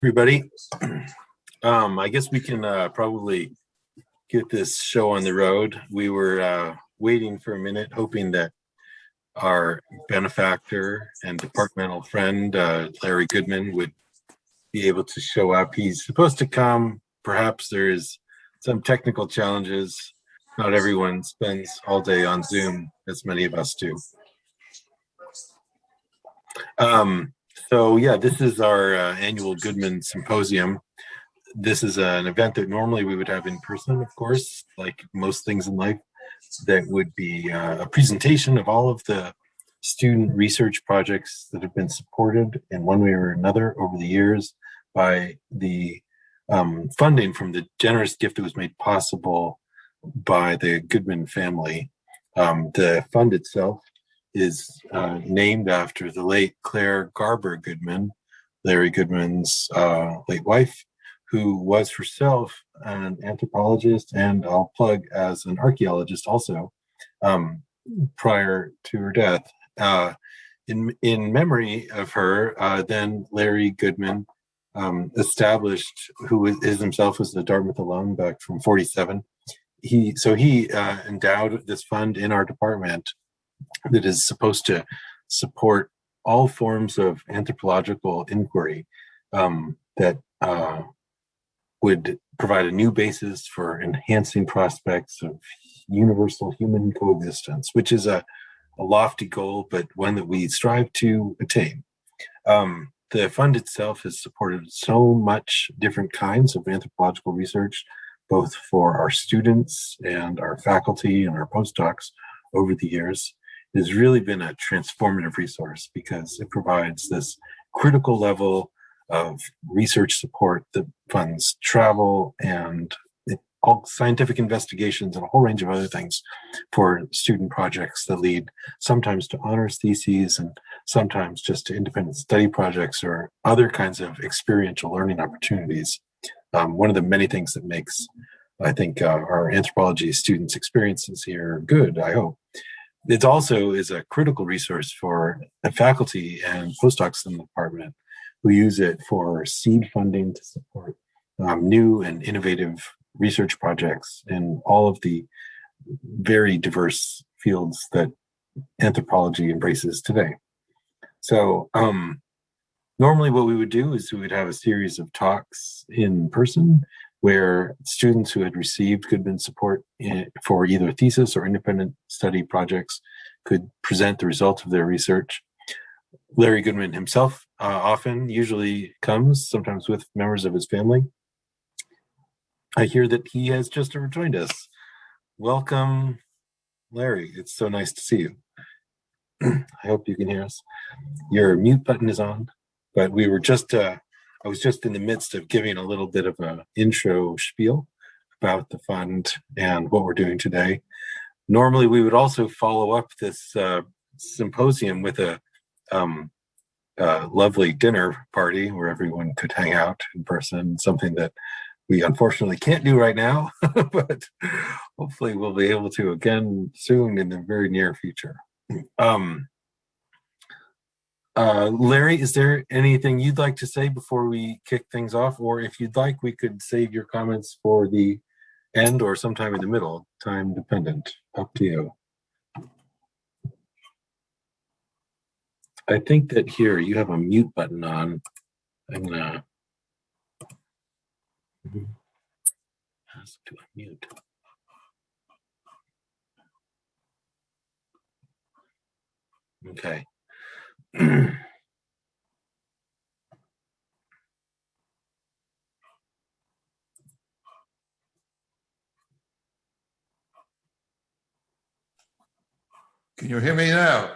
Everybody. I guess we can probably get this show on the road. We were waiting for a minute, hoping that our benefactor and departmental friend, Larry Goodman, would be able to show up. He's supposed to come. Perhaps there is some technical challenges. Not everyone spends all day on Zoom, as many of us do. So yeah, this is our annual Goodman Symposium. This is an event that normally we would have in person, of course, like most things in life. That would be a presentation of all of the student research projects that have been supported in one way or another over the years by the funding from the generous gift that was made possible by the Goodman family. The fund itself is named after the late Claire Garber Goodman, Larry Goodman's late wife, who was herself an anthropologist and I'll plug as an archaeologist also prior to her death. In memory of her, then Larry Goodman established, who is himself was the Dartmouth alum back from 47. He endowed this fund in our department that is supposed to support all forms of anthropological inquiry that would provide a new basis for enhancing prospects of universal human coexistence, which is a lofty goal, but one that we strive to attain. The fund itself has supported so much different kinds of anthropological research, both for our students and our faculty and our postdocs over the years. It has really been a transformative resource because it provides this critical level of research support that funds travel and all scientific investigations and a whole range of other things for student projects that lead sometimes to honors theses and sometimes just to independent study projects or other kinds of experiential learning opportunities. One of the many things that makes, I think, our anthropology students' experiences here good, I hope. It also is a critical resource for the faculty and postdocs in the department who use it for seed funding to support new and innovative research projects in all of the very diverse fields that anthropology embraces today. So normally what we would do is we would have a series of talks in person where students who had received Goodman support for either thesis or independent study projects could present the results of their research. Larry Goodman himself usually comes, sometimes with members of his family. I hear that he has just rejoined us. Welcome, Larry. It's so nice to see you. I hope you can hear us. Your mute button is on, but we were just, I was just in the midst of giving a little bit of an intro spiel about the fund and what we're doing today. Normally, we would also follow up this symposium with a lovely dinner party where everyone could hang out in person, something that we unfortunately can't do right now, but hopefully we'll be able to again soon in the very near future. Larry, is there anything you'd like to say before we kick things off? Or if you'd like, we could save your comments for the end or sometime in the middle, time dependent, up to you. I think that here you have a mute button on. I'm gonna ask to unmute. Okay. Can you hear me now?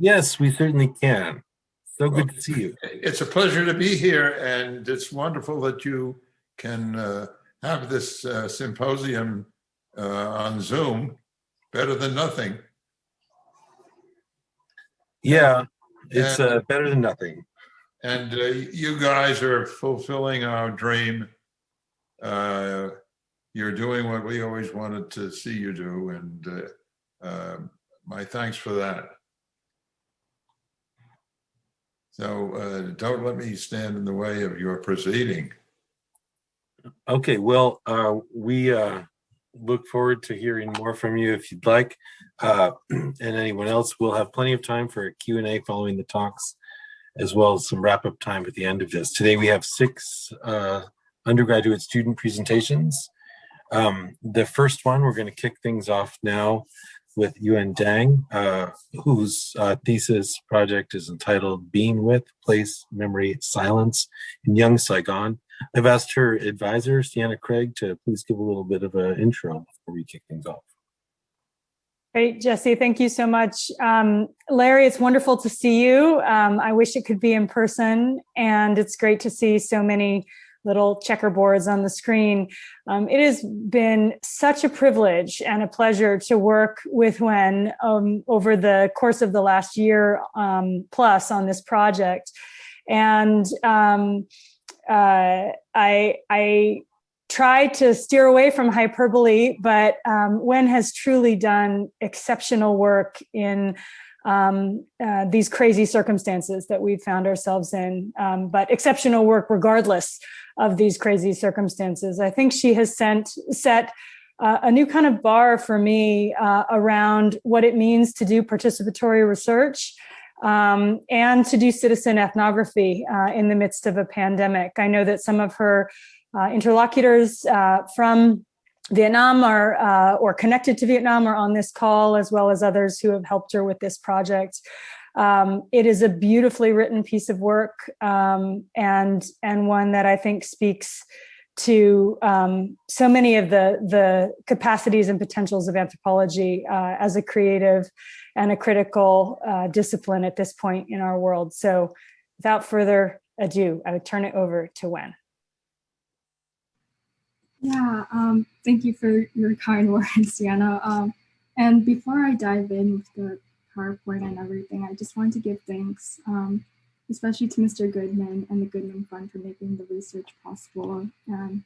Yes, we certainly can. So good to see you. It's a pleasure to be here, and it's wonderful that you can have this symposium on Zoom. Better than nothing. Yeah, it's better than nothing. And you guys are fulfilling our dream. You're doing what we always wanted to see you do, and my thanks for that. So don't let me stand in the way of your proceeding. Okay, well, we look forward to hearing more from you if you'd like, and anyone else. We'll have plenty of time for a Q&A following the talks, as well as some wrap-up time at the end of this. Today we have 6 undergraduate student presentations. The first one, we're going to kick things off now with Yuan Dang, whose thesis project is entitled Being With, Place, Memory, Silence in Young Saigon. I've asked her advisor, Sienna Craig, to please give a little bit of an intro before we kick things off. Great, Jesse, thank you so much. Larry, it's wonderful to see you. I wish it could be in person, and it's great to see so many little checkerboards on the screen. It has been such a privilege and a pleasure to work with Wen over the course of the last year plus on this project. And I try to steer away from hyperbole, but Wen has truly done exceptional work in these crazy circumstances that we've found ourselves in, but exceptional work regardless of these crazy circumstances. I think she has set a new kind of bar for me around what it means to do participatory research and to do citizen ethnography in the midst of a pandemic. I know that some of her interlocutors from Vietnam or connected to Vietnam are on this call, as well as others who have helped her with this project. It is a beautifully written piece of work, and one that I think speaks to so many of the capacities and potentials of anthropology as a creative and a critical discipline at this point in our world. So without further ado, I would turn it over to Wen. Yeah, thank you for your kind words, Sienna. And before I dive in with the PowerPoint and everything, I just want to give thanks, especially to Mr. Goodman and the Goodman Fund for making the research possible. And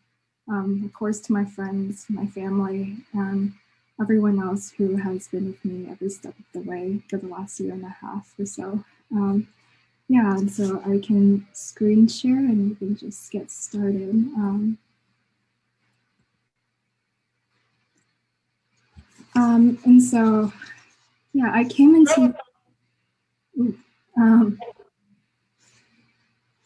of course to my friends, my family, and everyone else who has been with me every step of the way for the last 1.5 years or so. Yeah, and so I can screen share and we can just get started. And so, yeah, I came into,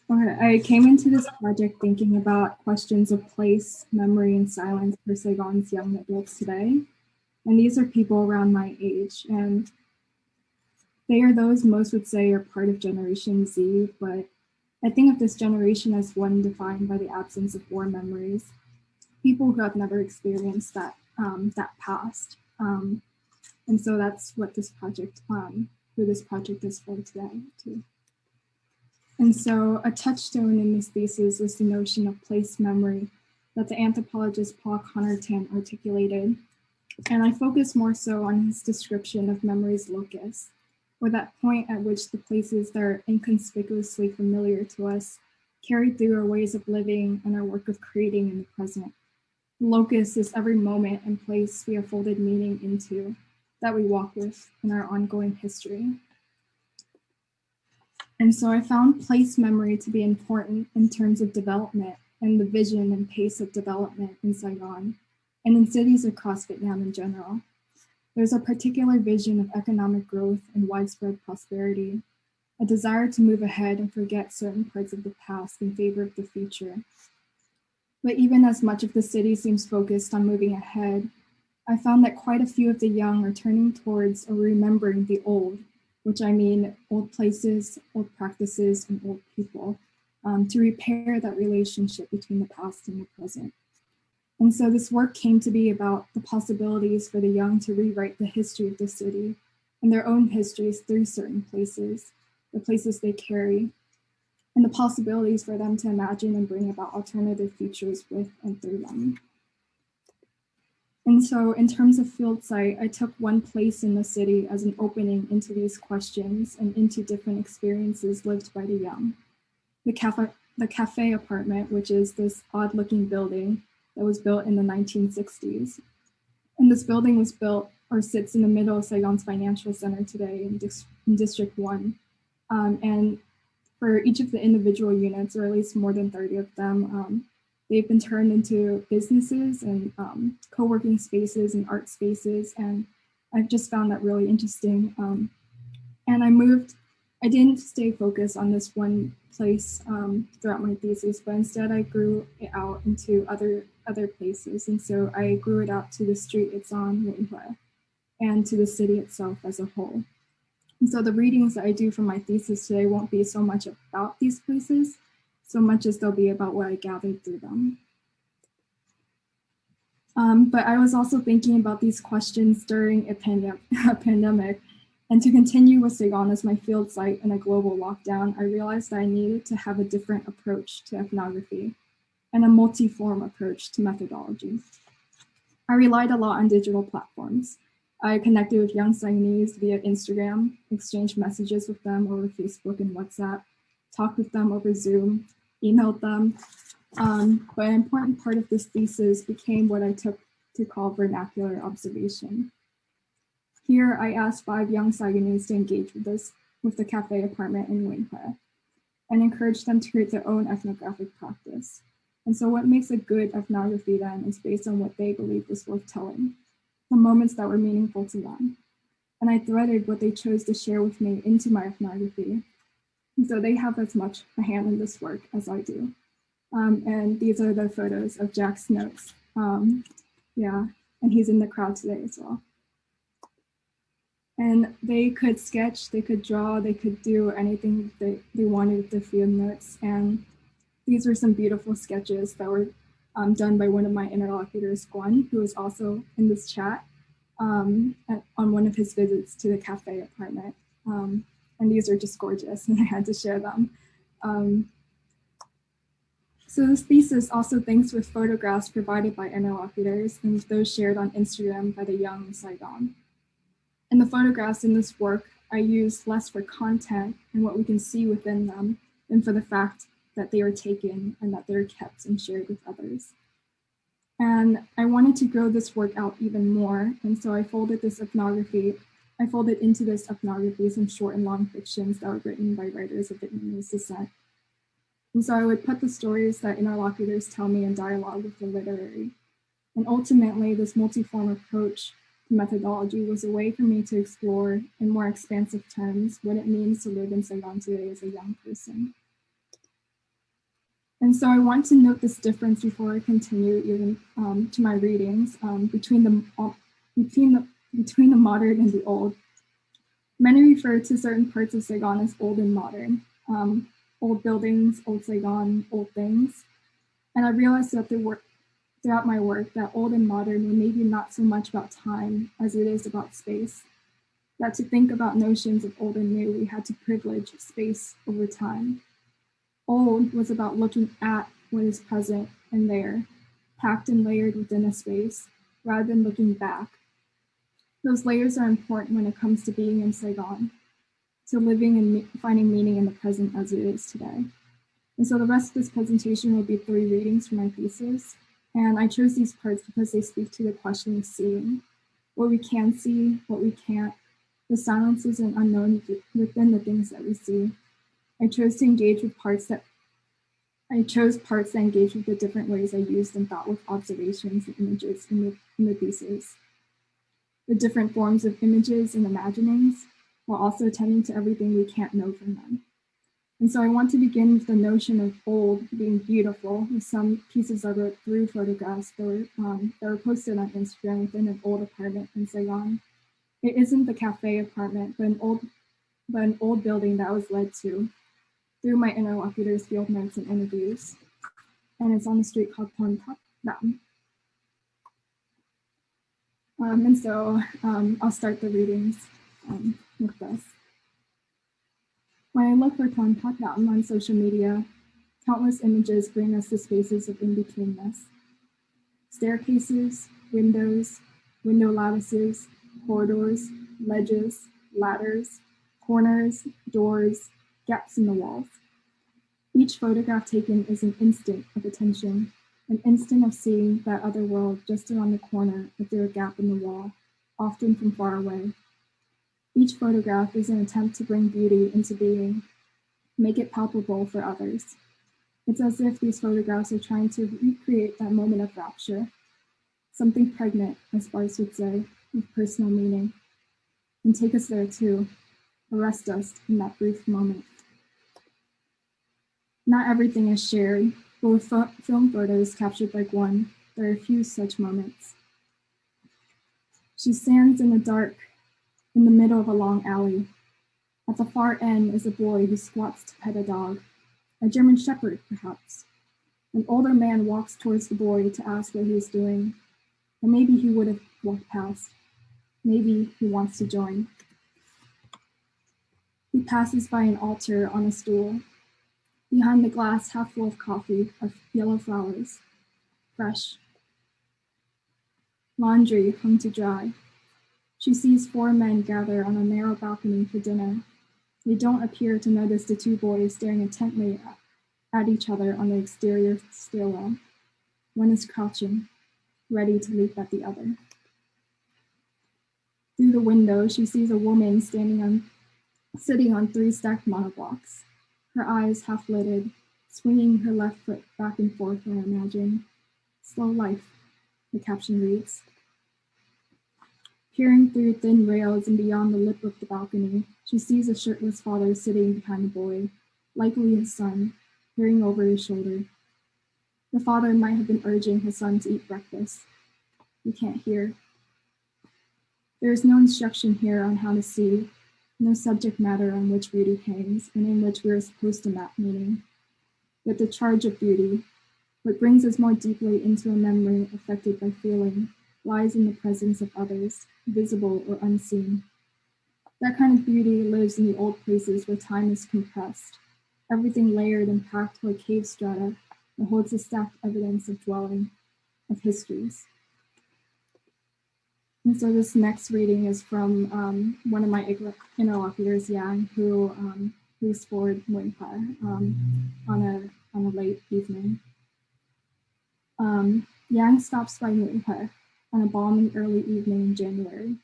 I came into this project thinking about questions of place, memory, and silence for Saigon's young adults today. And these are people around my age, and they are those most would say are part of Generation Z, but I think of this generation as one defined by the absence of war memories, people who have never experienced that, that past. And so that's what this project, who this project is for today too. And so a touchstone in this thesis is the notion of place memory that the anthropologist Paul Connerton articulated. And I focus more so on his description of memory's locus, or that point at which the places that are inconspicuously familiar to us carry through our ways of living and our work of creating in the present. Locus is every moment and place we have folded meaning into, that we walk with in our ongoing history. And so I found place memory to be important in terms of development and the vision and pace of development in Saigon and in cities across Vietnam in general. There's a particular vision of economic growth and widespread prosperity, a desire to move ahead and forget certain parts of the past in favor of the future. But even as much of the city seems focused on moving ahead, I found that quite a few of the young are turning towards or remembering the old, which I mean old places, old practices, and old people, to repair that relationship between the past and the present. And so this work came to be about the possibilities for the young to rewrite the history of the city and their own histories through certain places, the places they carry, and the possibilities for them to imagine and bring about alternative futures with and through them. And so in terms of field site, I took one place in the city as an opening into these questions and into different experiences lived by the young. The cafe apartment, which is this odd looking building that was built in the 1960s. And this building was built or sits in the middle of Saigon's financial center today in District 1. And for each of the individual units, or at least more than 30 of them, they've been turned into businesses and co-working spaces and art spaces. And I've just found that really interesting. And I didn't stay focused on this one place throughout my thesis, but instead I grew it out into other places. And so I grew it out to the street it's on, Wenhua, and to the city itself as a whole. And so the readings that I do for my thesis today won't be so much about these places, so much as they'll be about what I gathered through them. But I was also thinking about these questions during a pandemic. And to continue with Saigon as my field site in a global lockdown, I realized that I needed to have a different approach to ethnography and a multi-form approach to methodology. I relied a lot on digital platforms. I connected with young Saigonese via Instagram, exchanged messages with them over Facebook and WhatsApp, talked with them over Zoom, emailed them. But an important part of this thesis became what I took to call vernacular observation. Here, I asked 5 young Saigonese to engage with the cafe apartment in Wenhua and encouraged them to create their own ethnographic practice. And so what makes a good ethnography then is based on what they believed was worth telling, the moments that were meaningful to them. And I threaded what they chose to share with me into my ethnography. And so they have as much a hand in this work as I do. And these are the photos of Jack's notes. Yeah, and he's in the crowd today as well. And they could sketch, they could draw, they could do anything they wanted with their field notes. And these were some beautiful sketches that were done by one of my interlocutors, Guan, who is also in this chat on one of his visits to the cafe apartment. And these are just gorgeous, and I had to share them. So this thesis also thanks with photographs provided by interlocutors and those shared on Instagram by the young Saigon. And the photographs in this work I use less for content and what we can see within them than for the fact that they are taken and that they're kept and shared with others. And I wanted to grow this work out even more. And so I folded into this ethnography some short and long fictions that were written by writers of Vietnamese descent. And so I would put the stories that interlocutors tell me in dialogue with the literary. And ultimately, this multi-form approach to methodology was a way for me to explore in more expansive terms what it means to live in Saigon today as a young person. And so I want to note this difference before I continue even to my readings between the modern and the old. Many refer to certain parts of Saigon as old and modern. Old buildings, old Saigon, old things. And I realized that throughout my work that old and modern were maybe not so much about time as it is about space. That to think about notions of old and new, we had to privilege space over time. Old was about looking at what is present and there, packed and layered within a space, rather than looking back. Those layers are important when it comes to being in Saigon, to living and finding meaning in the present as it is today. And so the rest of this presentation will be 3 readings from my thesis. And I chose these parts because they speak to the question of seeing, what we can see, what we can't, the silences and unknown within the things that we see. I chose parts that engage with the different ways I used and thought with observations and images in the thesis. The different forms of images and imaginings, while also attending to everything we can't know from them. And so I want to begin with the notion of old being beautiful, with some pieces I wrote through photographs that were posted on Instagram within an old apartment in Saigon. It isn't the cafe apartment, but an old building that I was led to through my interlocutors' field notes and interviews. And it's on the street called Ton Thap Dam. And so I'll start the readings with this. When I look for Ton Thap Dam on social media, countless images bring us to spaces of in-betweenness. Staircases, windows, window lattices, corridors, ledges, ladders, corners, doors, gaps in the walls. Each photograph taken is an instant of attention, an instant of seeing that other world just around the corner or through a gap in the wall, often from far away. Each photograph is an attempt to bring beauty into being. make it palpable for others. It's as if these photographs are trying to recreate that moment of rapture, something pregnant, as Barthes would say, with personal meaning, and take us there too, arrest us in that brief moment. Not everything is shared, but with film photos captured like one, there are a few such moments. She stands in the dark, in the middle of a long alley. At the far end is a boy who squats to pet a dog, a German shepherd, perhaps. An older man walks towards the boy to ask what he is doing, or maybe he would have walked past. Maybe he wants to join. He passes by an altar on a stool. Behind the glass half full of coffee are yellow flowers, fresh. Laundry hung to dry. She sees 4 men gather on a narrow balcony for dinner. They don't appear to notice the 2 boys staring intently at each other on the exterior stairwell. One is crouching, ready to leap at the other. Through the window, she sees a woman sitting on 3 stacked monoblocks, her eyes half lidded, swinging her left foot back and forth, I imagine. Slow life, the caption reads. Peering through thin rails and beyond the lip of the balcony, she sees a shirtless father sitting behind the boy, likely his son, peering over his shoulder. The father might have been urging his son to eat breakfast. We can't hear. There is no instruction here on how to see, no subject matter on which beauty hangs and in which we are supposed to map meaning. Yet the charge of beauty, what brings us more deeply into a memory affected by feeling, lies in the presence of others, visible or unseen. That kind of beauty lives in the old places where time is compressed, everything layered and packed like cave strata that holds a stacked evidence of dwelling, of histories. And so this next reading is from one of my interlocutors, Yang, who explored Wenpa on a late evening. Yang stops by Wenpa on a balmy early evening in January.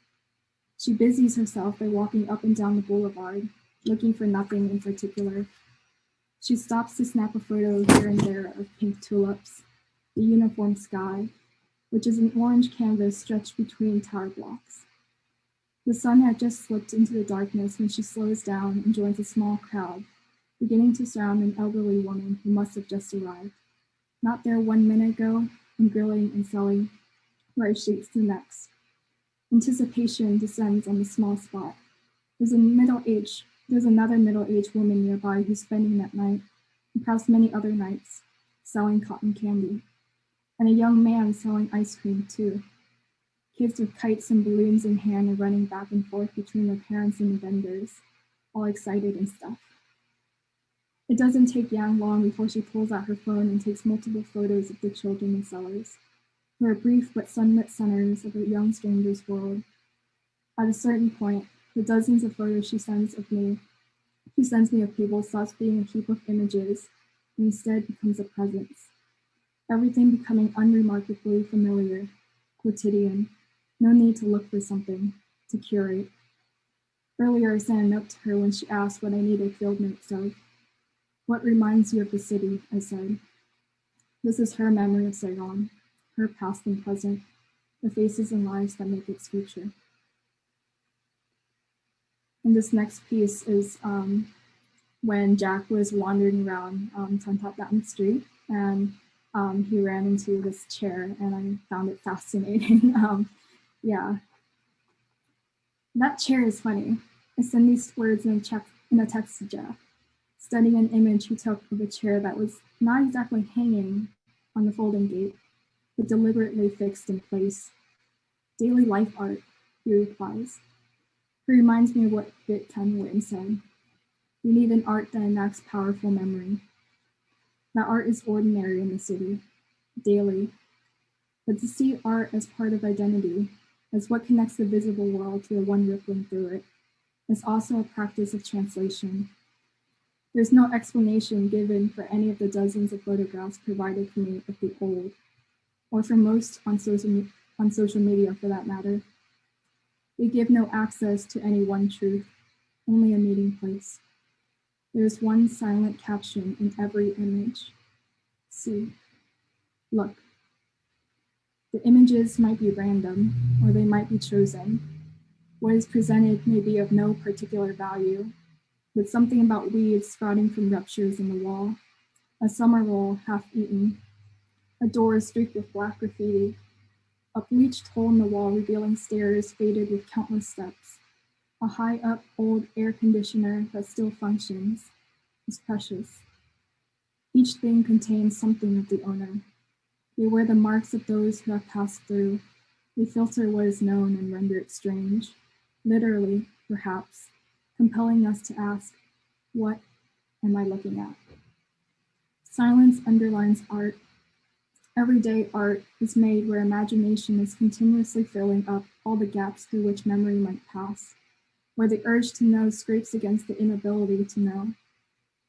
She busies herself by walking up and down the boulevard, looking for nothing in particular. She stops to snap a photo here and there of pink tulips, the uniform sky, which is an orange canvas stretched between tower blocks. The sun had just slipped into the darkness when she slows down and joins a small crowd, beginning to surround an elderly woman who must have just arrived. Not there 1 minute ago, and grilling and selling, where she eats the next. Anticipation descends on the small spot. There's another middle-aged woman nearby who's spending that night, and perhaps many other nights, selling cotton candy. And a young man selling ice cream too. Kids with kites and balloons in hand are running back and forth between their parents and the vendors, all excited and stuff. It doesn't take Yang long before she pulls out her phone and takes multiple photos of the children and sellers, who are brief but sunlit centers of a young stranger's world. At a certain point, the dozens of photos she sends me of people stops being a heap of images and instead becomes a presence. Everything becoming unremarkably familiar, quotidian, no need to look for something, to curate. Earlier I sent a note to her when she asked what I needed field notes of. What reminds you of the city, I said. This is her memory of Saigon, her past and present, the faces and lives that make its future. And this next piece is when Jack was wandering around Tantat Street, and he ran into this chair, and I found it fascinating. Yeah, that chair is funny. I send these words in a text to Jeff, studying an image he took of a chair that was not exactly hanging on the folding gate, but deliberately fixed in place. Daily life art, he replies. He reminds me of what Bit Ten Witten said. We need an art that enacts powerful memory. That art is ordinary in the city, daily. But to see art as part of identity, as what connects the visible world to the one rippling through it, is also a practice of translation. There's no explanation given for any of the dozens of photographs provided for me of the old, or for most on social media for that matter. They give no access to any one truth, only a meeting place. There's one silent caption in every image. See, look. The images might be random, or they might be chosen. What is presented may be of no particular value, but something about weeds sprouting from ruptures in the wall, a summer roll half eaten, a door streaked with black graffiti, a bleached hole in the wall revealing stairs faded with countless steps, a high-up old air conditioner that still functions, is precious. Each thing contains something of the owner. They wear the marks of those who have passed through. They filter what is known and render it strange, literally, perhaps, compelling us to ask, what am I looking at? Silence underlines art. Everyday art is made where imagination is continuously filling up all the gaps through which memory might pass, where the urge to know scrapes against the inability to know.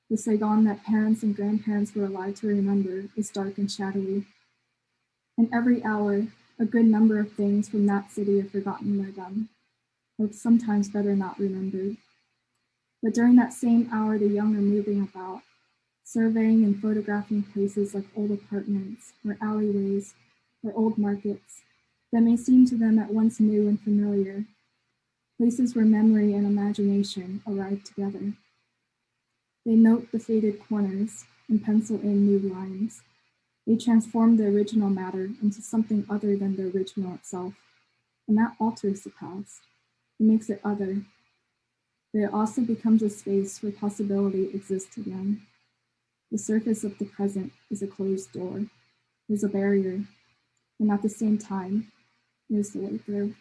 The Saigon that parents and grandparents were alive to remember is dark and shadowy. And every hour, a good number of things from that city are forgotten by them, or sometimes better not remembered. But during that same hour, the young are moving about, surveying and photographing places like old apartments, or alleyways, or old markets that may seem to them at once new and familiar, places where memory and imagination arrive together. They note the faded corners and pencil in new lines. They transform the original matter into something other than the original itself, and that alters the past. It makes it other, but it also becomes a space where possibility exists again. The surface of the present is a closed door. There's a barrier, and at the same time, there's the way through.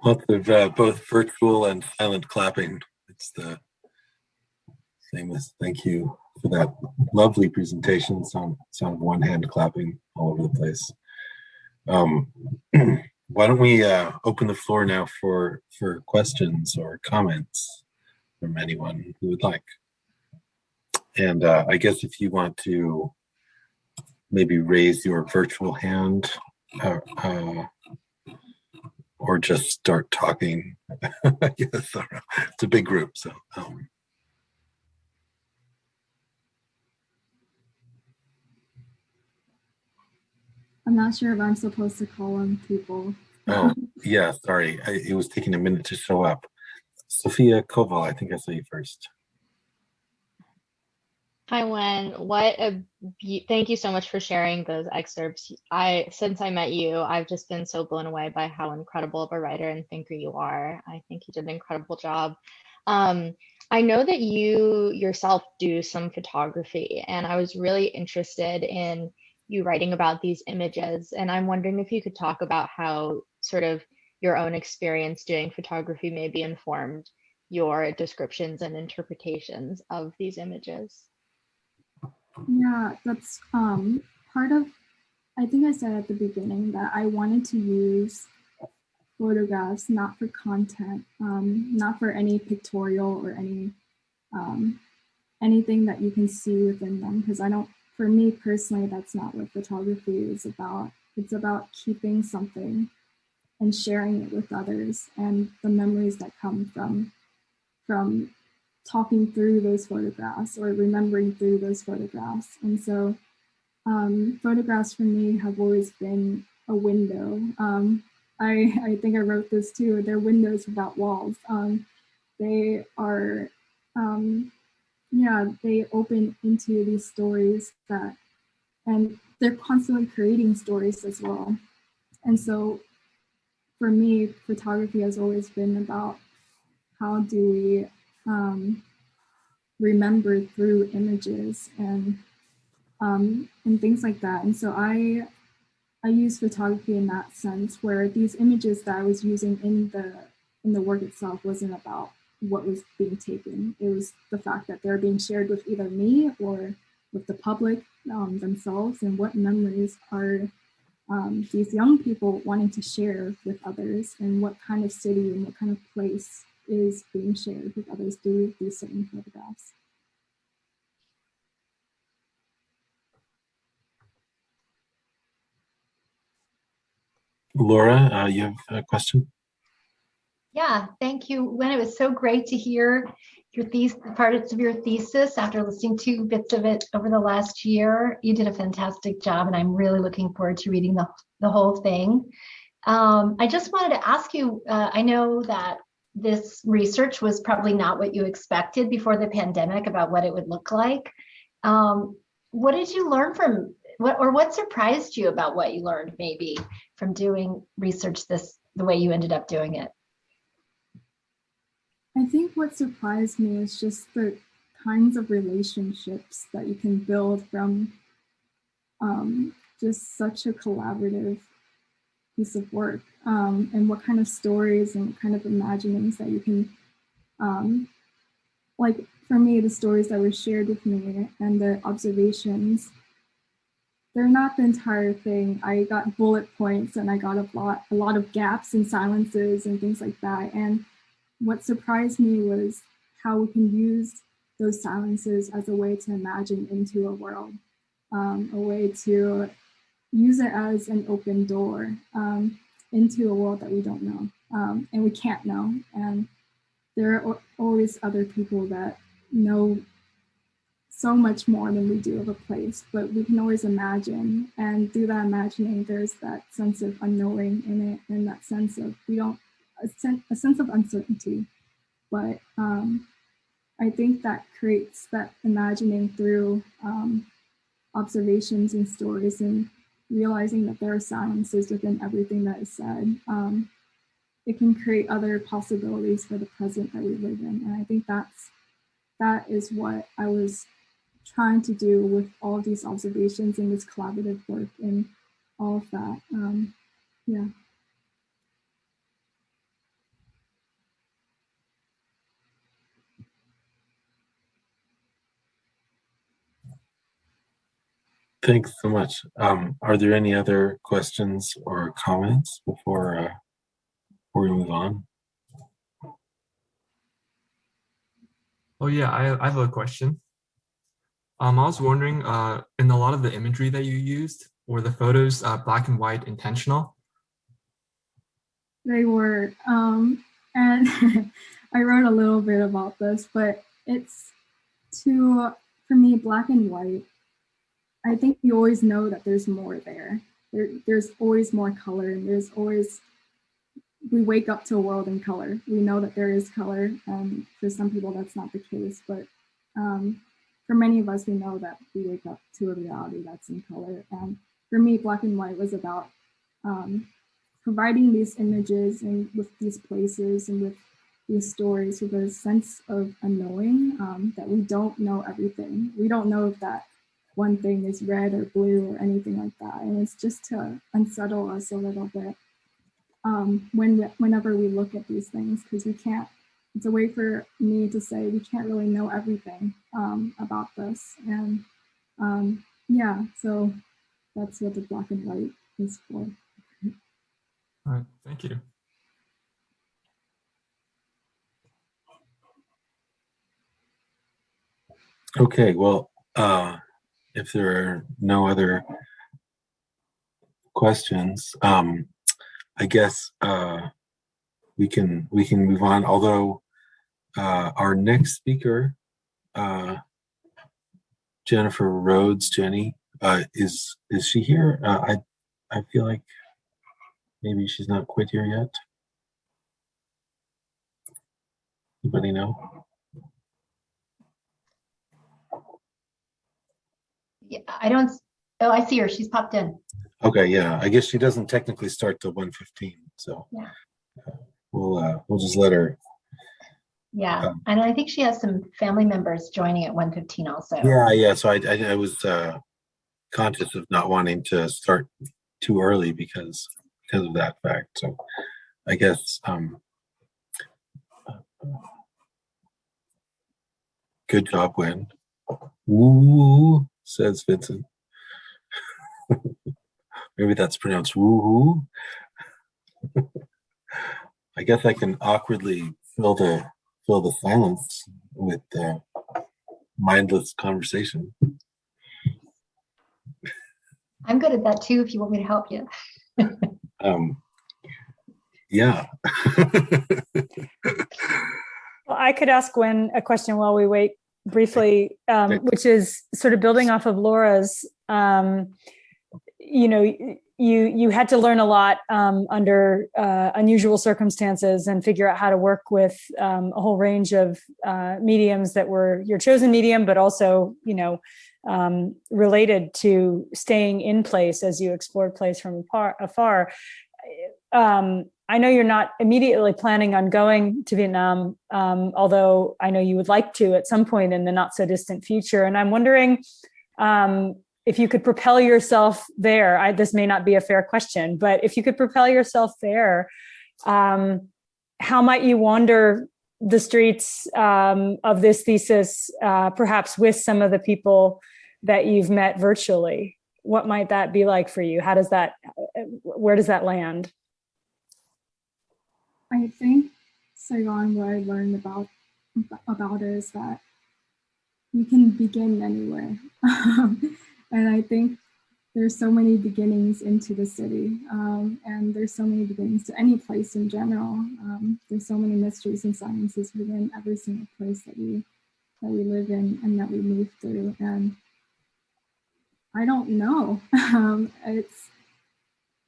Lots of both virtual and silent clapping. It's the same as thank you for that lovely presentation. Sound of one hand clapping all over the place. Why don't we open the floor now for questions or comments from anyone who would like. And I guess if you want to maybe raise your virtual hand or just start talking. I guess it's a big group, so. I'm not sure if I'm supposed to call on people. Oh, yeah, sorry. It was taking a minute to show up. Sophia Koval, I think I saw you first. Hi, Wen. Thank you so much for sharing those excerpts. Since I met you, I've just been so blown away by how incredible of a writer and thinker you are. I think you did an incredible job. I know that you yourself do some photography, and I was really interested in you writing about these images. And I'm wondering if you could talk about how sort of your own experience doing photography maybe informed your descriptions and interpretations of these images. Yeah, that's part of, I think I said at the beginning that I wanted to use photographs not for content, not for any pictorial or any anything that you can see within them, because for me personally, that's not what photography is about. It's about keeping something and sharing it with others, and the memories that come from talking through those photographs or remembering through those photographs. And so photographs for me have always been a window. I think I wrote this too, they're windows without walls. They are, they open into these stories and they're constantly creating stories as well. And so for me, photography has always been about how do we remember through images and things like that. And so I use photography in that sense, where these images that I was using in the work itself wasn't about what was being taken. It was the fact that they're being shared with either me or with the public themselves, and what memories are these young people wanting to share with others, and what kind of city and what kind of place is being shared with others through these certain photographs. Laura, you have a question? Yeah, thank you. When it was so great to hear your parts of your thesis after listening to bits of it over the last year. You did a fantastic job, and I'm really looking forward to reading the whole thing. I just wanted to ask you, I know that this research was probably not what you expected before the pandemic about what it would look like. What did you learn from what surprised you about what you learned maybe from doing research the way you ended up doing it? I think what surprised me is just the kinds of relationships that you can build from just such a collaborative piece of work, and what kind of stories and what kind of imaginings that you can, like for me, the stories that were shared with me and the observations, they're not the entire thing. I got bullet points and I got a lot of gaps and silences and things like that. And what surprised me was how we can use those silences as a way to imagine into a world, a way to use it as an open door into a world that we don't know and we can't know. And there are always other people that know so much more than we do of a place, but we can always imagine. And through that imagining, there's that sense of unknowing in it, and that sense of a sense of uncertainty. But I think that creates that imagining through observations and stories, and realizing that there are silences within everything that is said. It can create other possibilities for the present that we live in. And I think that is what I was trying to do with all of these observations and this collaborative work and all of that. Yeah. Thanks so much. Are there any other questions or comments before we move on? Oh yeah, I have a question. I was wondering, in a lot of the imagery that you used, were the photos black and white intentional? They were, and I wrote a little bit about this, but it's for me, black and white, I think you always know that there's more there. There's always more color, and we wake up to a world in color. We know that there is color. For some people, that's not the case, but for many of us, we know that we wake up to a reality that's in color. And for me, black and white was about providing these images and with these places and with these stories with a sense of unknowing, that we don't know everything. We don't know if that one thing is red or blue or anything like that. And it's just to unsettle us a little bit whenever we look at these things, because it's a way for me to say we can't really know everything about this. And yeah, so that's what the black and white is for. All right, thank you. Okay, well, if there are no other questions, I guess we can move on. Although our next speaker, Jennifer Rhodes, Jenny, is she here? I feel like maybe she's not quite here yet. Anybody know? Yeah, oh, I see her. She's popped in. Okay, yeah. I guess she doesn't technically start till 1:15, so yeah. We'll just let her. Yeah, and I think she has some family members joining at 1:15 also. Yeah. So I was conscious of not wanting to start too early because of that fact. So I guess good job, Gwen. Woo, says Vincent. Maybe that's pronounced woo-hoo. I guess I can awkwardly fill the silence with mindless conversation. I'm good at that too, if you want me to help you. Yeah. Well, I could ask Gwen a question while we wait briefly, which is sort of building off of Laura's. You had to learn a lot under unusual circumstances and figure out how to work with a whole range of mediums that were your chosen medium, but also, related to staying in place as you explored place from afar. I know you're not immediately planning on going to Vietnam, although I know you would like to at some point in the not so distant future. And I'm wondering if you could propel yourself there. This may not be a fair question, but if you could propel yourself there, how might you wander the streets of this thesis, perhaps with some of the people that you've met virtually? What might that be like for you? Where does that land? I think Saigon, what I learned about it is that you can begin anywhere. And I think there's so many beginnings into the city, and there's so many beginnings to any place in general. There's so many mysteries and sciences within every single place that we live in and that we move through. And I don't know.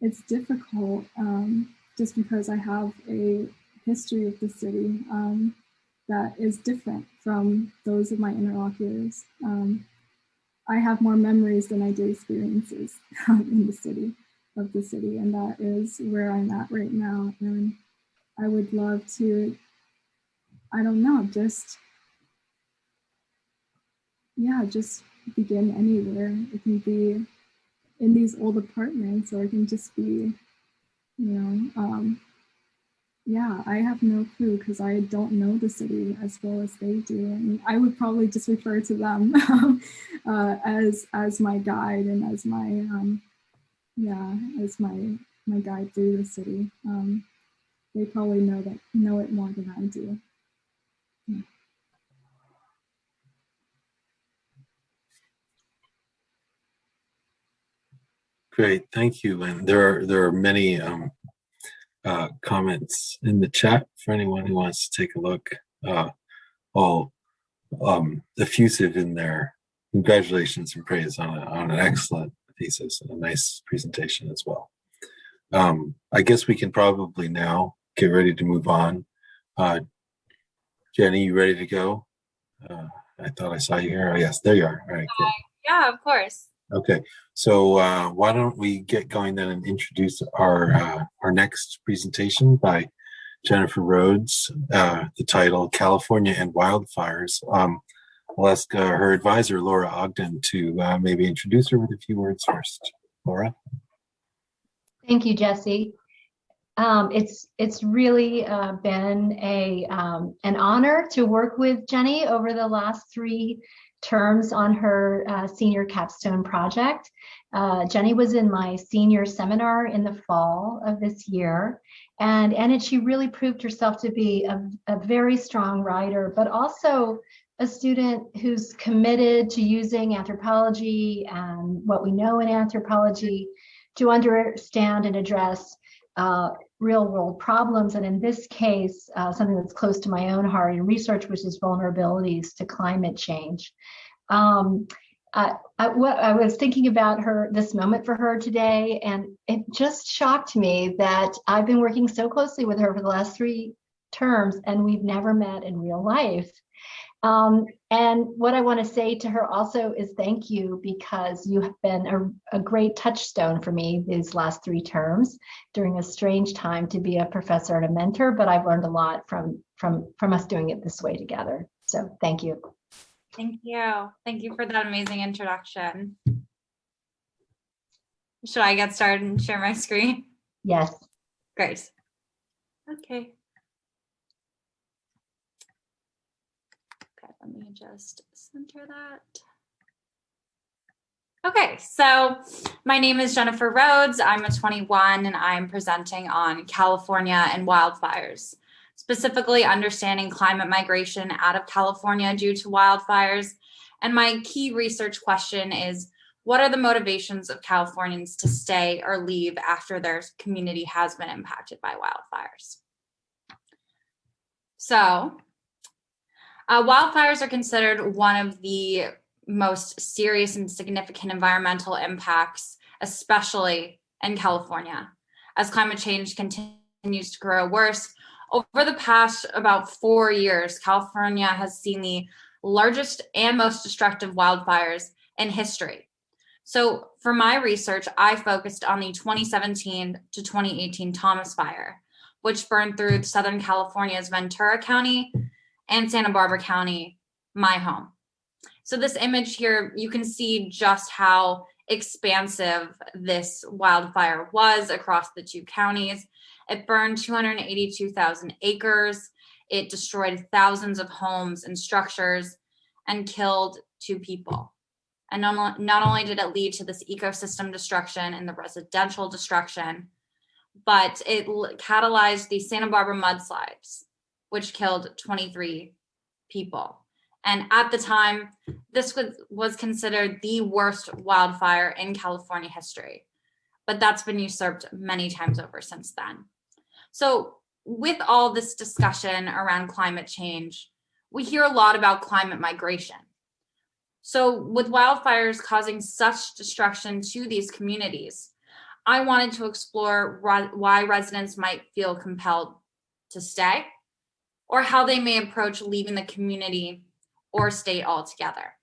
It's difficult just because I have a history of the city that is different from those of my interlocutors. I have more memories than I do experiences in the city, and that is where I'm at right now. And I would love to, I don't know, just begin anywhere. It can be in these old apartments, or it can just be, I have no clue because I don't know the city as well as they do. And I would probably just refer to them as my guide and as my my guide through the city. They probably know it more than I do. Yeah. Great, thank you, Lynn. There are many comments in the chat for anyone who wants to take a look. All effusive in their congratulations and praise on an excellent thesis and a nice presentation as well. I guess we can probably now get ready to move on. Jenny, you ready to go? I thought I saw you here. Oh, yes, there you are. All right, cool. Yeah, of course. Okay, so why don't we get going then and introduce our next presentation by Jennifer Rhodes, the title California and Wildfires. I'll ask her advisor, Laura Ogden, to maybe introduce her with a few words first. Laura? Thank you, Jesse. It's really been an honor to work with Jenny over the last 3 terms on her senior capstone project. Jenny was in my senior seminar in the fall of this year, and she really proved herself to be a very strong writer, but also a student who's committed to using anthropology and what we know in anthropology to understand and address real world problems. And in this case, something that's close to my own heart in research, which is vulnerabilities to climate change. I was thinking about this moment for her today, and it just shocked me that I've been working so closely with her for the last 3 terms, and we've never met in real life. And what I want to say to her also is thank you, because you have been a great touchstone for me these last 3 terms during a strange time to be a professor and a mentor, but I've learned a lot from us doing it this way together. So thank you. Thank you. Thank you for that amazing introduction. Should I get started and share my screen? Yes. Great. Okay. Let me just center that. Okay, so my name is Jennifer Rhodes. I'm a 21 and I'm presenting on California and wildfires. specifically understanding climate migration out of California due to wildfires. And my key research question is, what are the motivations of Californians to stay or leave after their community has been impacted by wildfires? So, wildfires are considered one of the most serious and significant environmental impacts, especially in California, as climate change continues to grow worse. Over the past about 4 years, California has seen the largest and most destructive wildfires in history. So for my research, I focused on the 2017 to 2018 Thomas Fire, which burned through Southern California's Ventura County and Santa Barbara County, my home. So this image here, you can see just how expansive this wildfire was across the two counties. It burned 282,000 acres. It destroyed thousands of homes and structures and killed 2 people. And not only did it lead to this ecosystem destruction and the residential destruction, but it catalyzed the Santa Barbara mudslides, which killed 23 people. And at the time, this was considered the worst wildfire in California history, but that's been usurped many times over since then. So with all this discussion around climate change, we hear a lot about climate migration. So with wildfires causing such destruction to these communities, I wanted to explore why residents might feel compelled to stay, or how they may approach leaving the community or state altogether.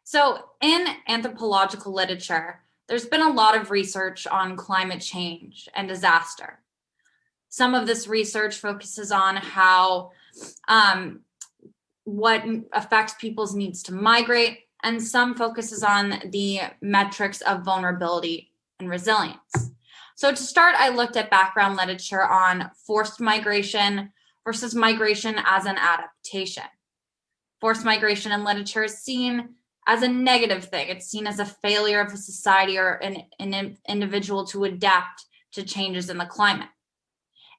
So in anthropological literature, there's been a lot of research on climate change and disaster. Some of this research focuses on how what affects people's needs to migrate, and some focuses on the metrics of vulnerability and resilience. So to start, I looked at background literature on forced migration versus migration as an adaptation. Forced migration in literature is seen as a negative thing. It's seen as a failure of a society or an individual to adapt to changes in the climate.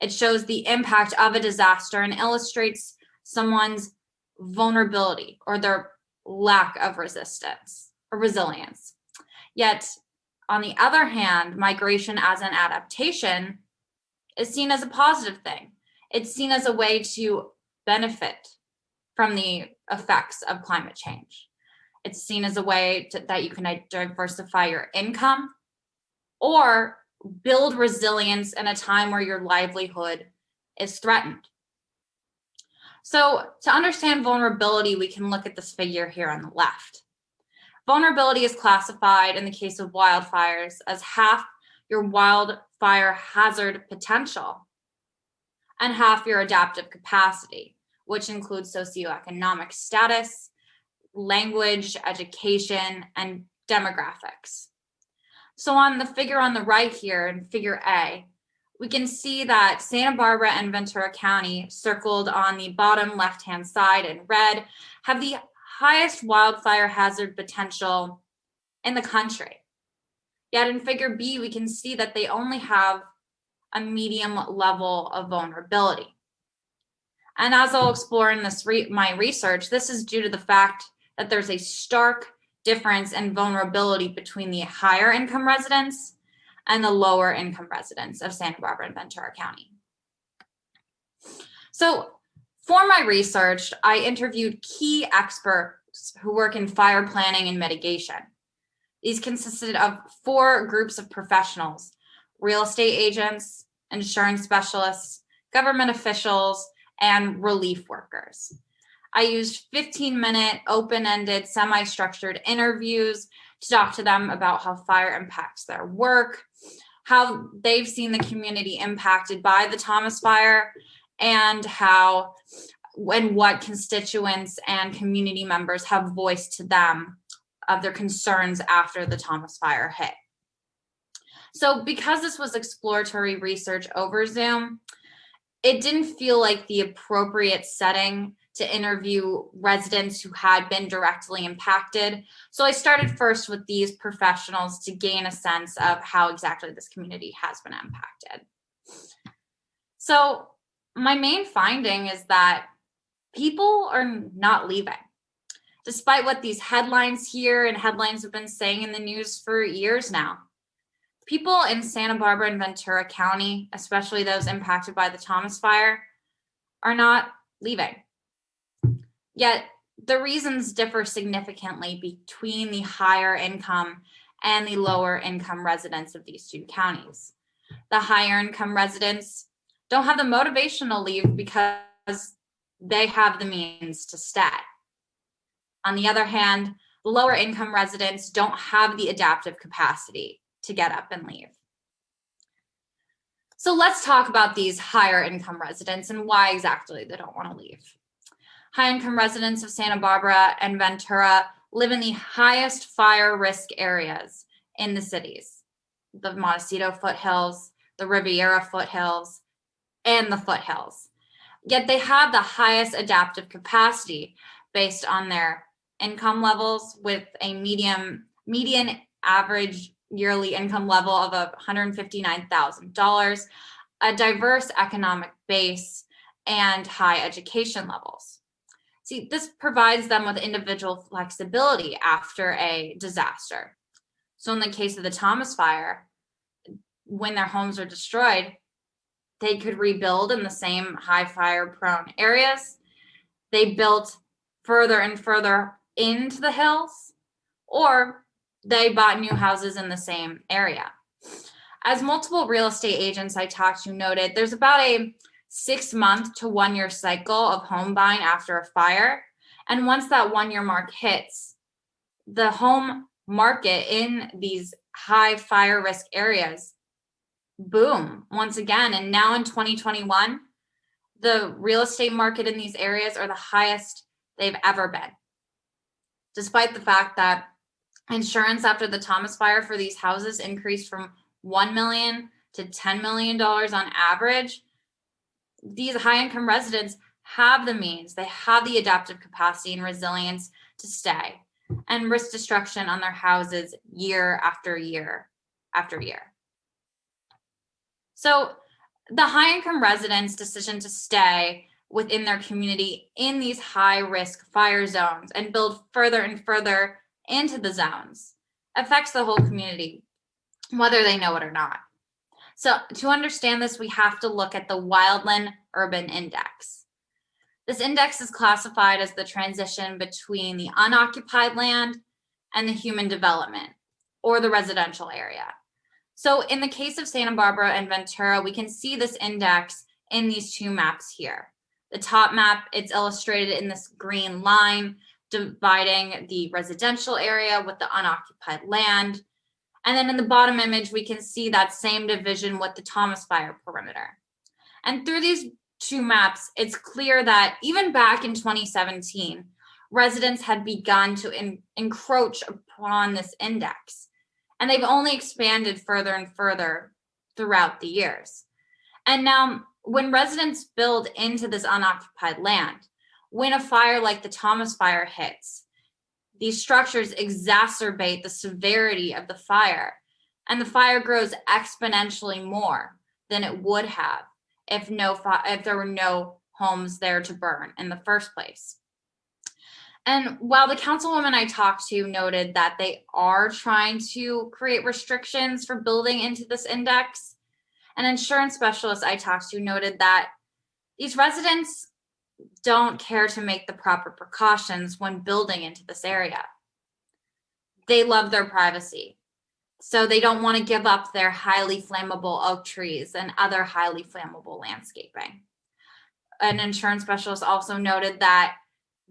It shows the impact of a disaster and illustrates someone's vulnerability or their lack of resistance or resilience. Yet, on the other hand, migration as an adaptation is seen as a positive thing. It's seen as a way to benefit from the effects of climate change. It's seen as a way that you can diversify your income or build resilience in a time where your livelihood is threatened. So to understand vulnerability, we can look at this figure here on the left. Vulnerability is classified in the case of wildfires as half your wildfire hazard potential and half your adaptive capacity, which includes socioeconomic status, language, education, and demographics. So on the figure on the right here in figure A, we can see that Santa Barbara and Ventura County, circled on the bottom left-hand side in red, have the highest wildfire hazard potential in the country. Yet in figure B, we can see that they only have a medium level of vulnerability. And as I'll explore in this my research, this is due to the fact that there's a stark difference in vulnerability between the higher income residents and the lower income residents of Santa Barbara and Ventura County. So for my research, I interviewed key experts who work in fire planning and mitigation. These consisted of 4 groups of professionals: real estate agents, insurance specialists, government officials, and relief workers. I used 15-minute open-ended, semi-structured interviews to talk to them about how fire impacts their work, how they've seen the community impacted by the Thomas Fire, and how and what constituents and community members have voiced to them of their concerns after the Thomas Fire hit. So because this was exploratory research over Zoom, it didn't feel like the appropriate setting to interview residents who had been directly impacted. So I started first with these professionals to gain a sense of how exactly this community has been impacted. So my main finding is that people are not leaving. Despite what these headlines here and headlines have been saying in the news for years now, people in Santa Barbara and Ventura County, especially those impacted by the Thomas Fire, are not leaving. Yet the reasons differ significantly between the higher income and the lower income residents of these two counties. The higher income residents don't have the motivation to leave because they have the means to stay. On the other hand, the lower income residents don't have the adaptive capacity to get up and leave. So let's talk about these higher income residents and why exactly they don't want to leave. High income residents of Santa Barbara and Ventura live in the highest fire risk areas in the cities, the Montecito foothills, the Riviera foothills, and the foothills. Yet they have the highest adaptive capacity based on their income levels, with a median average yearly income level of $159,000, a diverse economic base, and high education levels. See, this provides them with individual flexibility after a disaster. So in the case of the Thomas Fire, when their homes are destroyed, they could rebuild in the same high fire prone areas. They built further and further into the hills, or they bought new houses in the same area. As multiple real estate agents I talked to noted, there's about a 6-month to 1-year cycle of home buying after a fire. And once that 1-year mark hits, the home market in these high fire risk areas boom once again. And now in 2021, the real estate market in these areas are the highest they've ever been. Despite the fact that insurance after the Thomas Fire for these houses increased from $1 million to $10 million on average, these high-income residents have the means, they have the adaptive capacity and resilience to stay and risk destruction on their houses year after year after year. So the high-income residents' decision to stay within their community in these high-risk fire zones and build further and further into the zones affects the whole community, whether they know it or not. So to understand this, we have to look at the Wildland Urban Index. This index is classified as the transition between the unoccupied land and the human development, or the residential area. So in the case of Santa Barbara and Ventura, we can see this index in these two maps here. The top map, it's illustrated in this green line, dividing the residential area with the unoccupied land. And then in the bottom image, we can see that same division with the Thomas Fire perimeter. And through these two maps, it's clear that even back in 2017, residents had begun to encroach upon this index. And they've only expanded further and further throughout the years. And now, when residents build into this unoccupied land, when a fire like the Thomas Fire hits, these structures exacerbate the severity of the fire, and the fire grows exponentially more than it would have if there were no homes there to burn in the first place. And while the councilwoman I talked to noted that they are trying to create restrictions for building into this index, an insurance specialist I talked to noted that these residents don't care to make the proper precautions when building into this area. They love their privacy, so they don't want to give up their highly flammable oak trees and other highly flammable landscaping. An insurance specialist also noted that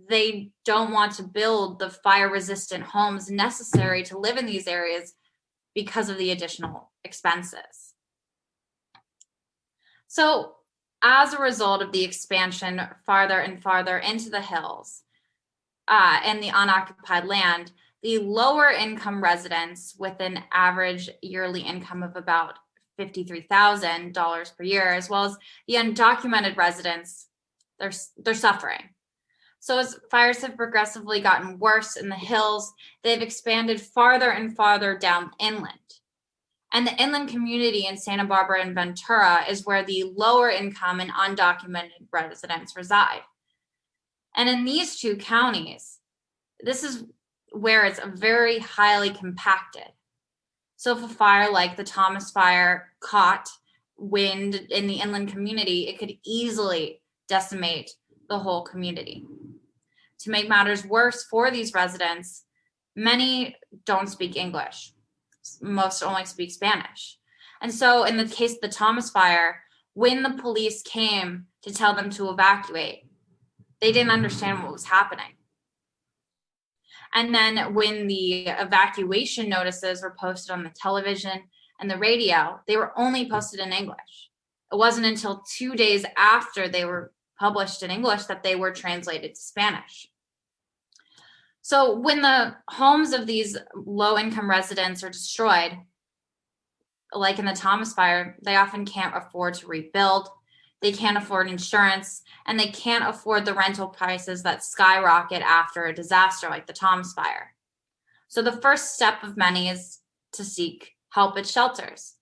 they don't want to build the fire-resistant homes necessary to live in these areas because of the additional expenses. So, as a result of the expansion farther and farther into the hills and the unoccupied land, the lower income residents with an average yearly income of about $53,000 per year, as well as the undocumented residents, they're suffering. So as fires have progressively gotten worse in the hills, they've expanded farther and farther down inland. And the inland community in Santa Barbara and Ventura is where the lower income and undocumented residents reside. And in these two counties, this is where it's very highly compacted. So if a fire like the Thomas Fire caught wind in the inland community, it could easily decimate the whole community. To make matters worse for these residents, many don't speak English. Most only speak Spanish. And so in the case of the Thomas Fire, when the police came to tell them to evacuate, they didn't understand what was happening. And then when the evacuation notices were posted on the television and the radio, they were only posted in English. It wasn't until 2 days after they were published in English that they were translated to Spanish. So when the homes of these low-income residents are destroyed, like in the Thomas Fire, they often can't afford to rebuild, they can't afford insurance, and they can't afford the rental prices that skyrocket after a disaster like the Thomas Fire. So the first step of many is to seek help at shelters.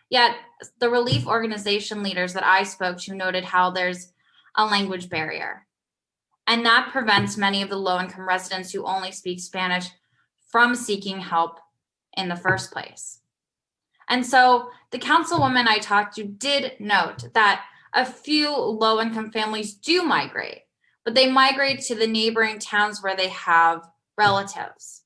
Yet the relief organization leaders that I spoke to noted how there's a language barrier. And that prevents many of the low-income residents who only speak Spanish from seeking help in the first place. And so the councilwoman I talked to did note that a few low-income families do migrate, but they migrate to the neighboring towns where they have relatives.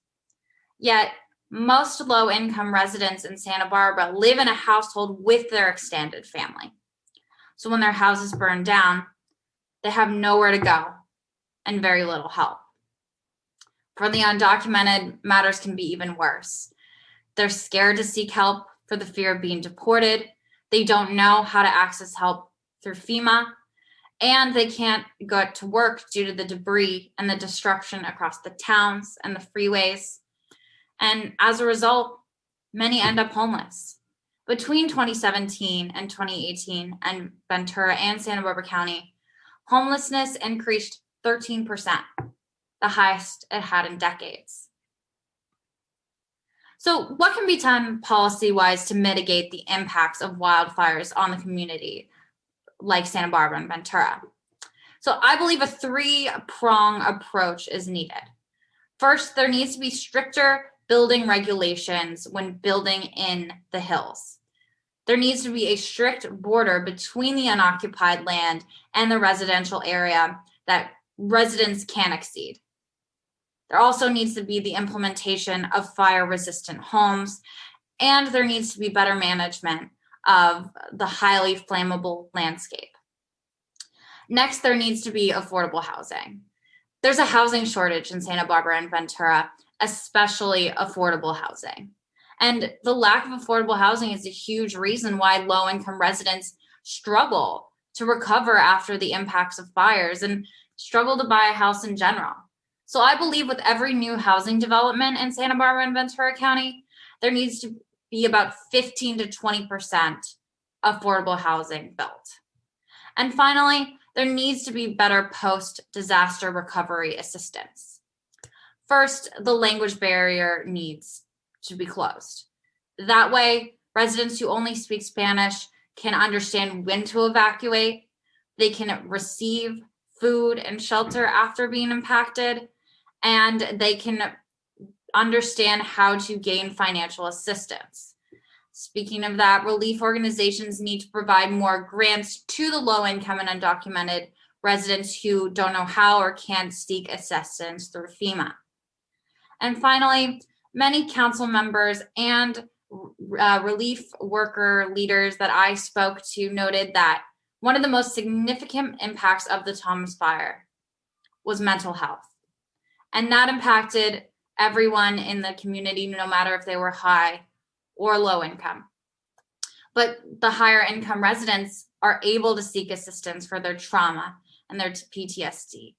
Yet most low-income residents in Santa Barbara live in a household with their extended family. So when their houses burn down, they have nowhere to go and very little help. For the undocumented, matters can be even worse. They're scared to seek help for the fear of being deported. They don't know how to access help through FEMA, and they can't go to work due to the debris and the destruction across the towns and the freeways. And as a result, many end up homeless. Between 2017 and 2018 in Ventura and Santa Barbara County, homelessness increased 13%, the highest it had in decades. So what can be done policy-wise to mitigate the impacts of wildfires on the community like Santa Barbara and Ventura? So I believe a three-prong approach is needed. First, there needs to be stricter building regulations when building in the hills. There needs to be a strict border between the unoccupied land and the residential area that residents can't exceed. There also needs to be the implementation of fire-resistant homes, and there needs to be better management of the highly flammable landscape. Next, there needs to be affordable housing. There's a housing shortage in Santa Barbara and Ventura, especially affordable housing. And the lack of affordable housing is a huge reason why low-income residents struggle to recover after the impacts of fires and struggle to buy a house in general. So I believe with every new housing development in Santa Barbara and Ventura County, there needs to be about 15 to 20% affordable housing built. And finally, there needs to be better post-disaster recovery assistance. First, the language barrier needs to be closed. That way, residents who only speak Spanish can understand when to evacuate, they can receive food and shelter after being impacted, and they can understand how to gain financial assistance. Speaking of that, relief organizations need to provide more grants to the low-income and undocumented residents who don't know how or can't seek assistance through FEMA. And finally, many council members and relief worker leaders that I spoke to noted that one of the most significant impacts of the Thomas Fire was mental health. And that impacted everyone in the community, no matter if they were high or low income. But the higher income residents are able to seek assistance for their trauma and their PTSD,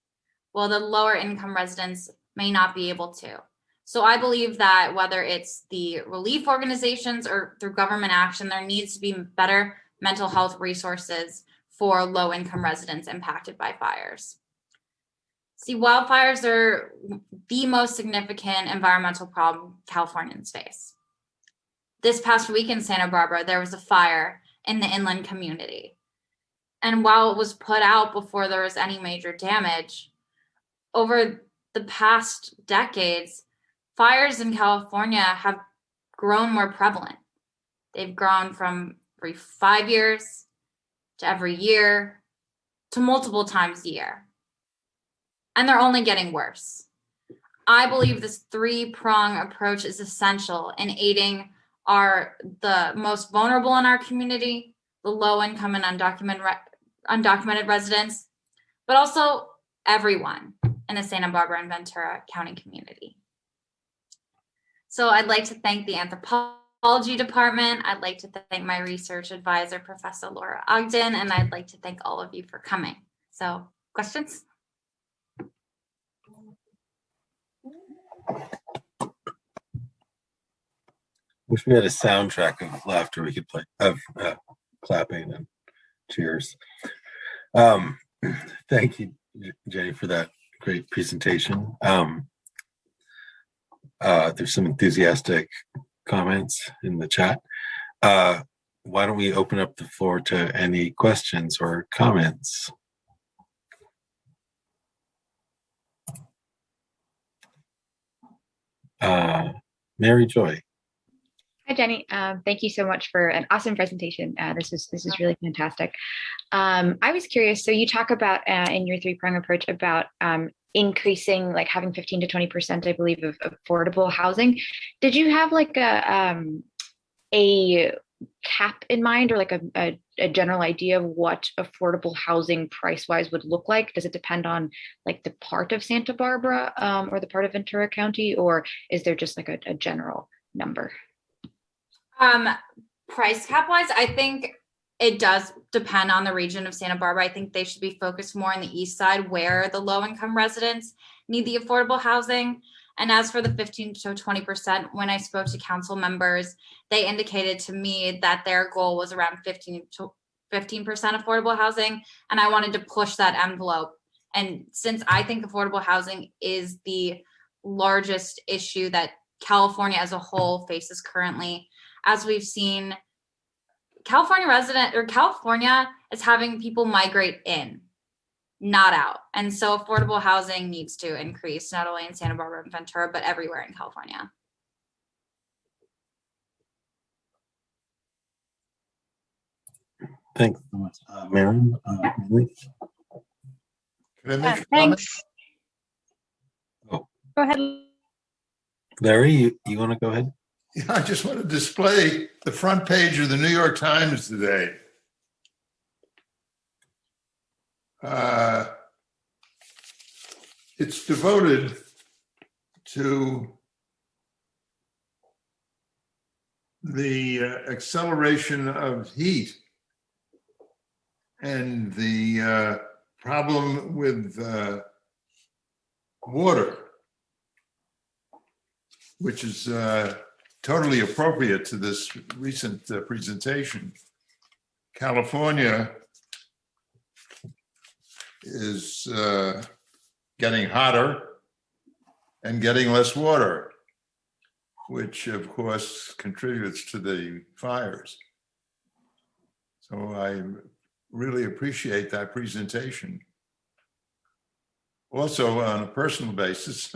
while the lower income residents may not be able to. So I believe that whether it's the relief organizations or through government action, there needs to be better mental health resources for low income residents impacted by fires. See, wildfires are the most significant environmental problem Californians face. this past week in Santa Barbara, there was a fire in the inland community. And while it was put out before there was any major damage, over the past decades, fires in California have grown more prevalent. They've grown from every 5 years to every year to multiple times a year. And they're only getting worse. I believe this three-prong approach is essential in aiding the most vulnerable in our community, the low-income and undocumented residents, but also everyone in the Santa Barbara and Ventura County community. So I'd like to thank the Anthropology Department. I'd like to thank my research advisor, Professor Laura Ogden, and I'd like to thank all of you for coming. So, questions? Wish we had a soundtrack of laughter we could play, of clapping and cheers. Thank you, Jenny, for that great presentation. There's some enthusiastic comments in the chat. Why don't we open up the floor to any questions or comments? Mary Joy. Hi, Jenny. Thank you so much for an awesome presentation. This is really fantastic. I was curious. So you talk about in your three-prong approach about increasing, like having 15 to 20%, I believe, of affordable housing. Did you have like a cap in mind, or like a general idea of what affordable housing price-wise would look like? Does it depend on like the part of Santa Barbara or the part of Ventura County, or is there just like a general number? Price cap wise, I think it does depend on the region of Santa Barbara. I think they should be focused more on the east side where the low income residents need the affordable housing. And as for the 15 to 20%, when I spoke to council members, they indicated to me that their goal was around 15% affordable housing. And I wanted to push that envelope. And since I think affordable housing is the largest issue that California as a whole faces currently, as we've seen, California is having people migrate in, not out. And so affordable housing needs to increase, not only in Santa Barbara and Ventura, but everywhere in California. Thanks so much. Maren, Can I make a comment? Thanks. Oh. Go ahead. Larry, you want to go ahead? Yeah, I just want to display the front page of the New York Times today. It's devoted to the acceleration of heat and the problem with water, which is totally appropriate to this recent presentation. California is getting hotter and getting less water, which of course contributes to the fires. So I really appreciate that presentation. Also, on a personal basis,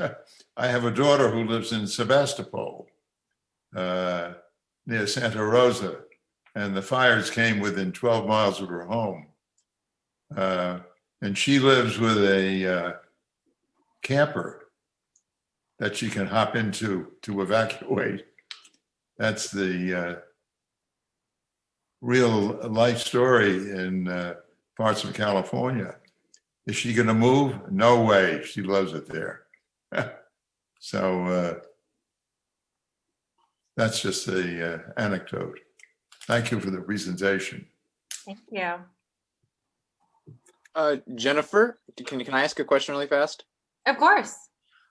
I have a daughter who lives in Sebastopol, near Santa Rosa, and the fires came within 12 miles of her home. And she lives with a camper that she can hop into to evacuate. That's the real life story in parts of California. Is she going to move? No way. She loves it there. So that's just the anecdote. Thank you for the presentation. Thank you. Jennifer, can I ask a question really fast? Of course.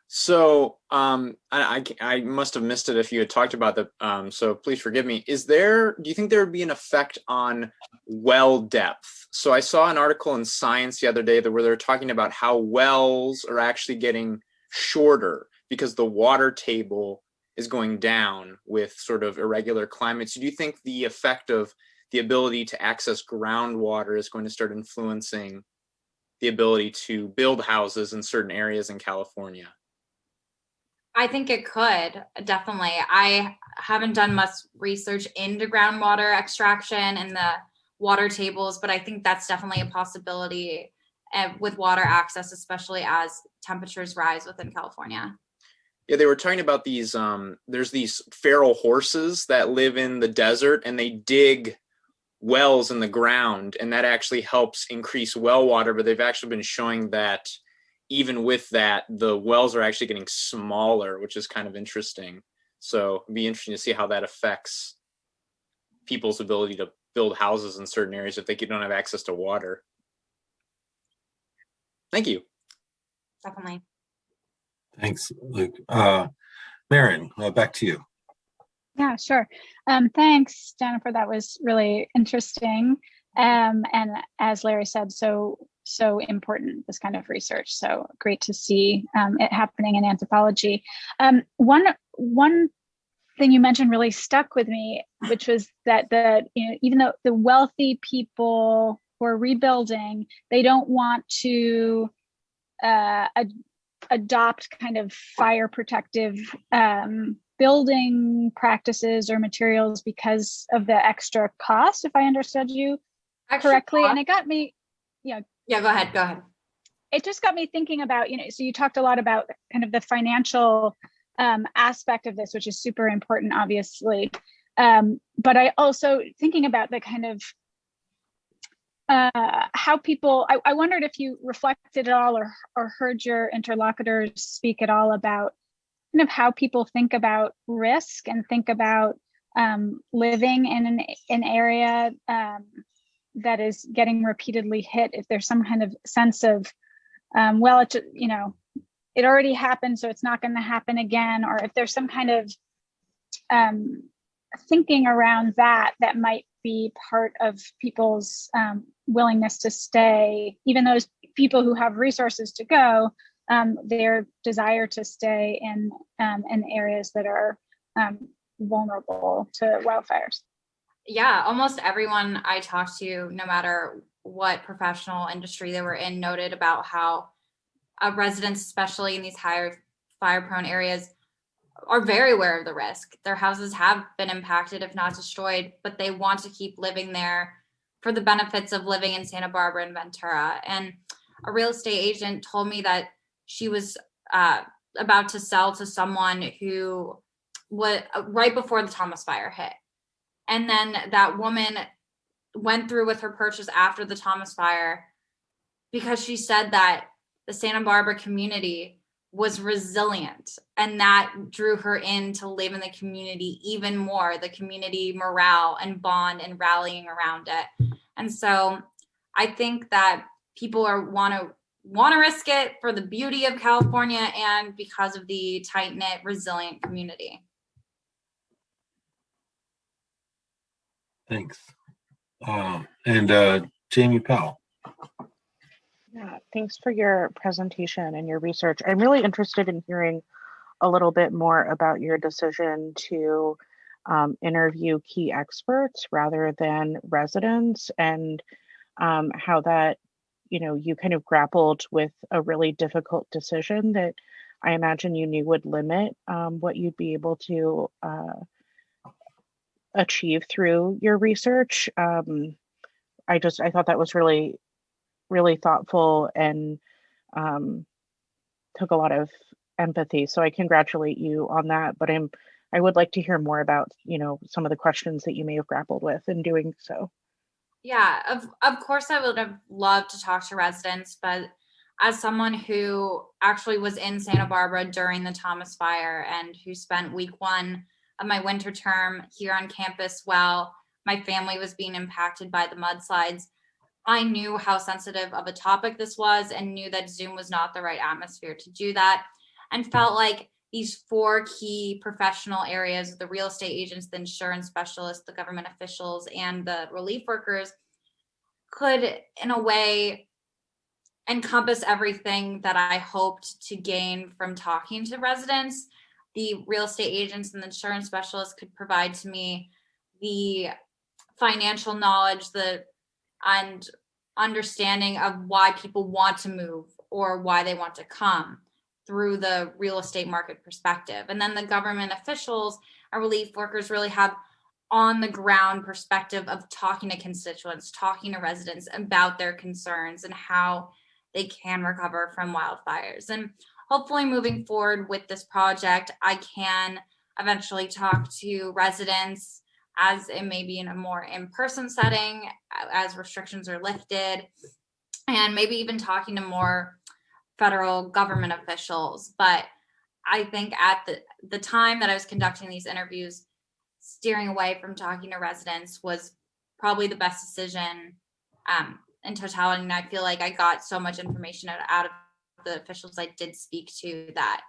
So I must have missed it if you had talked about the, so please forgive me. Do you think there would be an effect on well depth? So I saw an article in Science the other day where they're talking about how wells are actually getting shorter because the water table is going down with sort of irregular climates, do you think the effect of the ability to access groundwater is going to start influencing the ability to build houses in certain areas in California? I think it could, definitely. I haven't done much research into groundwater extraction and the water tables, but I think that's definitely a possibility with water access, especially as temperatures rise within California. Yeah, they were talking about these, there's these feral horses that live in the desert and they dig wells in the ground, and that actually helps increase well water, but they've actually been showing that even with that, the wells are actually getting smaller, which is kind of interesting. So it'd be interesting to see how that affects people's ability to build houses in certain areas if they don't have access to water. Thank you. Definitely. Thanks, Luke. Maren, back to you. Yeah, sure. Thanks, Jennifer. That was really interesting. And as Larry said, so important, this kind of research. So great to see it happening in anthropology. One thing you mentioned really stuck with me, which was that even though the wealthy people who are rebuilding, they don't want to adopt kind of fire protective building practices or materials because of the extra cost, if I understood you correctly. And it got me, yeah, go ahead. It just got me thinking about, so you talked a lot about kind of the financial aspect of this, which is super important, obviously. But I also thinking about the kind of how people, I wondered if you reflected at all or heard your interlocutors speak at all about kind of how people think about risk and think about living in an area that is getting repeatedly hit. If there's some kind of sense of, well, it already happened, so it's not going to happen again, or if there's some kind of thinking around that might be part of people's willingness to stay, even those people who have resources to go, their desire to stay in areas that are vulnerable to wildfires. Yeah, almost everyone I talked to, no matter what professional industry they were in, noted about how residents, especially in these higher fire-prone areas, are very aware of the risk. Their houses have been impacted, if not destroyed, but they want to keep living there for the benefits of living in Santa Barbara and Ventura. And a real estate agent told me that she was about to sell to someone who was right before the Thomas Fire hit. And then that woman went through with her purchase after the Thomas Fire because she said that the Santa Barbara community was resilient, and that drew her in to live in the community even more, the community morale and bond and rallying around it. And so I think that people want to risk it for the beauty of California and because of the tight-knit, resilient community. Thanks. And Jamie Powell. Yeah, thanks for your presentation and your research. I'm really interested in hearing a little bit more about your decision to interview key experts rather than residents, and how that, you kind of grappled with a really difficult decision that I imagine you knew would limit what you'd be able to achieve through your research. I thought that was really thoughtful and took a lot of empathy. So I congratulate you on that. But I would like to hear more about, some of the questions that you may have grappled with in doing so. Yeah, of course I would have loved to talk to residents, but as someone who actually was in Santa Barbara during the Thomas Fire and who spent week 1 of my winter term here on campus while my family was being impacted by the mudslides, I knew how sensitive of a topic this was and knew that Zoom was not the right atmosphere to do that, and felt like these 4 key professional areas, the real estate agents, the insurance specialists, the government officials, and the relief workers, could in a way encompass everything that I hoped to gain from talking to residents. the real estate agents and the insurance specialists could provide to me the financial knowledge, and understanding of why people want to move or why they want to come through the real estate market perspective. And then the government officials or relief workers really have on the ground perspective of talking to constituents, talking to residents about their concerns and how they can recover from wildfires. And hopefully moving forward with this project, I can eventually talk to residents as it may be in a more in-person setting as restrictions are lifted, and maybe even talking to more federal government officials. But I think at the time that I was conducting these interviews, steering away from talking to residents was probably the best decision in totality. And I feel like I got so much information out of the officials I did speak to that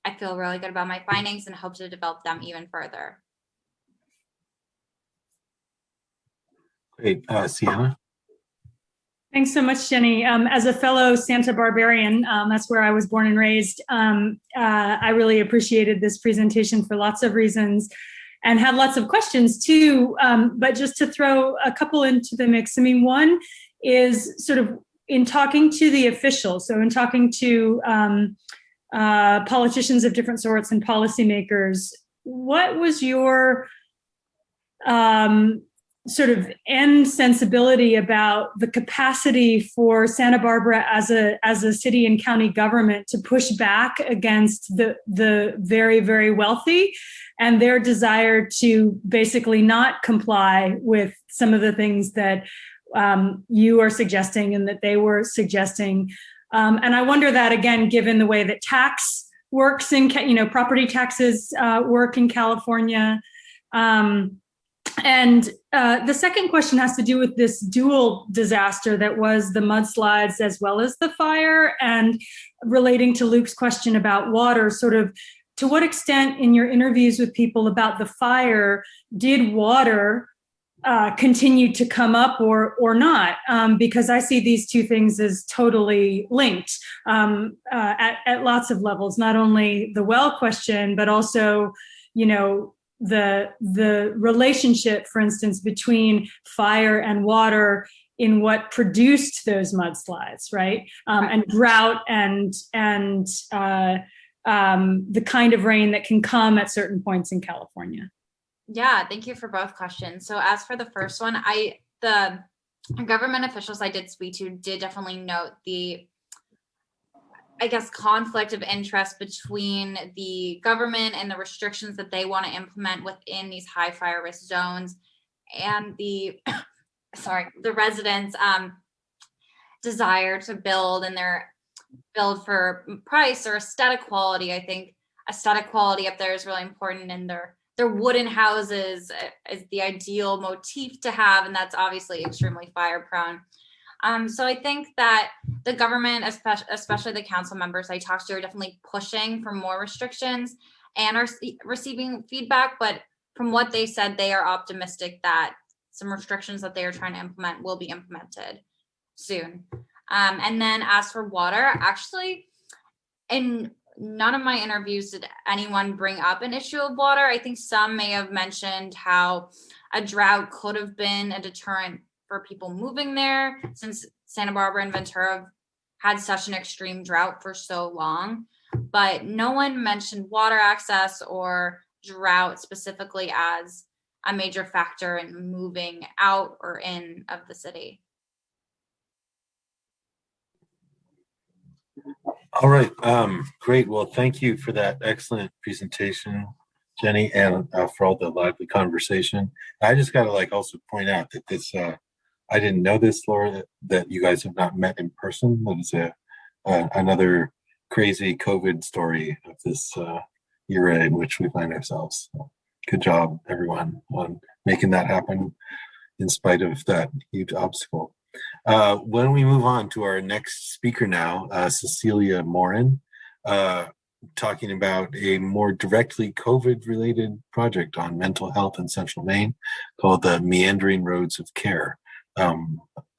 I feel really good about my findings and hope to develop them even further. Great. Sienna? Thanks so much, Jenny. As a fellow Santa Barbarian, that's where I was born and raised, I really appreciated this presentation for lots of reasons and had lots of questions too. But just to throw a couple into the mix, I mean, one is sort of in talking to the officials, so in talking to politicians of different sorts and policymakers, what was your sort of end sensibility about the capacity for Santa Barbara as a city and county government to push back against the very, very wealthy and their desire to basically not comply with some of the things that you are suggesting and that they were suggesting. And I wonder that, again, given the way that tax works in, property taxes work in California. And the second question has to do with this dual disaster that was the mudslides as well as the fire, and relating to Luke's question about water, sort of to what extent in your interviews with people about the fire did water continue to come up or not? Because I see these two things as totally linked at lots of levels, not only the well question, but also, the relationship, for instance, between fire and water in what produced those mudslides, right? And drought and the kind of rain that can come at certain points in California. Yeah, thank you for both questions. So as for the first one, the government officials I did speak to did definitely note the, I guess, conflict of interest between the government and the restrictions that they want to implement within these high fire risk zones and the residents' desire to build and their build for price or aesthetic quality. I think aesthetic quality up there is really important, and their wooden houses is the ideal motif to have, and that's obviously extremely fire prone. So I think that the government, especially the council members I talked to, are definitely pushing for more restrictions and are receiving feedback. But from what they said, they are optimistic that some restrictions that they are trying to implement will be implemented soon. And then as for water, actually, in none of my interviews did anyone bring up an issue of water. I think some may have mentioned how a drought could have been a deterrent for people moving there, since Santa Barbara and Ventura had such an extreme drought for so long. But no one mentioned water access or drought specifically as a major factor in moving out or in of the city. All right, great. Well, thank you for that excellent presentation, Jenny, and for all the lively conversation. I just got to also point out that this, I didn't know this, Laura, that you guys have not met in person. That is another crazy COVID story of this era in which we find ourselves. So good job, everyone, on making that happen in spite of that huge obstacle. When we move on to our next speaker now, Cecilia Morin, talking about a more directly COVID-related project on mental health in Central Maine called the Meandering Roads of Care.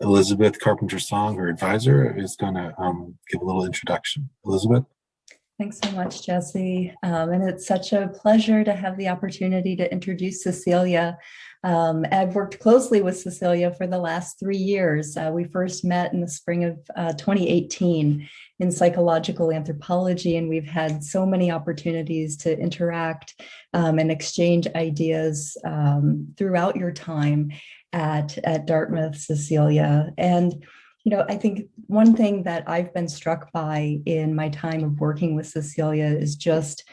Elizabeth Carpenter-Song, her advisor, is going to give a little introduction. Elizabeth? Thanks so much, Jesse. And it's such a pleasure to have the opportunity to introduce Cecilia. I've worked closely with Cecilia for the last 3 years. We first met in the spring of 2018 in psychological anthropology, and we've had so many opportunities to interact and exchange ideas throughout your time at Dartmouth, Cecilia. And I think one thing that I've been struck by in my time of working with Cecilia is just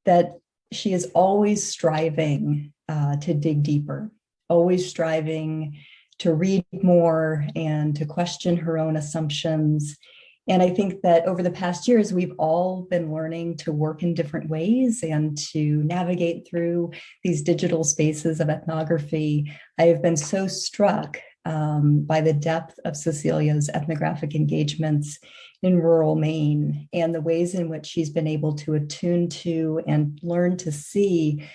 that she is always striving to dig deeper, always striving to read more and to question her own assumptions. And I think that over the past years, we've all been learning to work in different ways and to navigate through these digital spaces of ethnography. I have been so struck by the depth of Cecilia's ethnographic engagements in rural Maine and the ways in which she's been able to attune to and learn to see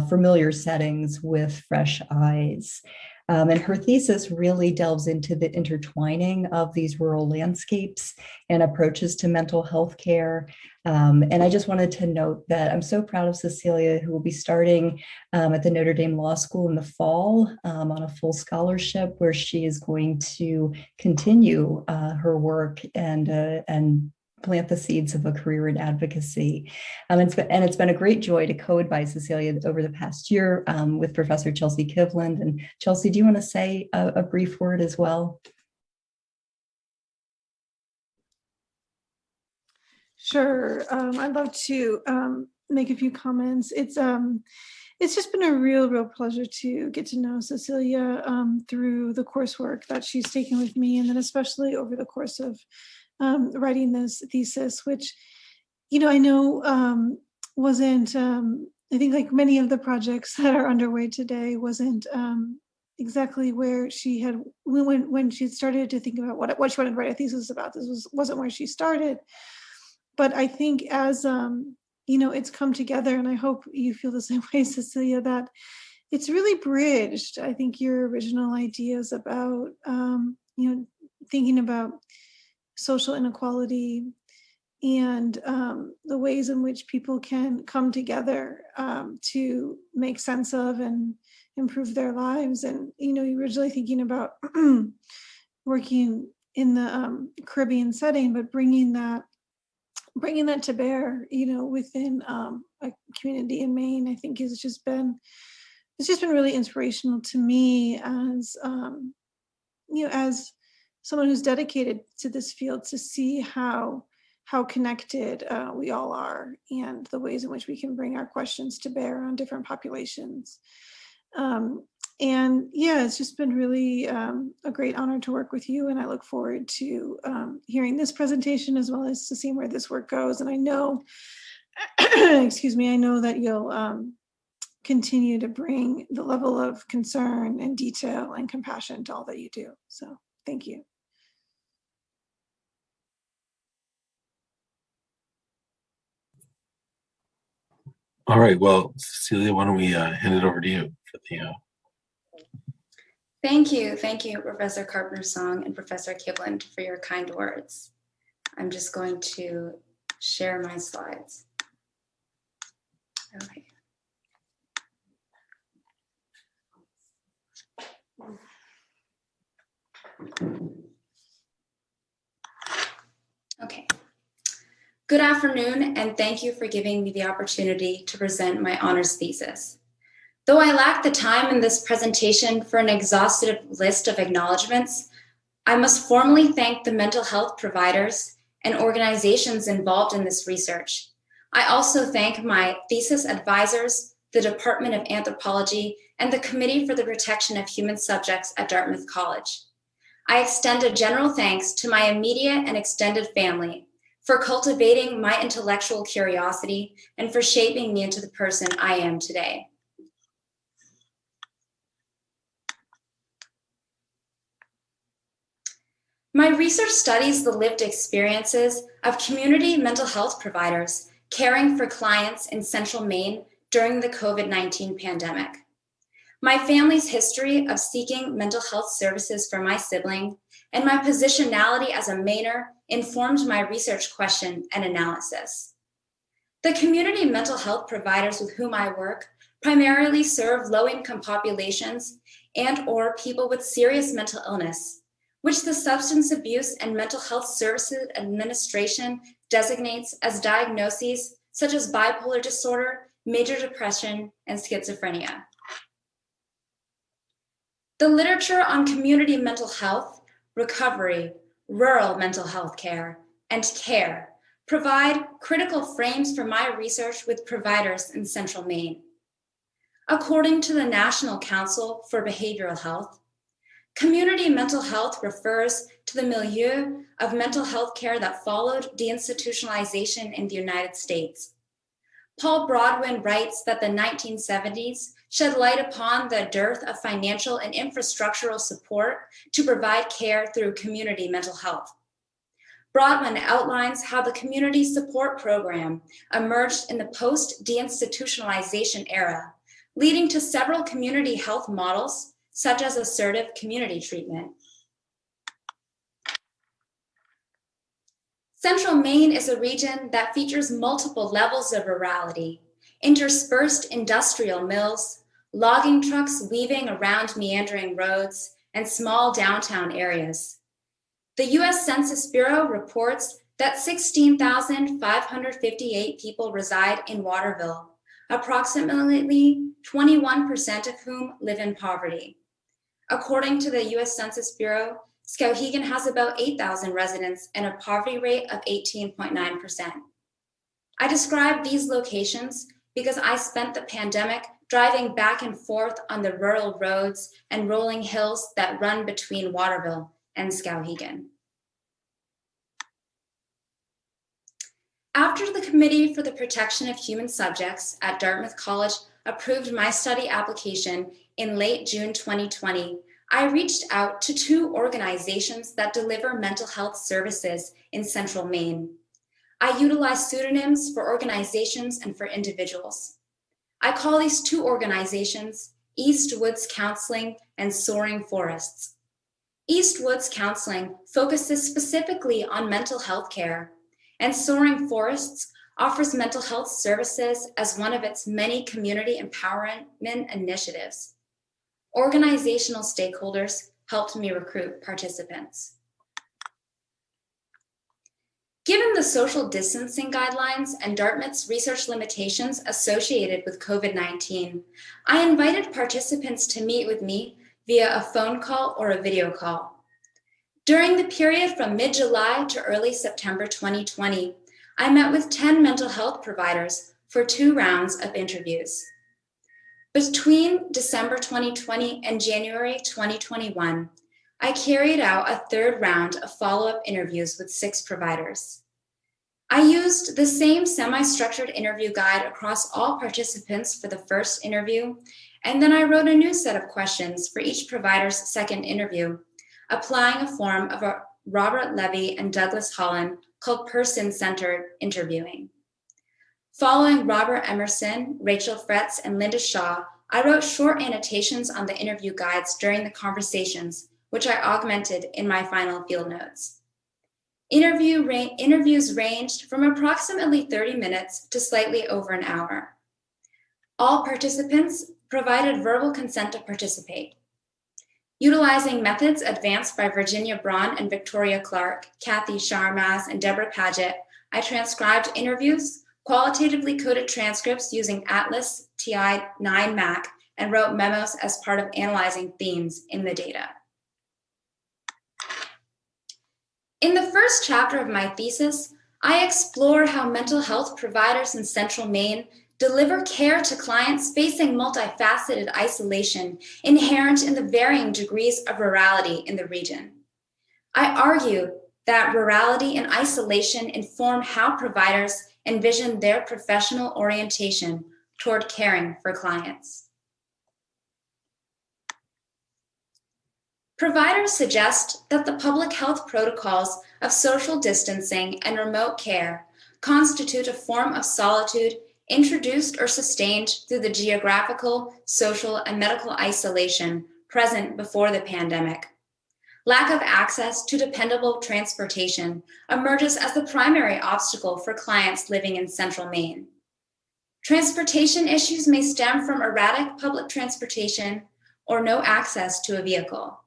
familiar settings with fresh eyes. And her thesis really delves into the intertwining of these rural landscapes and approaches to mental health care. And I just wanted to note that I'm so proud of Cecilia, who will be starting at the Notre Dame Law School in the fall on a full scholarship, where she is going to continue her work and plant the seeds of a career in advocacy. It's been a great joy to co-advise Cecilia over the past year with Professor Chelsea Kivland. And Chelsea, do you want to say a brief word as well? Sure. I'd love to make a few comments. It's just been a real pleasure to get to know Cecilia through the coursework that she's taken with me, and then especially over the course of writing this thesis, which, I know wasn't, I think like many of the projects that are underway today, wasn't exactly where she had, when she started to think about what she wanted to write a thesis about. This wasn't where she started. But I think as, it's come together, and I hope you feel the same way, Cecilia, that it's really bridged, I think, your original ideas about, thinking about social inequality and the ways in which people can come together to make sense of and improve their lives. And, you're originally thinking about working in the Caribbean setting, but bringing that to bear, within a community in Maine, I think it's just been really inspirational to me as, as someone who's dedicated to this field, to see how connected we all are and the ways in which we can bring our questions to bear on different populations. And yeah, it's just been really a great honor to work with you. And I look forward to hearing this presentation as well as to seeing where this work goes. And I know, excuse me, I know that you'll continue to bring the level of concern and detail and compassion to all that you do. So thank you. All right, well, Cecilia, why don't we hand it over to you for the Thank you, Professor Carpenter-Song and Professor Kivland, for your kind words. I'm just going to share my slides. Okay. Okay. Good afternoon, and thank you for giving me the opportunity to present my honors thesis. Though I lack the time in this presentation for an exhaustive list of acknowledgements, I must formally thank the mental health providers and organizations involved in this research. I also thank my thesis advisors, the Department of Anthropology, and the Committee for the Protection of Human Subjects at Dartmouth College. I extend a general thanks to my immediate and extended family for cultivating my intellectual curiosity and for shaping me into the person I am today. My research studies the lived experiences of community mental health providers caring for clients in Central Maine during the COVID-19 pandemic. My family's history of seeking mental health services for my sibling and my positionality as a Mainer informed my research question and analysis. The community mental health providers with whom I work primarily serve low-income populations and/or people with serious mental illness, which the Substance Abuse and Mental Health Services Administration designates as diagnoses such as bipolar disorder, major depression, and schizophrenia. The literature on community mental health, recovery, rural mental health care, and care provide critical frames for my research with providers in Central Maine. According to the National Council for Behavioral Health, community mental health refers to the milieu of mental health care that followed deinstitutionalization in the United States. Paul Broadwin writes that the 1970s shed light upon the dearth of financial and infrastructural support to provide care through community mental health. Broadwin outlines how the community support program emerged in the post-deinstitutionalization era, leading to several community health models, such as assertive community treatment. Central Maine is a region that features multiple levels of rurality, interspersed industrial mills, logging trucks weaving around meandering roads, and small downtown areas. The US Census Bureau reports that 16,558 people reside in Waterville, approximately 21% of whom live in poverty. According to the US Census Bureau, Skowhegan has about 8,000 residents and a poverty rate of 18.9%. I describe these locations because I spent the pandemic driving back and forth on the rural roads and rolling hills that run between Waterville and Skowhegan. After the Committee for the Protection of Human Subjects at Dartmouth College approved my study application in late June 2020, I reached out to 2 organizations that deliver mental health services in Central Maine. I utilize pseudonyms for organizations and for individuals. I call these 2 organizations East Woods Counseling and Soaring Forests. East Woods Counseling focuses specifically on mental health care, and Soaring Forests offers mental health services as one of its many community empowerment initiatives. Organizational stakeholders helped me recruit participants. Given the social distancing guidelines and Dartmouth's research limitations associated with COVID-19, I invited participants to meet with me via a phone call or a video call. During the period from mid-July to early September 2020, I met with 10 mental health providers for 2 rounds of interviews. Between December 2020 and January 2021, I carried out a 3rd round of follow-up interviews with 6 providers. I used the same semi-structured interview guide across all participants for the first interview, and then I wrote a new set of questions for each provider's second interview, applying a form of Robert Levy and Douglas Holland called person-centered interviewing. Following Robert Emerson, Rachel Fretz, and Linda Shaw, I wrote short annotations on the interview guides during the conversations, which I augmented in my final field notes. Interviews ranged from approximately 30 minutes to slightly over an hour. All participants provided verbal consent to participate. Utilizing methods advanced by Virginia Braun and Victoria Clark, Kathy Sharmaz, and Deborah Paget, I transcribed interviews, qualitatively coded transcripts using Atlas TI-9 Mac, and wrote memos as part of analyzing themes in the data. In the first chapter of my thesis, I explore how mental health providers in Central Maine deliver care to clients facing multifaceted isolation inherent in the varying degrees of rurality in the region. I argue that rurality and isolation inform how providers envision their professional orientation toward caring for clients. Providers suggest that the public health protocols of social distancing and remote care constitute a form of solitude introduced or sustained through the geographical, social, and medical isolation present before the pandemic. lack of access to dependable transportation emerges as the primary obstacle for clients living in central Maine. Transportation issues may stem from erratic public transportation or no access to a vehicle.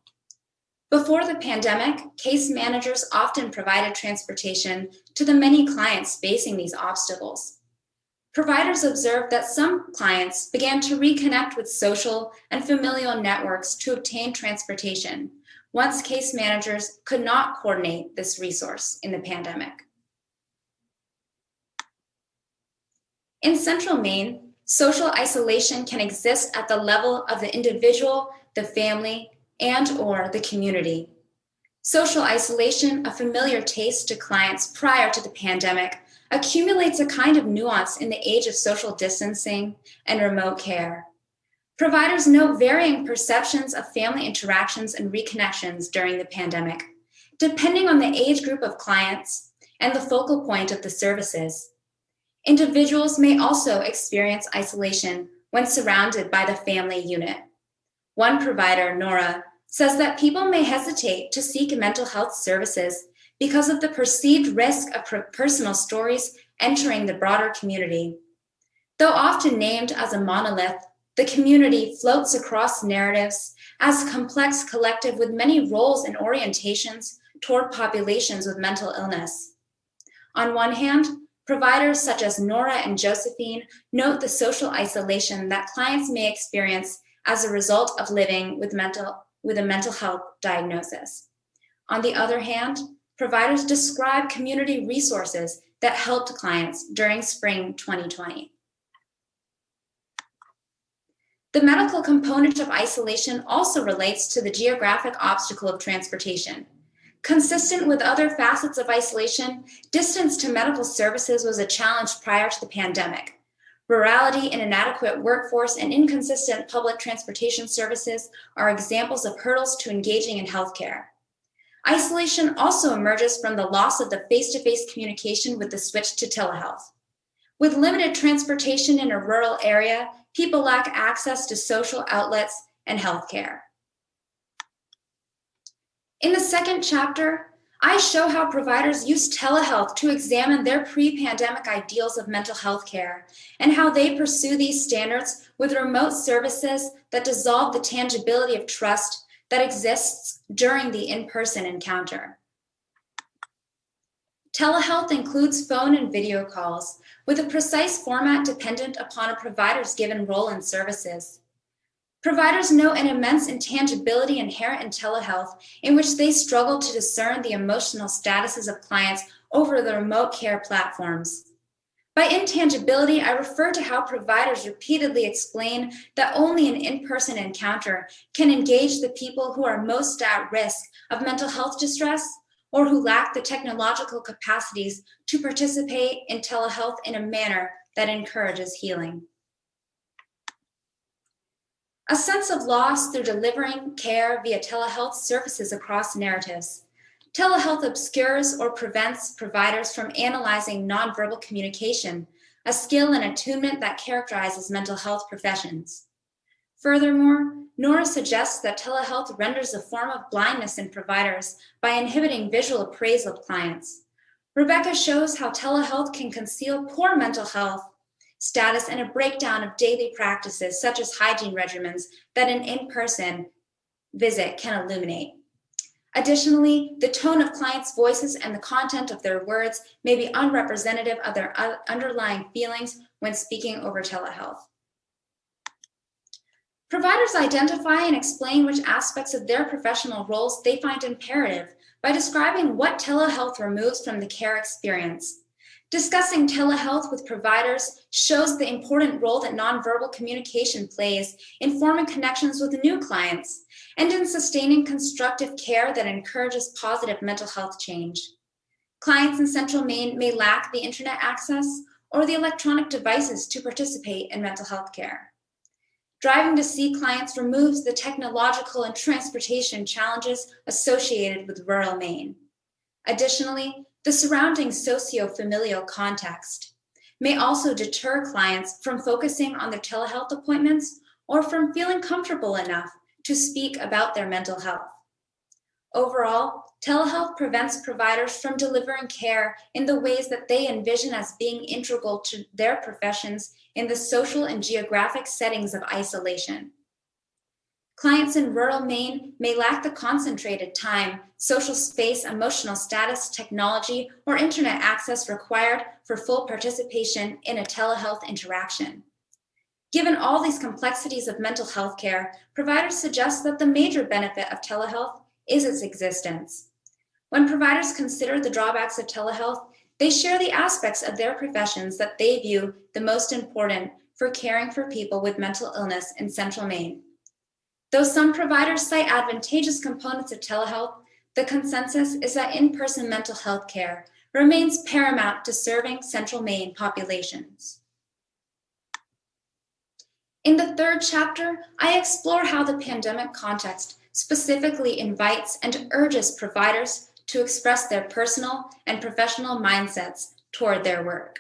Before the pandemic, case managers often provided transportation to the many clients facing these obstacles. Providers observed that some clients began to reconnect with social and familial networks to obtain transportation once case managers could not coordinate this resource in the pandemic. In central Maine, social isolation can exist at the level of the individual, the family, and/or the community. Social isolation, a familiar taste to clients prior to the pandemic, accumulates a kind of nuance in the age of social distancing and remote care. Providers note varying perceptions of family interactions and reconnections during the pandemic, depending on the age group of clients and the focal point of the services. Individuals may also experience isolation when surrounded by the family unit. One provider, Nora, says that people may hesitate to seek mental health services because of the perceived risk of personal stories entering the broader community. Though often named as a monolith, the community floats across narratives as a complex collective with many roles and orientations toward populations with mental illness. On one hand, providers such as Nora and Josephine note the social isolation that clients may experience as a result of living with a mental health diagnosis. On the other hand, providers describe community resources that helped clients during spring 2020. The medical component of isolation also relates to the geographic obstacle of transportation. Consistent with other facets of isolation, distance to medical services was a challenge prior to the pandemic. Rurality, an inadequate workforce, and inconsistent public transportation services are examples of hurdles to engaging in healthcare. Isolation also emerges from the loss of the face-to-face communication with the switch to telehealth. With limited transportation in a rural area, people lack access to social outlets and healthcare. In the second chapter, I show how providers use telehealth to examine their pre-pandemic ideals of mental health care and how they pursue these standards with remote services that dissolve the tangibility of trust that exists during the in-person encounter. Telehealth includes phone and video calls with a precise format dependent upon a provider's given role and services. Providers note an immense intangibility inherent in telehealth in which they struggle to discern the emotional statuses of clients over the remote care platforms. By intangibility, I refer to how providers repeatedly explain that only an in-person encounter can engage the people who are most at risk of mental health distress or who lack the technological capacities to participate in telehealth in a manner that encourages healing. A sense of loss through delivering care via telehealth surfaces across narratives. Telehealth obscures or prevents providers from analyzing nonverbal communication, a skill and attunement that characterizes mental health professions. Furthermore, Nora suggests that telehealth renders a form of blindness in providers by inhibiting visual appraisal of clients. Rebecca shows how telehealth can conceal poor mental health status and a breakdown of daily practices such as hygiene regimens that an in-person visit can illuminate. Additionally, the tone of clients' voices and the content of their words may be unrepresentative of their underlying feelings when speaking over telehealth. Providers identify and explain which aspects of their professional roles they find imperative by describing what telehealth removes from the care experience. Discussing telehealth with providers shows the important role that nonverbal communication plays in forming connections with new clients and in sustaining constructive care that encourages positive mental health change. Clients in Central Maine may lack the internet access or the electronic devices to participate in mental health care. Driving to see clients removes the technological and transportation challenges associated with rural Maine. Additionally, the surrounding socio-familial context may also deter clients from focusing on their telehealth appointments or from feeling comfortable enough to speak about their mental health. Overall, telehealth prevents providers from delivering care in the ways that they envision as being integral to their professions in the social and geographic settings of isolation. Clients in rural Maine may lack the concentrated time, social space, emotional status, technology, or internet access required for full participation in a telehealth interaction. Given all these complexities of mental health care, providers suggest that the major benefit of telehealth is its existence. When providers consider the drawbacks of telehealth, they share the aspects of their professions that they view the most important for caring for people with mental illness in Central Maine. Though some providers cite advantageous components of telehealth, the consensus is that in-person mental health care remains paramount to serving Central Maine populations. In the third chapter, I explore how the pandemic context specifically invites and urges providers to express their personal and professional mindsets toward their work.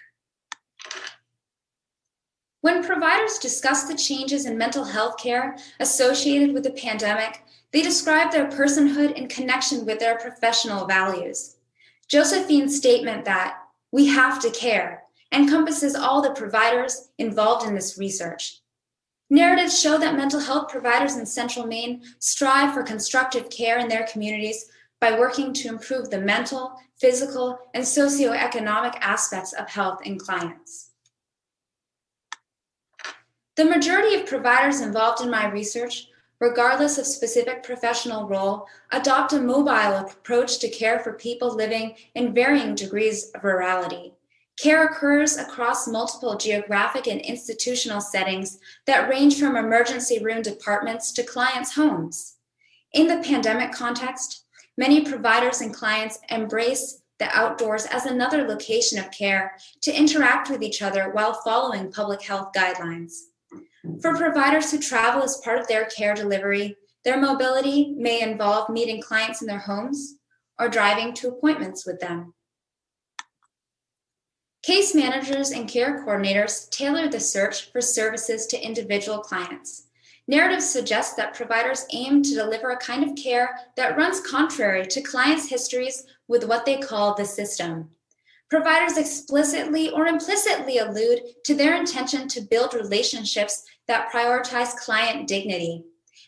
When providers discuss the changes in mental health care associated with the pandemic, they describe their personhood in connection with their professional values. Josephine's statement that "we have to care" encompasses all the providers involved in this research. Narratives show that mental health providers in Central Maine strive for constructive care in their communities by working to improve the mental, physical, and socioeconomic aspects of health in clients. The majority of providers involved in my research, regardless of specific professional role, adopt a mobile approach to care for people living in varying degrees of rurality. Care occurs across multiple geographic and institutional settings that range from emergency room departments to clients' homes. In the pandemic context, many providers and clients embrace the outdoors as another location of care to interact with each other while following public health guidelines. For providers who travel as part of their care delivery, their mobility may involve meeting clients in their homes or driving to appointments with them. Case managers and care coordinators tailor the search for services to individual clients. Narratives suggest that providers aim to deliver a kind of care that runs contrary to clients' histories with what they call the system. Providers explicitly or implicitly allude to their intention to build relationships that prioritize client dignity.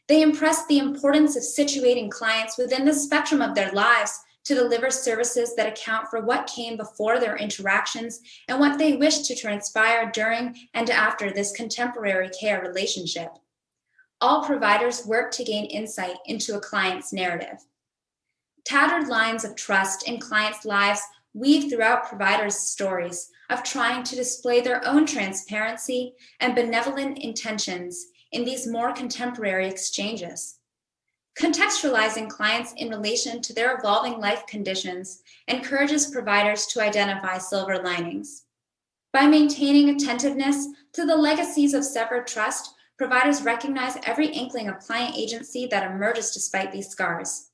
They impress the importance of situating clients within the spectrum of their lives to deliver services that account for what came before their interactions and what they wish to transpire during and after this contemporary care relationship. All providers work to gain insight into a client's narrative. Tattered lines of trust in clients' lives weave throughout providers' stories of trying to display their own transparency and benevolent intentions in these more contemporary exchanges. Contextualizing clients in relation to their evolving life conditions encourages providers to identify silver linings. By maintaining attentiveness to the legacies of severed trust, providers recognize every inkling of client agency that emerges despite these scars.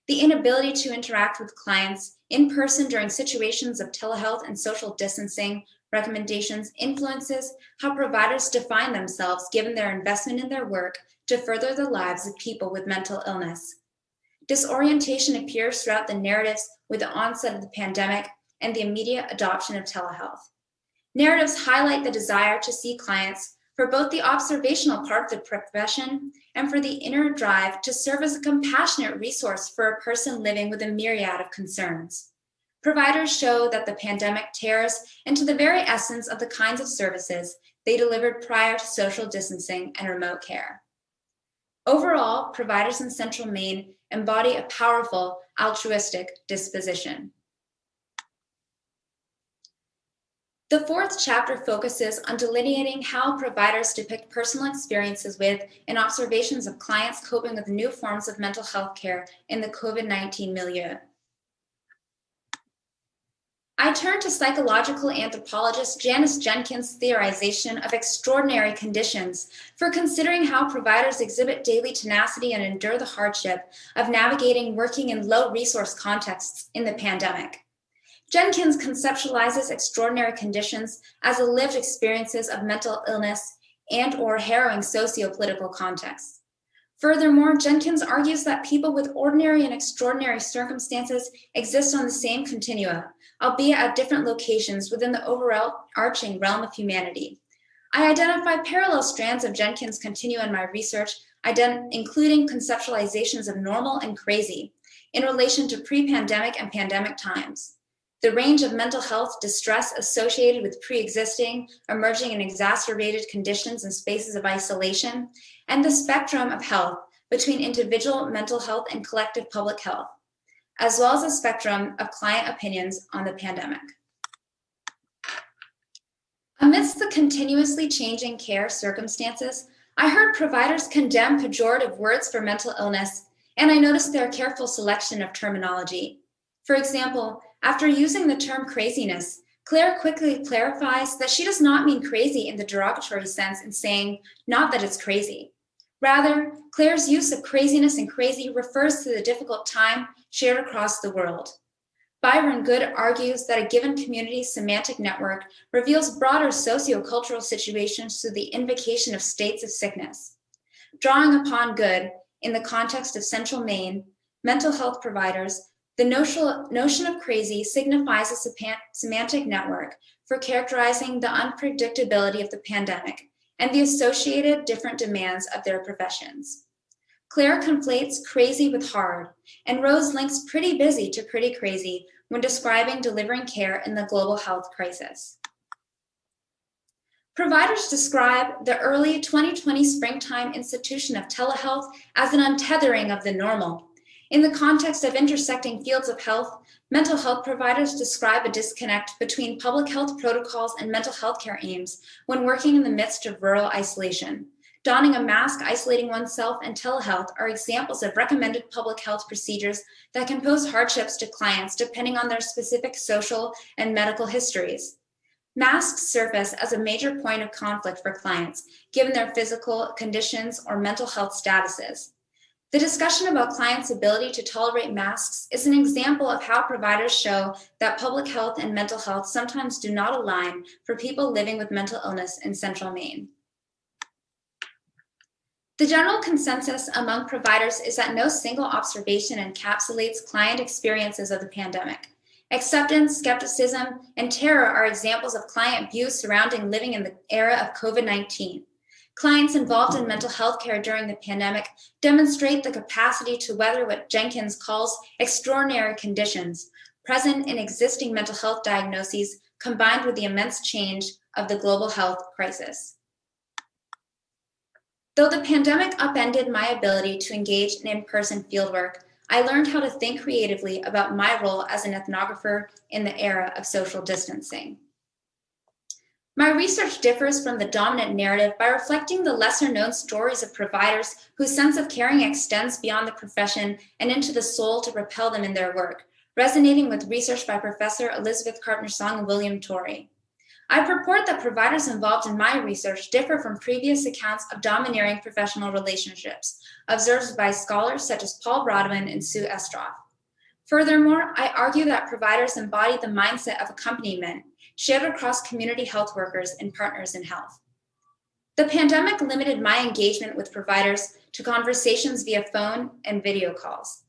The inability to interact with clients in person during situations of telehealth and social distancing recommendations influences how providers define themselves given their investment in their work to further the lives of people with mental illness. Disorientation appears throughout the narratives with the onset of the pandemic and the immediate adoption of telehealth. Narratives highlight the desire to see clients for both the observational part of the profession and for the inner drive to serve as a compassionate resource for a person living with a myriad of concerns. Providers show that the pandemic tears into the very essence of the kinds of services they delivered prior to social distancing and remote care. Overall, providers in Central Maine embody a powerful altruistic disposition. The fourth chapter focuses on delineating how providers depict personal experiences with and observations of clients coping with new forms of mental health care in the COVID-19 milieu. I turn to psychological anthropologist Janice Jenkins' theorization of extraordinary conditions for considering how providers exhibit daily tenacity and endure the hardship of navigating working in low-resource contexts in the pandemic. Jenkins conceptualizes extraordinary conditions as lived experiences of mental illness and/or harrowing socio-political contexts. Furthermore, Jenkins argues that people with ordinary and extraordinary circumstances exist on the same continua, albeit at different locations within the overarching realm of humanity. I identify parallel strands of Jenkins' continua in my research, including conceptualizations of normal and crazy in relation to pre-pandemic and pandemic times, the range of mental health distress associated with pre-existing, emerging, and exacerbated conditions and spaces of isolation, and the spectrum of health between individual mental health and collective public health, as well as a spectrum of client opinions on the pandemic. Amidst the continuously changing care circumstances, I heard providers condemn pejorative words for mental illness, and I noticed their careful selection of terminology. For example, after using the term craziness, Claire quickly clarifies that she does not mean crazy in the derogatory sense in saying, not that it's crazy. Rather, Claire's use of craziness and crazy refers to the difficult time shared across the world. Byron Good argues that a given community's semantic network reveals broader sociocultural situations through the invocation of states of sickness. Drawing upon Good, in the context of Central Maine, mental health providers, the notion of crazy signifies a semantic network for characterizing the unpredictability of the pandemic and the associated different demands of their professions. Claire conflates crazy with hard, and Rose links pretty busy to pretty crazy when describing delivering care in the global health crisis. Providers describe the early 2020 springtime institution of telehealth as an untethering of the normal. In the context of intersecting fields of health, mental health providers describe a disconnect between public health protocols and mental health care aims when working in the midst of rural isolation. Donning a mask, isolating oneself, and telehealth are examples of recommended public health procedures that can pose hardships to clients depending on their specific social and medical histories. Masks surface as a major point of conflict for clients, given their physical conditions or mental health statuses. The discussion about clients' ability to tolerate masks is an example of how providers show that public health and mental health sometimes do not align for people living with mental illness in Central Maine. The general consensus among providers is that no single observation encapsulates client experiences of the pandemic. Acceptance, skepticism, and terror are examples of client views surrounding living in the era of COVID-19. Clients involved in mental health care during the pandemic demonstrate the capacity to weather what Jenkins calls extraordinary conditions present in existing mental health diagnoses, combined with the immense change of the global health crisis. Though the pandemic upended my ability to engage in in-person fieldwork, I learned how to think creatively about my role as an ethnographer in the era of social distancing. My research differs from the dominant narrative by reflecting the lesser-known stories of providers whose sense of caring extends beyond the profession and into the soul to propel them in their work, resonating with research by Professor Elizabeth Carpenter-Song and William Torrey. I purport that providers involved in my research differ from previous accounts of domineering professional relationships, observed by scholars such as Paul Brodwin and Sue Estroff. Furthermore, I argue that providers embody the mindset of accompaniment, shared across community health workers and partners in health. The pandemic limited my engagement with providers to conversations via phone and video calls.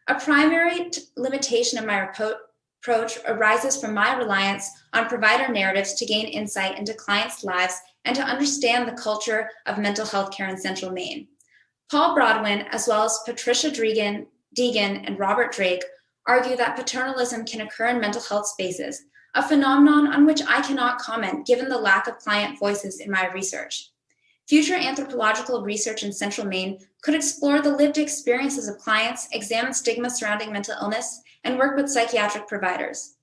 A primary limitation of my approach arises from my reliance on provider narratives to gain insight into clients' lives and to understand the culture of mental health care in Central Maine. Paul Brodwin, as well as Patricia Deegan and Robert Drake, argue that paternalism can occur in mental health spaces, a phenomenon on which I cannot comment given the lack of client voices in my research. Future anthropological research in Central Maine could explore the lived experiences of clients, examine stigma surrounding mental illness, and work with psychiatric providers.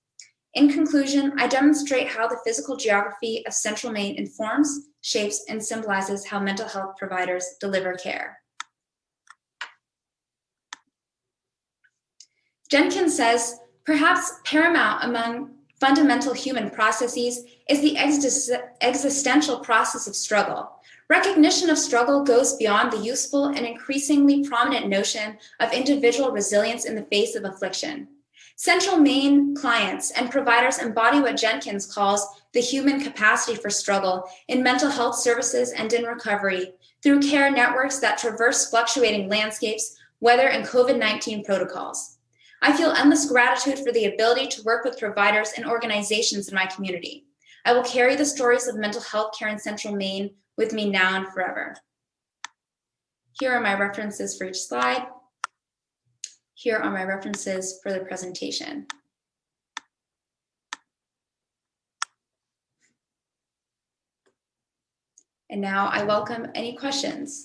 In conclusion, I demonstrate how the physical geography of Central Maine informs, shapes, and symbolizes how mental health providers deliver care. Jenkins says, perhaps paramount among fundamental human processes is the existential process of struggle. Recognition of struggle goes beyond the useful and increasingly prominent notion of individual resilience in the face of affliction. Central Maine clients and providers embody what Jenkins calls the human capacity for struggle in mental health services and in recovery through care networks that traverse fluctuating landscapes, weather, and COVID-19 protocols. I feel endless gratitude for the ability to work with providers and organizations in my community. I will carry the stories of mental health care in Central Maine with me now and forever. Here are my references for each slide. Here are my references for the presentation. And now I welcome any questions.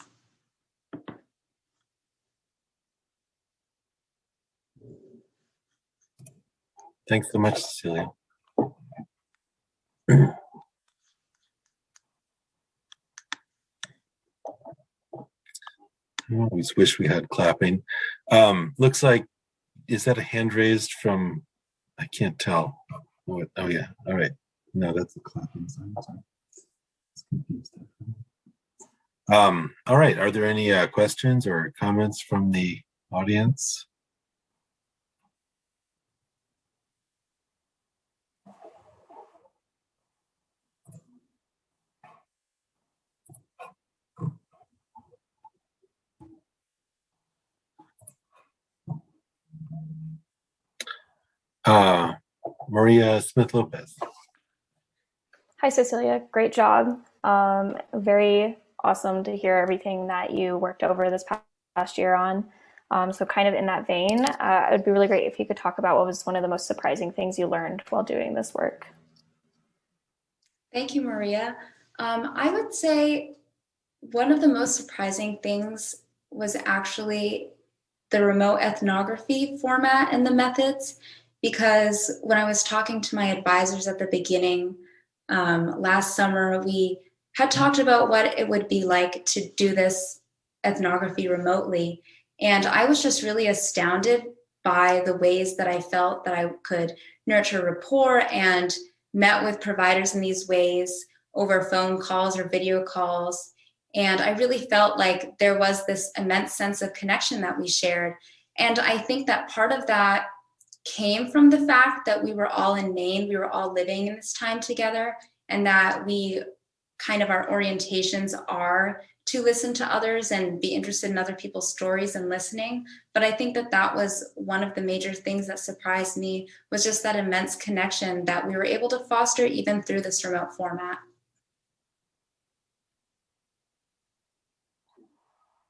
Thanks so much, Cecilia. I always wish we had clapping. Looks like, is that a hand raised from, I can't tell. Oh yeah, all right. No, that's a clapping sign. All right, are there any questions or comments from the audience? Maria Smith-Lopez. Hi, Cecilia. Great job. Very awesome to hear everything that you worked over this past year on. So kind of in that vein, it would be really great if you could talk about what was one of the most surprising things you learned while doing this work. Thank you, Maria. I would say one of the most surprising things was actually the remote ethnography format and the methods, because when I was talking to my advisors at the beginning last summer, we had talked about what it would be like to do this ethnography remotely. And I was just really astounded by the ways that I felt that I could nurture rapport and met with providers in these ways over phone calls or video calls. And I really felt like there was this immense sense of connection that we shared. And I think that part of that came from the fact that we were all in Maine, we were all living in this time together, and that we kind of, our orientations are to listen to others and be interested in other people's stories and listening. But I think that that was one of the major things that surprised me, was just that immense connection that we were able to foster even through this remote format.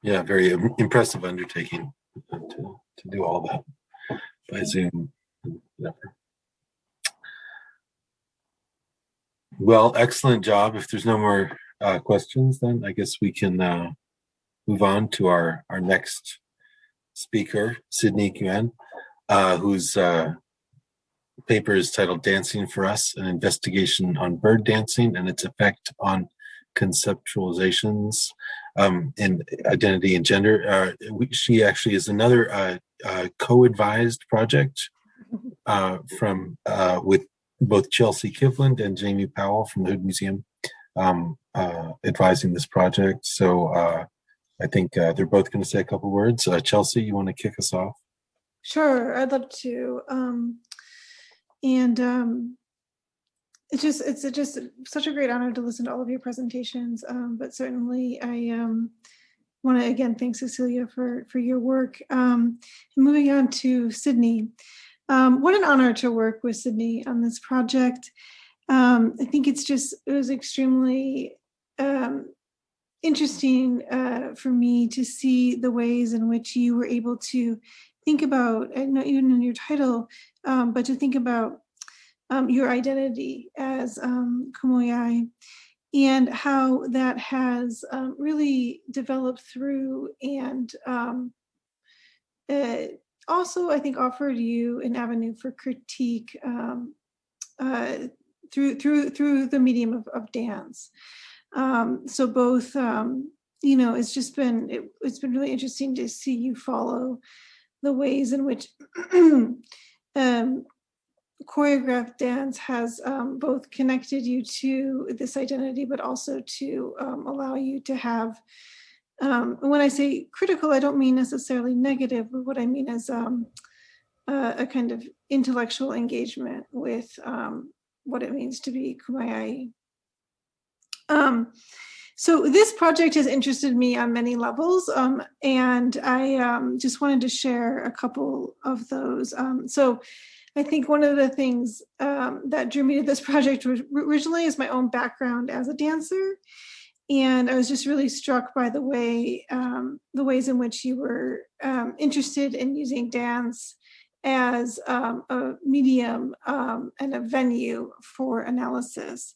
Yeah, very impressive undertaking to do all that by Zoom. Well, excellent job. If there's no more questions, then I guess we can move on to our next speaker, Sydney Nguyen, whose paper is titled Dancing for Us, an investigation on bird dancing and its effect on conceptualizations in identity and gender. She actually is another co-advised project from with both Chelsea Kivland and Jamie Powell from the Hood Museum advising this project. So I think they're both going to say a couple words. Chelsea, you want to kick us off? Sure, I'd love to. It's just such a great honor to listen to all of your presentations. But certainly, I want to again thank Cecilia for your work. And moving on to Sydney, what an honor to work with Sydney on this project. I think it was extremely interesting for me to see the ways in which you were able to think about, not even in your title, but to think about your identity as Kumoyai, and how that has really developed through, and also I think offered you an avenue for critique through the medium of dance. So both, it's been really interesting to see you follow the ways in which choreographed dance has both connected you to this identity, but also to allow you to have, when I say critical, I don't mean necessarily negative, but what I mean is a kind of intellectual engagement with what it means to be Kumeyaay. So this project has interested me on many levels, and I just wanted to share a couple of those. So I think one of the things that drew me to this project originally is my own background as a dancer. And I was just really struck by the ways in which you were interested in using dance as a medium and a venue for analysis.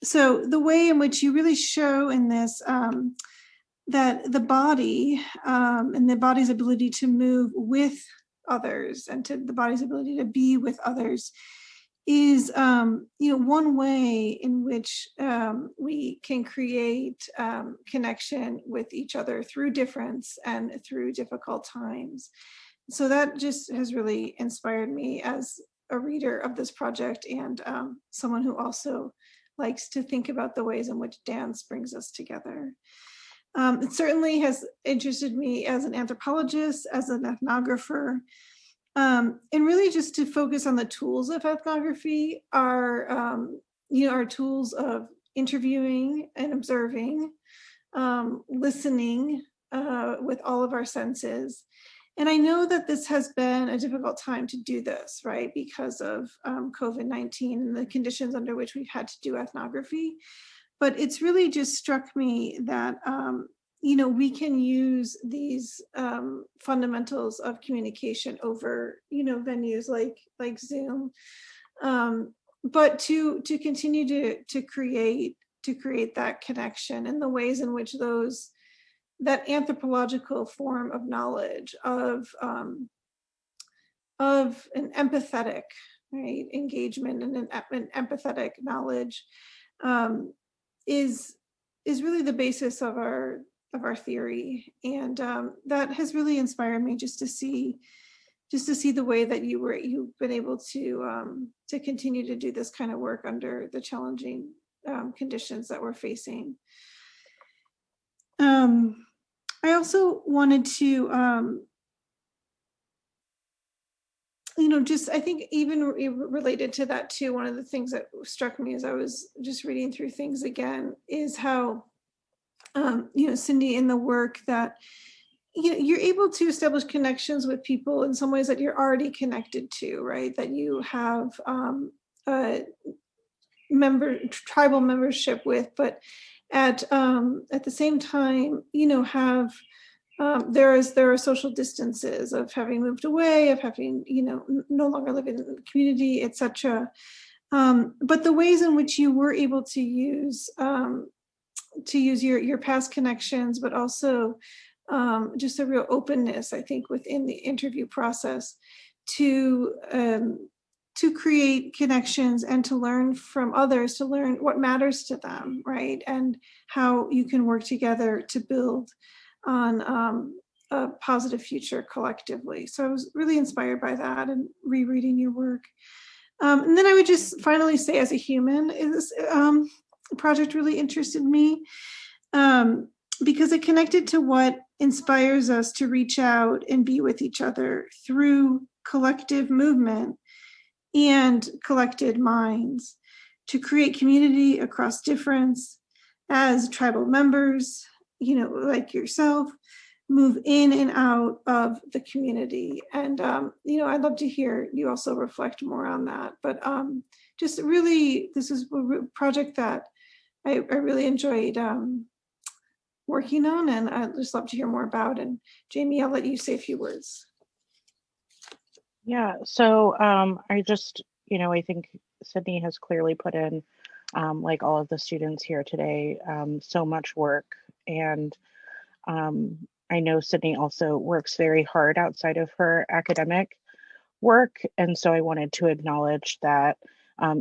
So the way in which you really show in this that the body and the body's ability to move with others and to the body's ability to be with others is one way in which we can create connection with each other through difference and through difficult times. So that just has really inspired me as a reader of this project and someone who also likes to think about the ways in which dance brings us together. It certainly has interested me as an anthropologist, as an ethnographer, and really just to focus on the tools of ethnography are tools of interviewing and observing, listening with all of our senses. And I know that this has been a difficult time to do this, right? Because of COVID-19 and the conditions under which we've had to do ethnography. But it's really just struck me that, we can use these fundamentals of communication over, venues like Zoom, but to continue to create that connection and the ways in which that anthropological form of knowledge of an empathetic, right, engagement and an empathetic knowledge is really the basis of our theory, and that has really inspired me just to see the way that you've been able to continue to do this kind of work under the challenging conditions that we're facing. I also wanted to, I think even related to that too, one of the things that struck me as I was just reading through things again is how, Cindy, in the work that, you're able to establish connections with people in some ways that you're already connected to, right? That you have tribal membership with, but at the same time, there are social distances of having moved away, of having, no longer living in the community, etc. But the ways in which you were able to use your past connections, but also just a real openness, I think, within the interview process to create connections and to learn from others, to learn what matters to them, right? And how you can work together to build on a positive future collectively. So I was really inspired by that and rereading your work. And then I would just finally say, as a human, this project really interested me because it connected to what inspires us to reach out and be with each other through collective movement and collected minds, to create community across difference as tribal members, like yourself, move in and out of the community. And, I'd love to hear you also reflect more on that. But just really, this is a project that I really enjoyed working on, and I'd just love to hear more about. And Jamie, I'll let you say a few words. Yeah, so I just, I think Sydney has clearly put in, like all of the students here today, so much work. And I know Sydney also works very hard outside of her academic work. And so I wanted to acknowledge that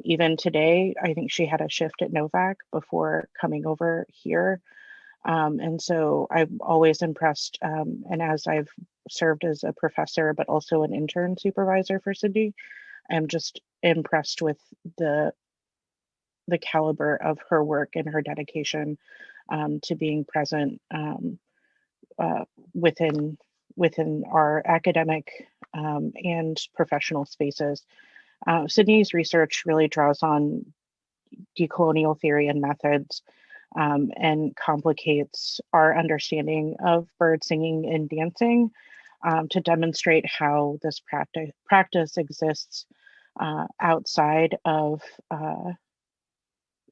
even today, I think she had a shift at Novak before coming over here. And so I'm always impressed, and as I've served as a professor, but also an intern supervisor for Sydney, I'm just impressed with the caliber of her work and her dedication to being present within our academic and professional spaces. Sydney's research really draws on decolonial theory and methods and complicates our understanding of bird singing and dancing to demonstrate how this practice exists outside of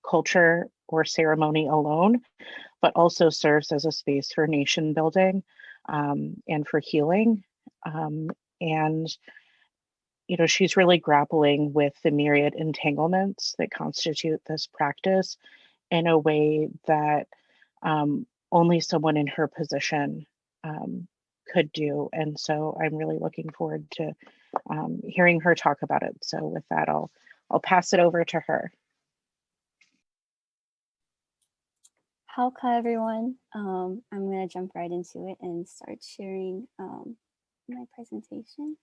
culture or ceremony alone, but also serves as a space for nation building and for healing. And she's really grappling with the myriad entanglements that constitute this practice in a way that only someone in her position could do. And so I'm really looking forward to hearing her talk about it. So with that, I'll pass it over to her. Hi everyone. I'm going to jump right into it and start sharing my presentation.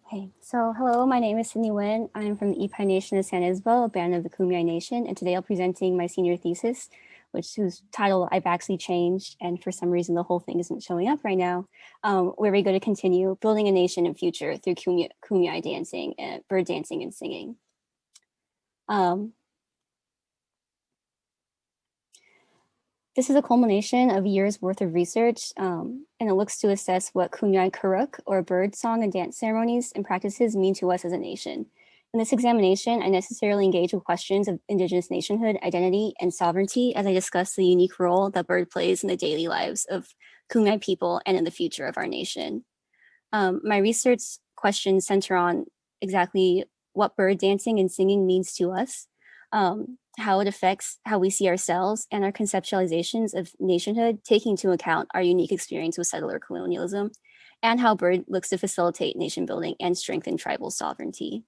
Hey, so hello, my name is Sydney Nguyen. I'm from the Ipai Nation of San Isabel, a band of the Kumeyaay Nation, and today I'll be presenting my senior thesis, whose title I've actually changed, and for some reason the whole thing isn't showing up right now, where we go to continue building a nation and future through Kumeyaay dancing, and bird dancing and singing. This is a culmination of years worth of research, and it looks to assess what Kumeyaay Karuk, or bird song and dance ceremonies and practices, mean to us as a nation. In this examination, I necessarily engage with questions of Indigenous nationhood, identity, and sovereignty as I discuss the unique role that bird plays in the daily lives of Kumeyaay people and in the future of our nation. My research questions center on exactly what bird dancing and singing means to us, how it affects how we see ourselves and our conceptualizations of nationhood, taking into account our unique experience with settler colonialism, and how bird looks to facilitate nation building and strengthen tribal sovereignty.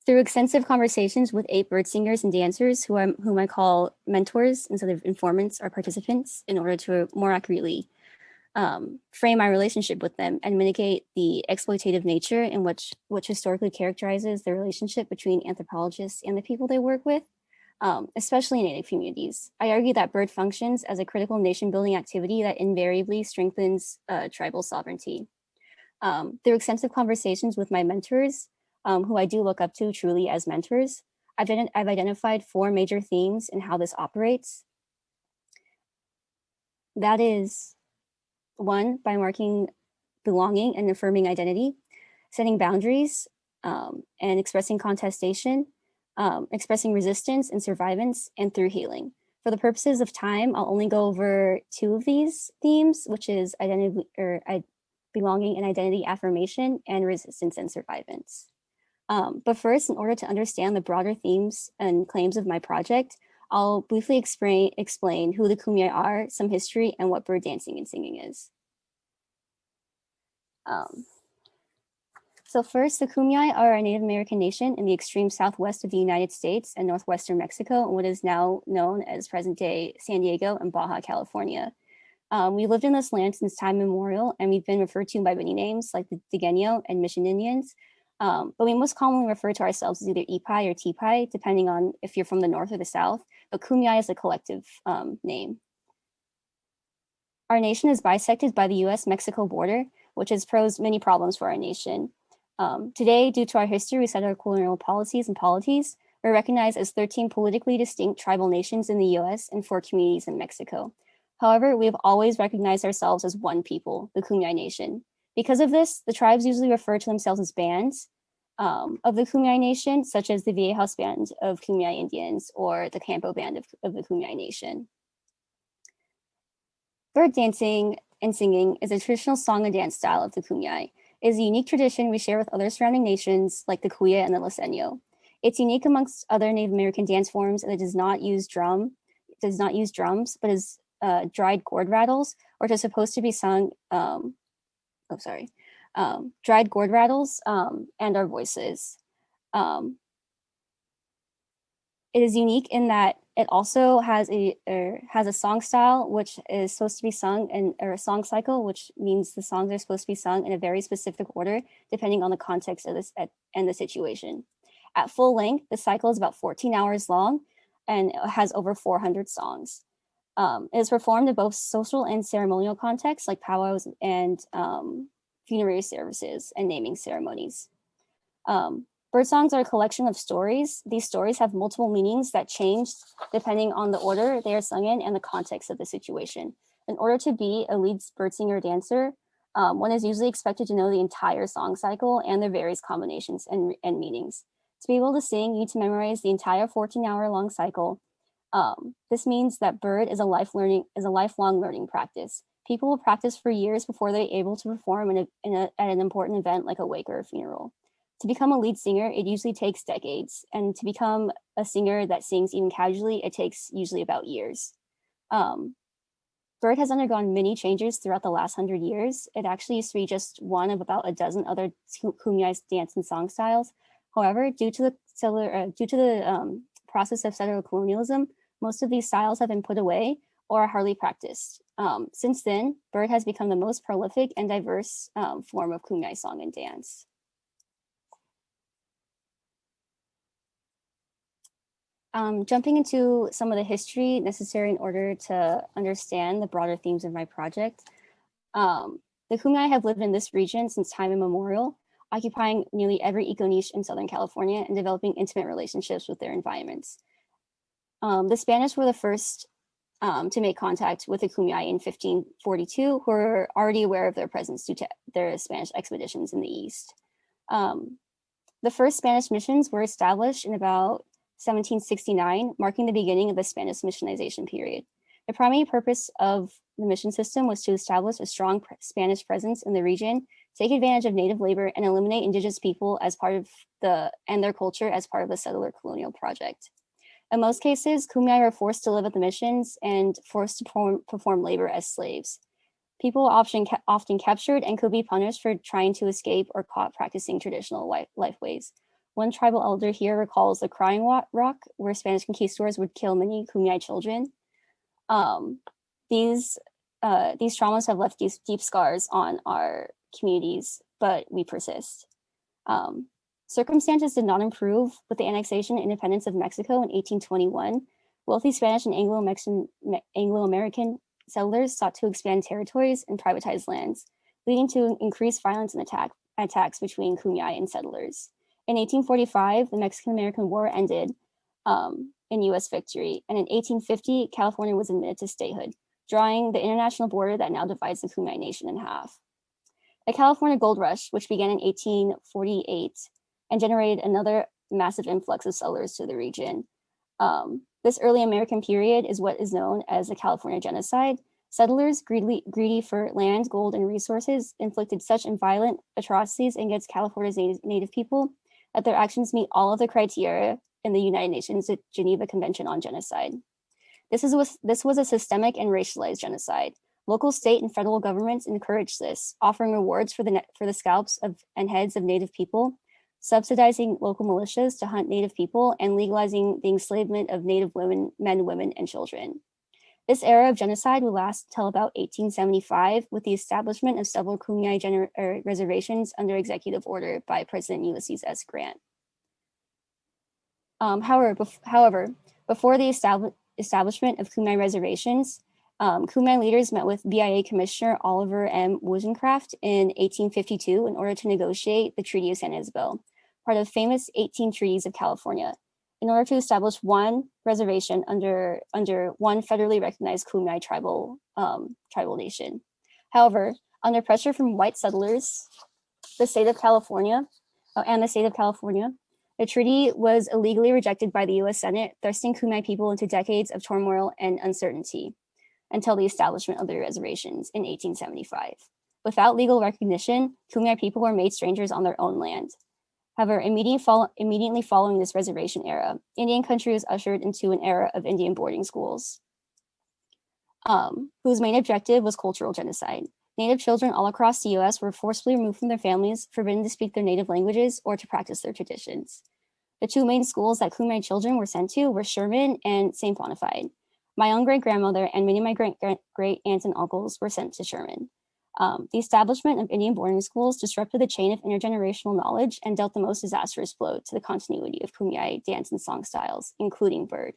Through extensive conversations with 8 bird singers and dancers whom I call mentors instead of informants or participants in order to more accurately frame my relationship with them and mitigate the exploitative nature in which historically characterizes the relationship between anthropologists and the people they work with, especially in Native communities. I argue that bird functions as a critical nation building activity that invariably strengthens tribal sovereignty. Through extensive conversations with my mentors, who I do look up to truly as mentors, I've identified 4 major themes in how this operates. That is, 1, by marking belonging and affirming identity, setting boundaries and expressing contestation, expressing resistance and survivance, and through healing. For the purposes of time, I'll only go over 2 of these themes, which is belonging and identity affirmation, and resistance and survivance. But first, in order to understand the broader themes and claims of my project, I'll briefly explain who the Kumeyaay are, some history, and what bird dancing and singing is. So first, the Kumeyaay are a Native American nation in the extreme southwest of the United States and northwestern Mexico, and what is now known as present-day San Diego and Baja California. We lived in this land since time immemorial, and we've been referred to by many names like the Digueño and Mission Indians, but we most commonly refer to ourselves as either Ipai or Tipai, depending on if you're from the north or the south, but Kumeyaay is a collective name. Our nation is bisected by the US-Mexico border, which has posed many problems for our nation. Today, due to our history with settler colonial policies and polities, we're recognized as 13 politically distinct tribal nations in the US and 4 communities in Mexico. However, we have always recognized ourselves as one people, the Kumeyaay Nation. Because of this, the tribes usually refer to themselves as bands of the Kumeyaay Nation, such as the Viejas Band of Kumeyaay Indians or the Campo Band of the Kumeyaay Nation. Bird dancing and singing is a traditional song and dance style of the Kumeyaay. It is a unique tradition we share with other surrounding nations like the Kuya and the Liseño. It's unique amongst other Native American dance forms, and it does not use drums, but is dried gourd rattles, which are supposed to be sung dried gourd rattles, and our voices. It is unique in that it also has a song style, which is supposed to be sung or a song cycle, which means the songs are supposed to be sung in a very specific order, depending on the context of this and the situation. At full length, the cycle is about 14 hours long and has over 400 songs. It is performed in both social and ceremonial contexts, like powwows and funerary services and naming ceremonies. Bird songs are a collection of stories. These stories have multiple meanings that change depending on the order they are sung in and the context of the situation. In order to be a lead bird singer or dancer, one is usually expected to know the entire song cycle and their various combinations and meanings. To be able to sing, you need to memorize the entire 14-hour long cycle. This means that bird is a lifelong learning practice. People will practice for years before they're able to perform at an important event like a wake or a funeral. To become a lead singer, it usually takes decades, and to become a singer that sings even casually, it takes usually about years. Bird has undergone many changes throughout the last 100 years. It actually used to be just one of about a dozen other Kumeyaay dance and song styles. However, due to the process of settler colonialism, most of these styles have been put away or are hardly practiced. Since then, Bird has become the most prolific and diverse form of Kumeyaay song and dance. Jumping into some of the history necessary in order to understand the broader themes of my project. The Kumeyaay have lived in this region since time immemorial, occupying nearly every eco niche in Southern California and developing intimate relationships with their environments. The Spanish were the first to make contact with the Kumeyaay in 1542, who were already aware of their presence due to their Spanish expeditions in the east. The first Spanish missions were established in about 1769, marking the beginning of the Spanish missionization period. The primary purpose of the mission system was to establish a strong Spanish presence in the region, take advantage of native labor, and eliminate indigenous people as part of and their culture as part of the settler colonial project. In most cases, Kumeyaay were forced to live at the missions and forced to perform labor as slaves. People were often captured and could be punished for trying to escape or caught practicing traditional life ways. One tribal elder here recalls the Crying Rock, where Spanish conquistadors would kill many Kumeyaay children. These traumas have left deep scars on our communities, but we persist. Circumstances did not improve with the annexation and independence of Mexico in 1821. Wealthy Spanish and Anglo-American settlers sought to expand territories and privatize lands, leading to increased violence and attacks between Kumeyaay and settlers. In 1845, the Mexican-American War ended in U.S. victory, and in 1850, California was admitted to statehood, drawing the international border that now divides the Kumeyaay Nation in half. The California Gold Rush, which began in 1848 and generated another massive influx of settlers to the region. This early American period is what is known as the California Genocide. Settlers, greedy for land, gold, and resources, inflicted such violent atrocities against California's native people that their actions meet all of the criteria in the United Nations Geneva Convention on Genocide. This was a systemic and racialized genocide. Local, state, and federal governments encouraged this, offering rewards for the scalps and heads of Native people, subsidizing local militias to hunt Native people, and legalizing the enslavement of Native men, women, and children. This era of genocide would last till about 1875, with the establishment of several Kumeyaay reservations under executive order by President Ulysses S. Grant. However, before the establishment of Kumeyaay reservations, Kumeyaay leaders met with BIA Commissioner Oliver M. Wozencraft in 1852 in order to negotiate the Treaty of San Isabel, part of the famous 18 Treaties of California, in order to establish one reservation under one federally recognized Kumeyaay tribal nation. However, under pressure from white settlers, the state of California, the treaty was illegally rejected by the U.S. Senate, thrusting Kumeyaay people into decades of turmoil and uncertainty until the establishment of the reservations in 1875. Without legal recognition, Kumeyaay people were made strangers on their own land. However, immediately following this reservation era, Indian country was ushered into an era of Indian boarding schools, whose main objective was cultural genocide. Native children all across the US were forcibly removed from their families, forbidden to speak their native languages or to practice their traditions. The two main schools that Kumeyaay children were sent to were Sherman and St. Bonafide. My own great-grandmother and many of my great-aunts and uncles were sent to Sherman. The establishment of Indian boarding schools disrupted the chain of intergenerational knowledge and dealt the most disastrous blow to the continuity of Kumeyaay dance and song styles, including bird.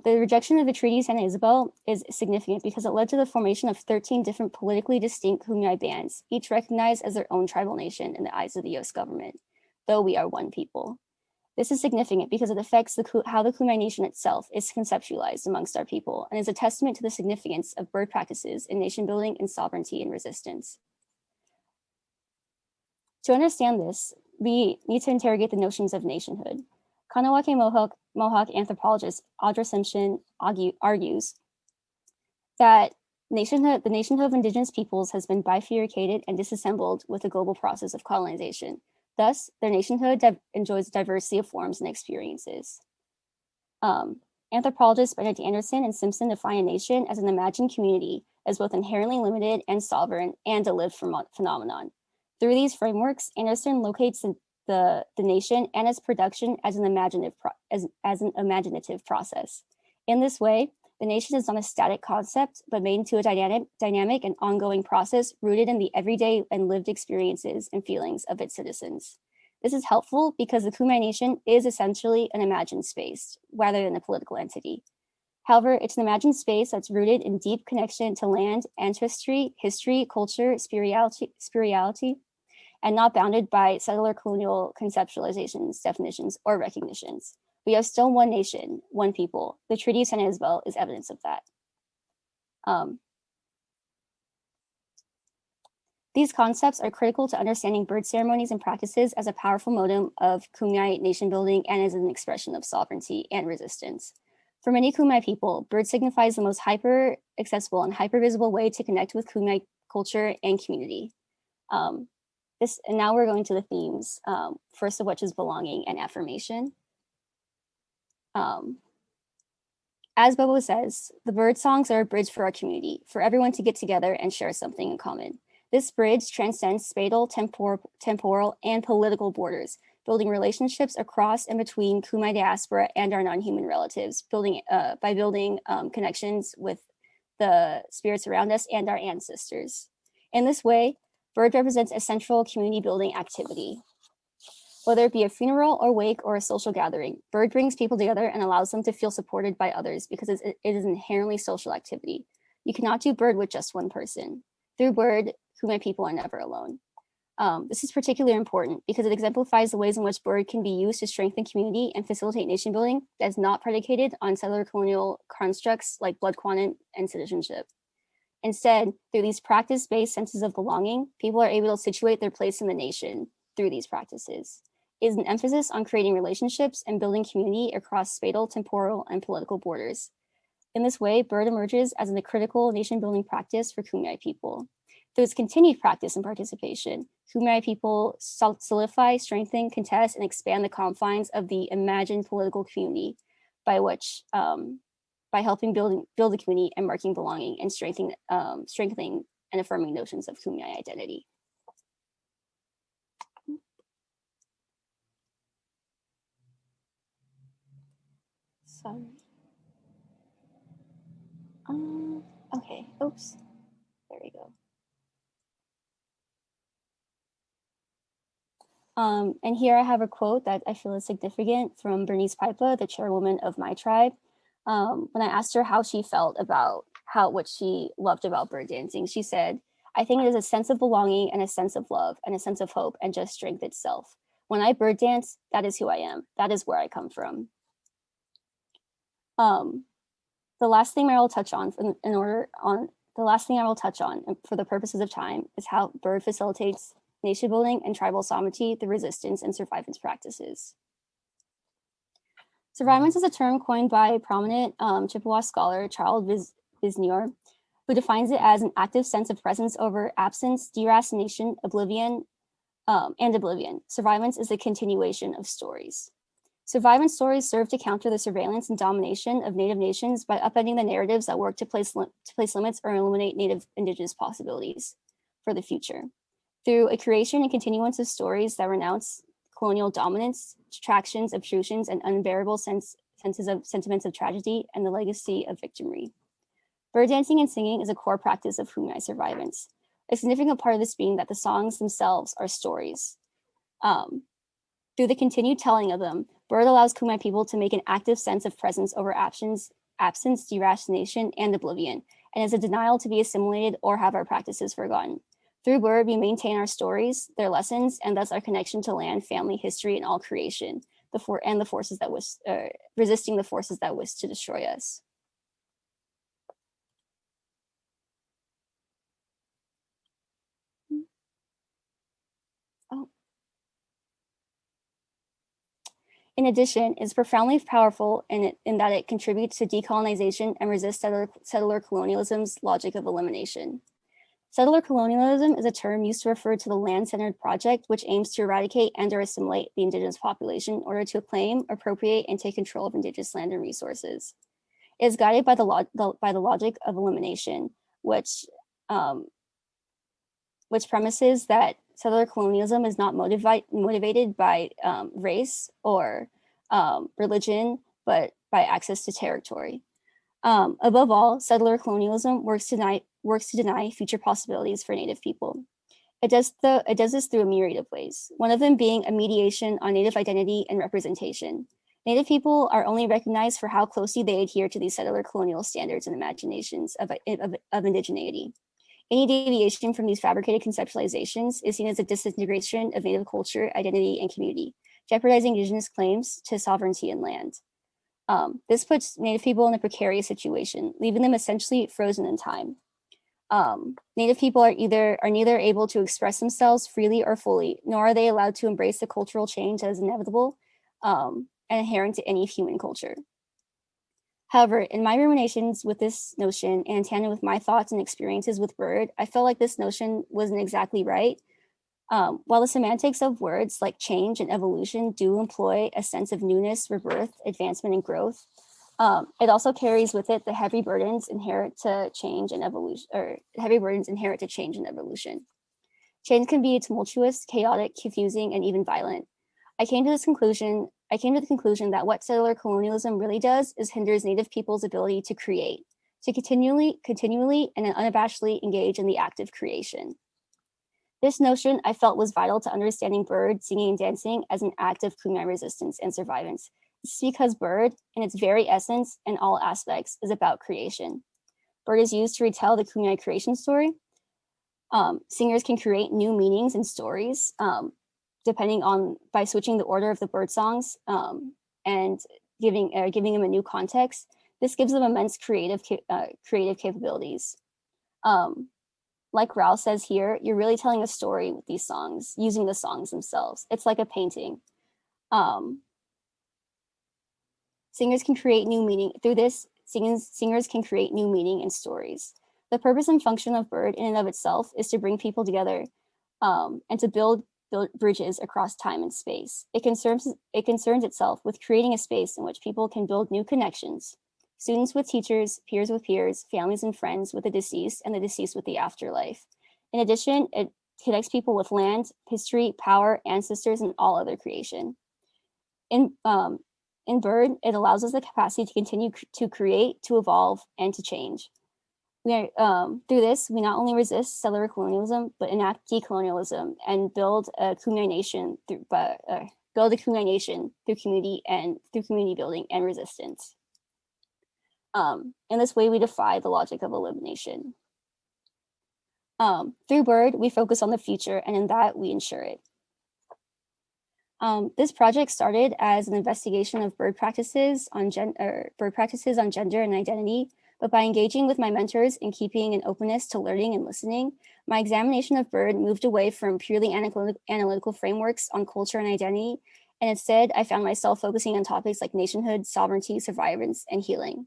The rejection of the Treaty of San Isabel is significant because it led to the formation of 13 different politically distinct Kumeyaay bands, each recognized as their own tribal nation in the eyes of the US government, though we are one people. This is significant because it affects how the Kumeyaay Nation itself is conceptualized amongst our people and is a testament to the significance of bird practices in nation building and sovereignty and resistance. To understand this, we need to interrogate the notions of nationhood. Kanawake Mohawk anthropologist Audra Simpson argues that the nationhood of indigenous peoples has been bifurcated and disassembled with the global process of colonization. Thus, their nationhood enjoys a diversity of forms and experiences. Anthropologists Benedict Anderson and Simpson define a nation as an imagined community as both inherently limited and sovereign and a lived phenomenon. Through these frameworks, Anderson locates the nation and its production as an imaginative process. In this way, the nation is not a static concept, but made into a dynamic and ongoing process rooted in the everyday and lived experiences and feelings of its citizens. This is helpful because the Kumeyaay Nation is essentially an imagined space rather than a political entity. However, it's an imagined space that's rooted in deep connection to land, ancestry, history, culture, spirituality, and not bounded by settler colonial conceptualizations, definitions, or recognitions. We are still one nation, one people. The Treaty of San Isabel is evidence of that. These concepts are critical to understanding bird ceremonies and practices as a powerful modem of Kumeyaay nation building and as an expression of sovereignty and resistance. For many Kumeyaay people, bird signifies the most hyper-accessible and hyper-visible way to connect with Kumeyaay culture and community. And now we're going to the themes, first of which is belonging and affirmation. As Bobo says, the bird songs are a bridge for our community, for everyone to get together and share something in common. This bridge transcends spatial, temporal, and political borders, building relationships across and between Kumeyaay diaspora and our non-human relatives, by building connections with the spirits around us and our ancestors. In this way, bird represents a central community building activity. Whether it be a funeral or wake or a social gathering, bird brings people together and allows them to feel supported by others because it is an inherently social activity. You cannot do bird with just one person. Through bird, Kumeyaay people are never alone. This is particularly important because it exemplifies the ways in which bird can be used to strengthen community and facilitate nation building that is not predicated on settler colonial constructs like blood quantum and citizenship. Instead, through these practice-based senses of belonging, people are able to situate their place in the nation through these practices. It is an emphasis on creating relationships and building community across spatial, temporal, and political borders. In this way, bird emerges as a critical nation-building practice for Kumeyaay people. Through its continued practice and participation, Kumeyaay people solidify, strengthen, contest, and expand the confines of the imagined political community by helping build a community and marking belonging and strengthening and affirming notions of Kumeyaay identity. Sorry. Okay, oops, there we go. And here I have a quote that I feel is significant from Bernice Paipa, the chairwoman of my tribe. When I asked her how she felt about what she loved about bird dancing, she said, "I think it is a sense of belonging and a sense of love and a sense of hope and just strength itself. When I bird dance, that is who I am. That is where I come from." The last thing I will touch on for the purposes of time is how bird facilitates nation building and tribal sovereignty through resistance and survivance practices. Survivance is a term coined by a prominent Chippewa scholar, Charles Visnier, who defines it as an active sense of presence over absence, deracination, oblivion, and oblivion. Survivance is a continuation of stories. Survivance stories serve to counter the surveillance and domination of Native nations by upending the narratives that work to place limits or eliminate Native Indigenous possibilities for the future. Through a creation and continuance of stories that renounce colonial dominance, attractions, obtrusions, and unbearable sentiments of tragedy and the legacy of victimry. Bird dancing and singing is a core practice of Kumeyaay survivance. A significant part of this being that the songs themselves are stories. Through the continued telling of them, Bird allows Kumeyaay people to make an active sense of presence over absence, deracination, and oblivion, and is a denial to be assimilated or have our practices forgotten. Through Bird, we maintain our stories, their lessons, and thus our connection to land, family, history, and all creation, the forces that resisting the forces that wish to destroy us. In addition, it's profoundly powerful in that it contributes to decolonization and resists settler colonialism's logic of elimination. Settler colonialism is a term used to refer to the land-centered project which aims to eradicate and or assimilate the Indigenous population in order to claim, appropriate, and take control of Indigenous land and resources. It is guided by the logic of elimination, which premises that settler colonialism is not motivated by race or religion, but by access to territory. Above all, settler colonialism works to deny future possibilities for Native people. It does this through a myriad of ways, one of them being a mediation on Native identity and representation. Native people are only recognized for how closely they adhere to these settler colonial standards and imaginations of indigeneity. Any deviation from these fabricated conceptualizations is seen as a disintegration of Native culture, identity, and community, jeopardizing Indigenous claims to sovereignty and land. This puts Native people in a precarious situation, leaving them essentially frozen in time. Native people are neither able to express themselves freely or fully, nor are they allowed to embrace the cultural change that is inevitable and inherent to any human culture. However, in my ruminations with this notion and in tandem with my thoughts and experiences with Bird, I felt like this notion wasn't exactly right. While the semantics of words like change and evolution do employ a sense of newness, rebirth, advancement, and growth, it also carries with it the heavy burdens inherent to change and evolution, Change can be tumultuous, chaotic, confusing, and even violent. I came to the conclusion that what settler colonialism really does is hinders Native people's ability to create, to continually and unabashedly engage in the act of creation. This notion I felt was vital to understanding Bird, singing, and dancing as an act of Kumeyaay resistance and survivance. This is because Bird, in its very essence and all aspects, is about creation. Bird is used to retell the Kumeyaay creation story. Singers can create new meanings and stories by switching the order of the bird songs and giving them a new context. This gives them immense creative capabilities. Like Raul says here, you're really telling a story with these songs, using the songs themselves. It's like a painting. Singers can create new meaning. Through this, singers can create new meaning and stories. The purpose and function of Bird in and of itself is to bring people together and to build bridges across time and space. It concerns itself with creating a space in which people can build new connections. Students with teachers, peers with peers, families and friends with the deceased, and the deceased with the afterlife. In addition, it connects people with land, history, power, ancestors, and all other creation. In Bird, it allows us the capacity to continue to create, to evolve, and to change. Through this, we not only resist settler colonialism, but enact decolonialism and build a Kumeyaay nation through community building and resistance. In this way, we defy the logic of elimination. Through Bird, we focus on the future, and in that, we ensure it. This project started as an investigation of bird practices on gender and identity, but by engaging with my mentors and keeping an openness to learning and listening, my examination of Bird moved away from purely analytical frameworks on culture and identity, and instead I found myself focusing on topics like nationhood, sovereignty, survivance, and healing.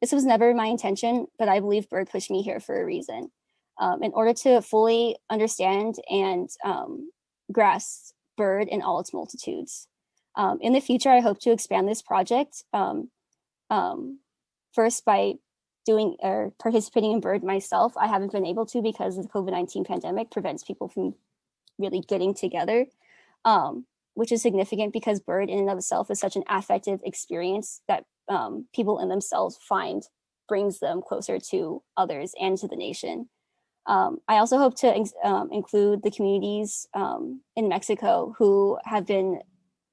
This was never my intention, but I believe Bird pushed me here for a reason. In order to fully understand and grasp Bird in all its multitudes. In the future, I hope to expand this project first by doing or participating in BIRD myself. I haven't been able to because the COVID-19 pandemic prevents people from really getting together, which is significant because BIRD in and of itself is such an affective experience that people in themselves find brings them closer to others and to the nation. I also hope to include the communities in Mexico who have been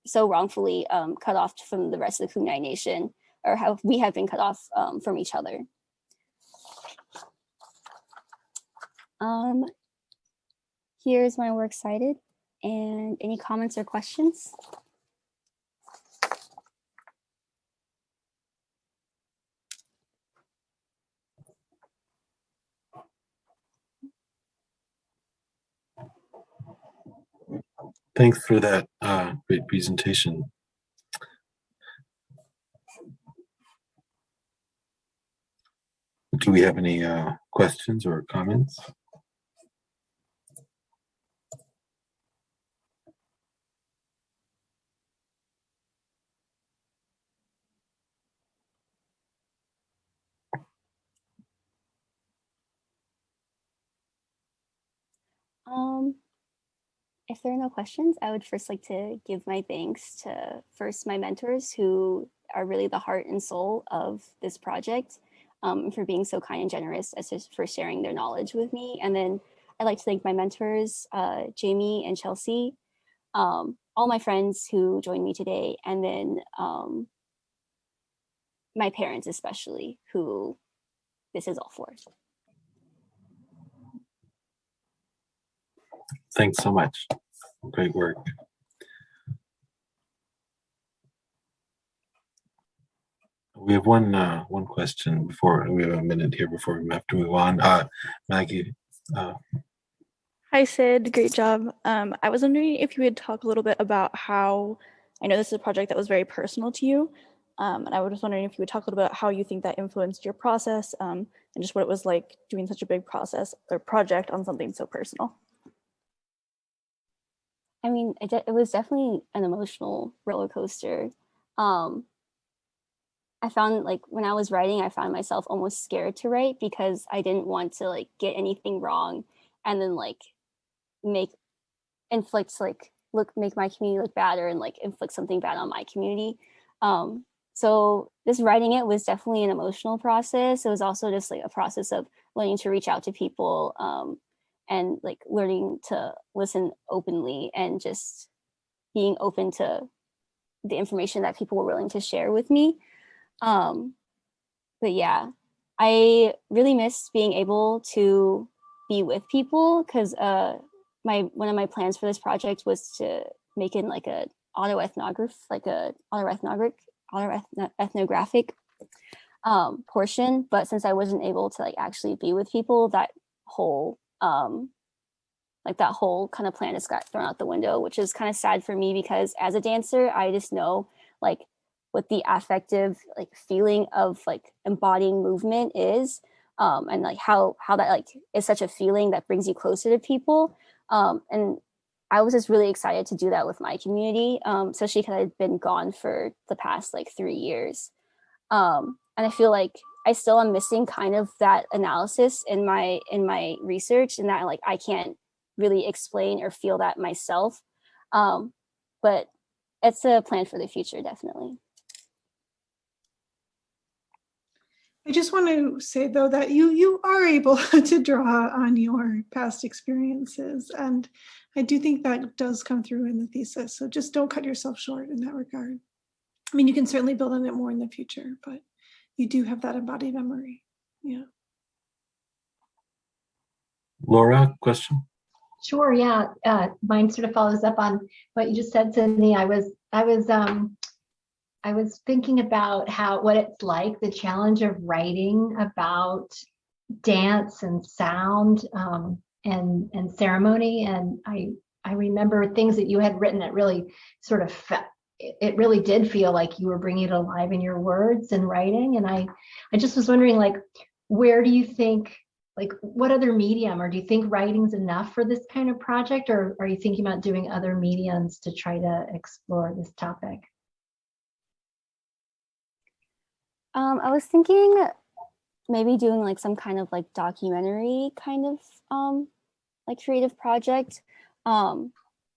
so wrongfully cut off from the rest of the Kootenai Nation, or how we have been cut off from each other. Here's my works cited, and any comments or questions? Thanks for that great presentation. Do we have any questions or comments? If there are no questions, I would first like to give my thanks to first my mentors who are really the heart and soul of this project, for being so kind and generous as for sharing their knowledge with me. And then I'd like to thank my mentors, Jamie and Chelsea, all my friends who joined me today, and then my parents especially, who this is all for. Thanks so much. Great work. We have one question before we have a minute here before we have to move on. Maggie. Hi, Sid. Great job. I was wondering if you would talk a little bit about how, I know this is a project that was very personal to you, and I was just wondering if you would talk a little bit about how you think that influenced your process, and just what it was like doing such a big process or project on something so personal. I mean, it was definitely an emotional roller coaster. I found, like, when I was writing, I found myself almost scared to write because I didn't want to like get anything wrong and then like make my community look bad, or and like inflict something bad on my community. So this writing it was definitely an emotional process. It was also just like a process of learning to reach out to people, and like learning to listen openly and just being open to the information that people were willing to share with me. But yeah, I really missed being able to be with people because one of my plans for this project was to make it like a autoethnographic portion. But since I wasn't able to like actually be with people, that whole kind of plan just got thrown out the window, which is kind of sad for me because as a dancer, I just know like what the affective like feeling of like embodying movement is, and like how that like is such a feeling that brings you closer to people. And I was just really excited to do that with my community, especially because I'd been gone for the past like 3 years. And I feel like I still am missing kind of that analysis in my research, and that like I can't really explain or feel that myself. But it's a plan for the future, definitely. I just want to say though that you are able to draw on your past experiences, and I do think that does come through in the thesis. So just don't cut yourself short in that regard. I mean, you can certainly build on it more in the future, but you do have that embodied memory. Yeah. Laura, question? Sure, yeah. Mine sort of follows up on what you just said, Sydney. I was thinking about what it's like, the challenge of writing about dance and sound, and ceremony. And I remember things that you had written that really sort of it really did feel like you were bringing it alive in your words and writing. And I just was wondering, like, where do you think like what other medium, or do you think writing's enough for this kind of project, or are you thinking about doing other mediums to try to explore this topic? I was thinking maybe doing like some kind of like documentary kind of like creative project,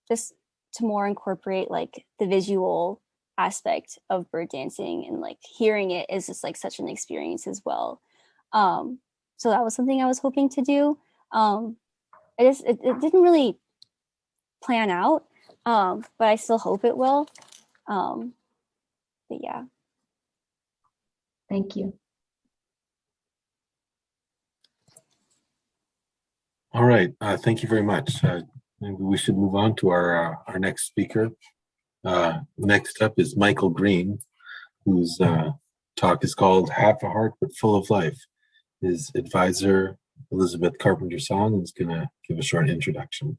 just to more incorporate like the visual aspect of bird dancing, and like hearing it is just like such an experience as well. So that was something I was hoping to do. It didn't really plan out, but I still hope it will. But yeah. Thank you. All right, thank you very much. Maybe we should move on to our next speaker. Next up is Michael Green, whose talk is called "Half a Heart but Full of Life." His advisor, Elizabeth Carpenter-Song, is going to give a short introduction.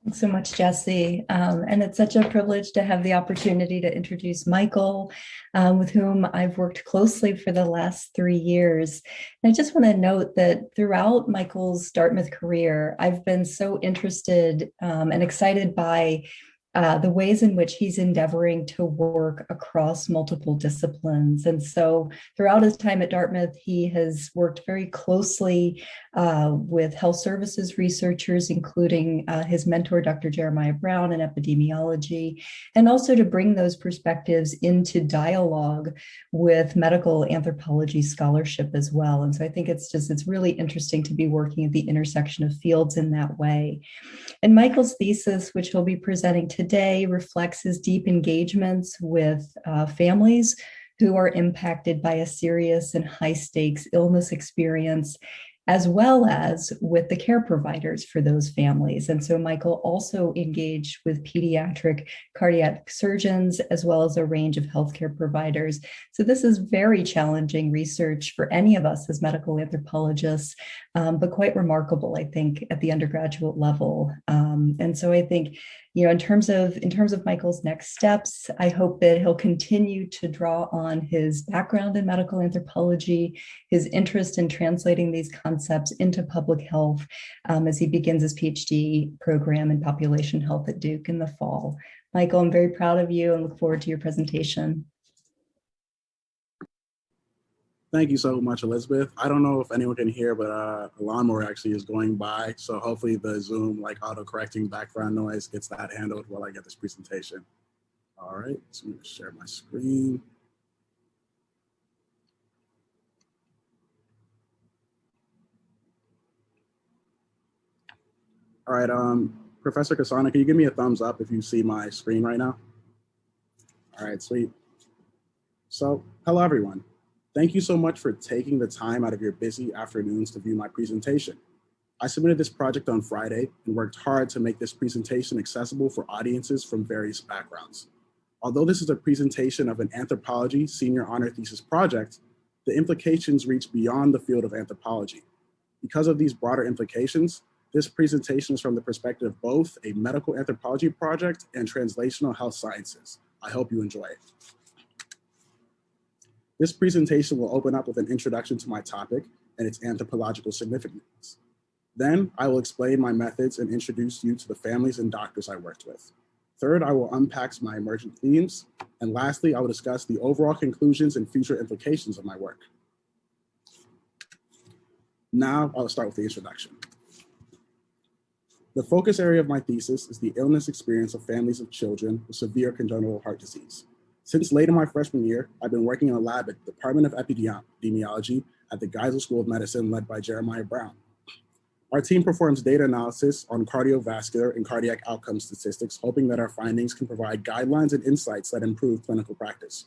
Thanks so much, Jesse. And it's such a privilege to have the opportunity to introduce Michael, with whom I've worked closely for the last 3 years. And I just want to note that throughout Michael's Dartmouth career, I've been so interested and excited by the ways in which he's endeavoring to work across multiple disciplines. And so throughout his time at Dartmouth, he has worked very closely with health services researchers, including his mentor, Dr. Jeremiah Brown, in epidemiology, and also to bring those perspectives into dialogue with medical anthropology scholarship as well. And so I think it's really interesting to be working at the intersection of fields in that way. And Michael's thesis, which he'll be presenting today, reflects his deep engagements with families who are impacted by a serious and high-stakes illness experience, as well as with the care providers for those families. And so Michael also engaged with pediatric cardiac surgeons, as well as a range of healthcare providers. So this is very challenging research for any of us as medical anthropologists, but quite remarkable, I think, at the undergraduate level. And so I think, in terms of Michael's next steps, I hope that he'll continue to draw on his background in medical anthropology, his interest in translating these concepts into public health, as he begins his PhD program in population health at Duke in the fall. Michael, I'm very proud of you and look forward to your presentation. Thank you so much, Elizabeth. I don't know if anyone can hear, but a lawnmower actually is going by. So hopefully the Zoom auto-correcting background noise gets that handled while I get this presentation. All right, so I'm gonna share my screen. All right, Professor Kasana, can you give me a thumbs up if you see my screen right now? All right, sweet. So, hello everyone. Thank you so much for taking the time out of your busy afternoons to view my presentation. I submitted this project on Friday and worked hard to make this presentation accessible for audiences from various backgrounds. Although this is a presentation of an anthropology senior honor thesis project, the implications reach beyond the field of anthropology. Because of these broader implications, this presentation is from the perspective of both a medical anthropology project and translational health sciences. I hope you enjoy it. This presentation will open up with an introduction to my topic and its anthropological significance. Then I will explain my methods and introduce you to the families and doctors I worked with. Third, I will unpack my emergent themes. And lastly, I will discuss the overall conclusions and future implications of my work. Now I'll start with the introduction. The focus area of my thesis is the illness experience of families of children with severe congenital heart disease. Since late in my freshman year, I've been working in a lab at the Department of Epidemiology at the Geisel School of Medicine led by Jeremiah Brown. Our team performs data analysis on cardiovascular and cardiac outcome statistics, hoping that our findings can provide guidelines and insights that improve clinical practice.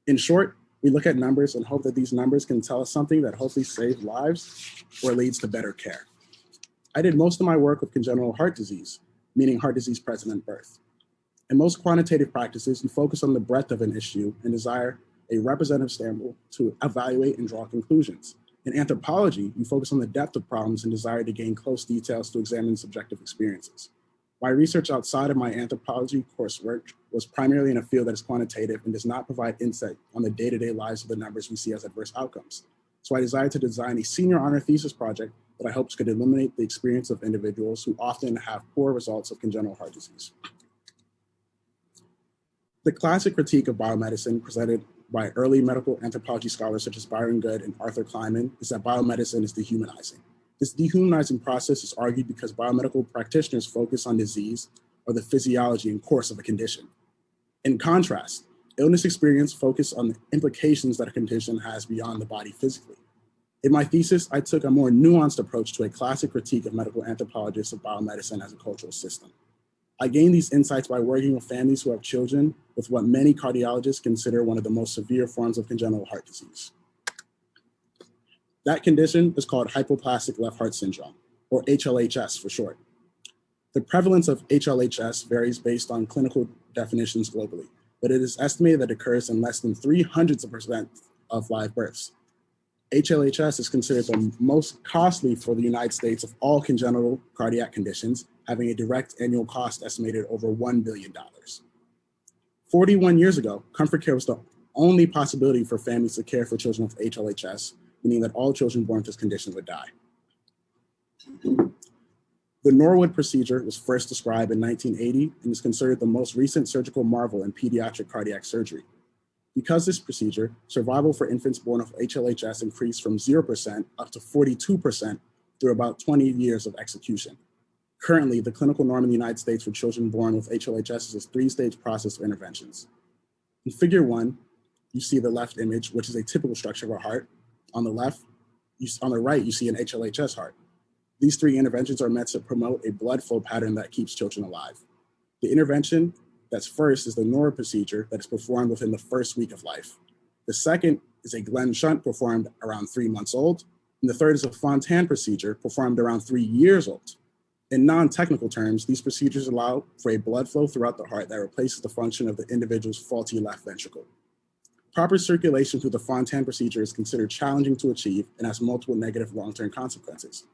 In short, we look at numbers and hope that these numbers can tell us something that hopefully saves lives or leads to better care. I did most of my work with congenital heart disease, meaning heart disease present at birth. In most quantitative practices, you focus on the breadth of an issue and desire a representative sample to evaluate and draw conclusions. In anthropology, you focus on the depth of problems and desire to gain close details to examine subjective experiences. My research outside of my anthropology coursework was primarily in a field that is quantitative and does not provide insight on the day-to-day lives of the numbers we see as adverse outcomes. So I decided to design a senior honor thesis project that I hoped could illuminate the experience of individuals who often have poor results of congenital heart disease. The classic critique of biomedicine presented by early medical anthropology scholars such as Byron Good and Arthur Kleinman is that biomedicine is dehumanizing. This dehumanizing process is argued because biomedical practitioners focus on disease or the physiology and course of a condition. In contrast, illness experience focus on the implications that a condition has beyond the body physically. In my thesis, I took a more nuanced approach to a classic critique of medical anthropologists of biomedicine as a cultural system. I gained these insights by working with families who have children with what many cardiologists consider one of the most severe forms of congenital heart disease. That condition is called hypoplastic left heart syndrome, or HLHS for short. The prevalence of HLHS varies based on clinical definitions globally, but it is estimated that it occurs in less than 0.03% of live births. HLHS is considered the most costly for the United States of all congenital cardiac conditions, having a direct annual cost estimated over $1 billion. 41 years ago, comfort care was the only possibility for families to care for children with HLHS, meaning that all children born with this condition would die. The Norwood procedure was first described in 1980 and is considered the most recent surgical marvel in pediatric cardiac surgery. Because this procedure, survival for infants born with HLHS increased from 0% up to 42% through about 20 years of execution. Currently, the clinical norm in the United States for children born with HLHS is a 3-stage process of interventions. In figure 1, you see the left image, which is a typical structure of a heart. On the right, you see an HLHS heart. These 3 interventions are meant to promote a blood flow pattern that keeps children alive. The intervention that's first is the Norwood procedure that is performed within the first week of life. The second is a Glenn shunt performed around 3 months old. And the third is a Fontan procedure performed around 3 years old. In non-technical terms, these procedures allow for a blood flow throughout the heart that replaces the function of the individual's faulty left ventricle. Proper circulation through the Fontan procedure is considered challenging to achieve and has multiple negative long-term consequences.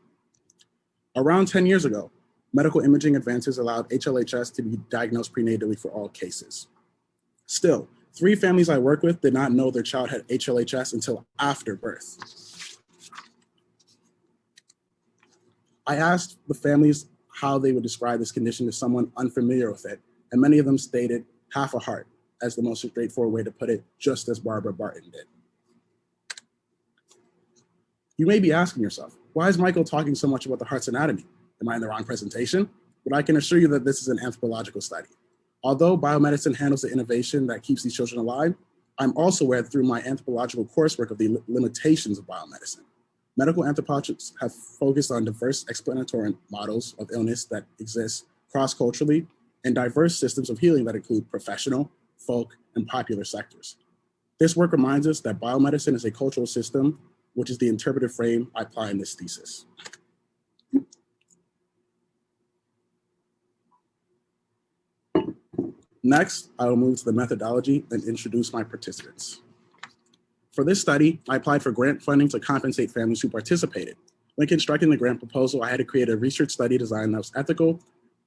Around 10 years ago, medical imaging advances allowed HLHS to be diagnosed prenatally for all cases. Still, 3 families I work with did not know their child had HLHS until after birth. I asked the families how they would describe this condition to someone unfamiliar with it, and many of them stated half a heart as the most straightforward way to put it, just as Barbara Barton did. You may be asking yourself, why is Michael talking so much about the heart's anatomy? Am I in the wrong presentation? But I can assure you that this is an anthropological study. Although biomedicine handles the innovation that keeps these children alive, I'm also aware through my anthropological coursework of the limitations of biomedicine. Medical anthropologists have focused on diverse explanatory models of illness that exist cross-culturally and diverse systems of healing that include professional, folk, and popular sectors. This work reminds us that biomedicine is a cultural system, which is the interpretive frame I apply in this thesis. Next, I will move to the methodology and introduce my participants. For this study, I applied for grant funding to compensate families who participated. When constructing the grant proposal, I had to create a research study design that was ethical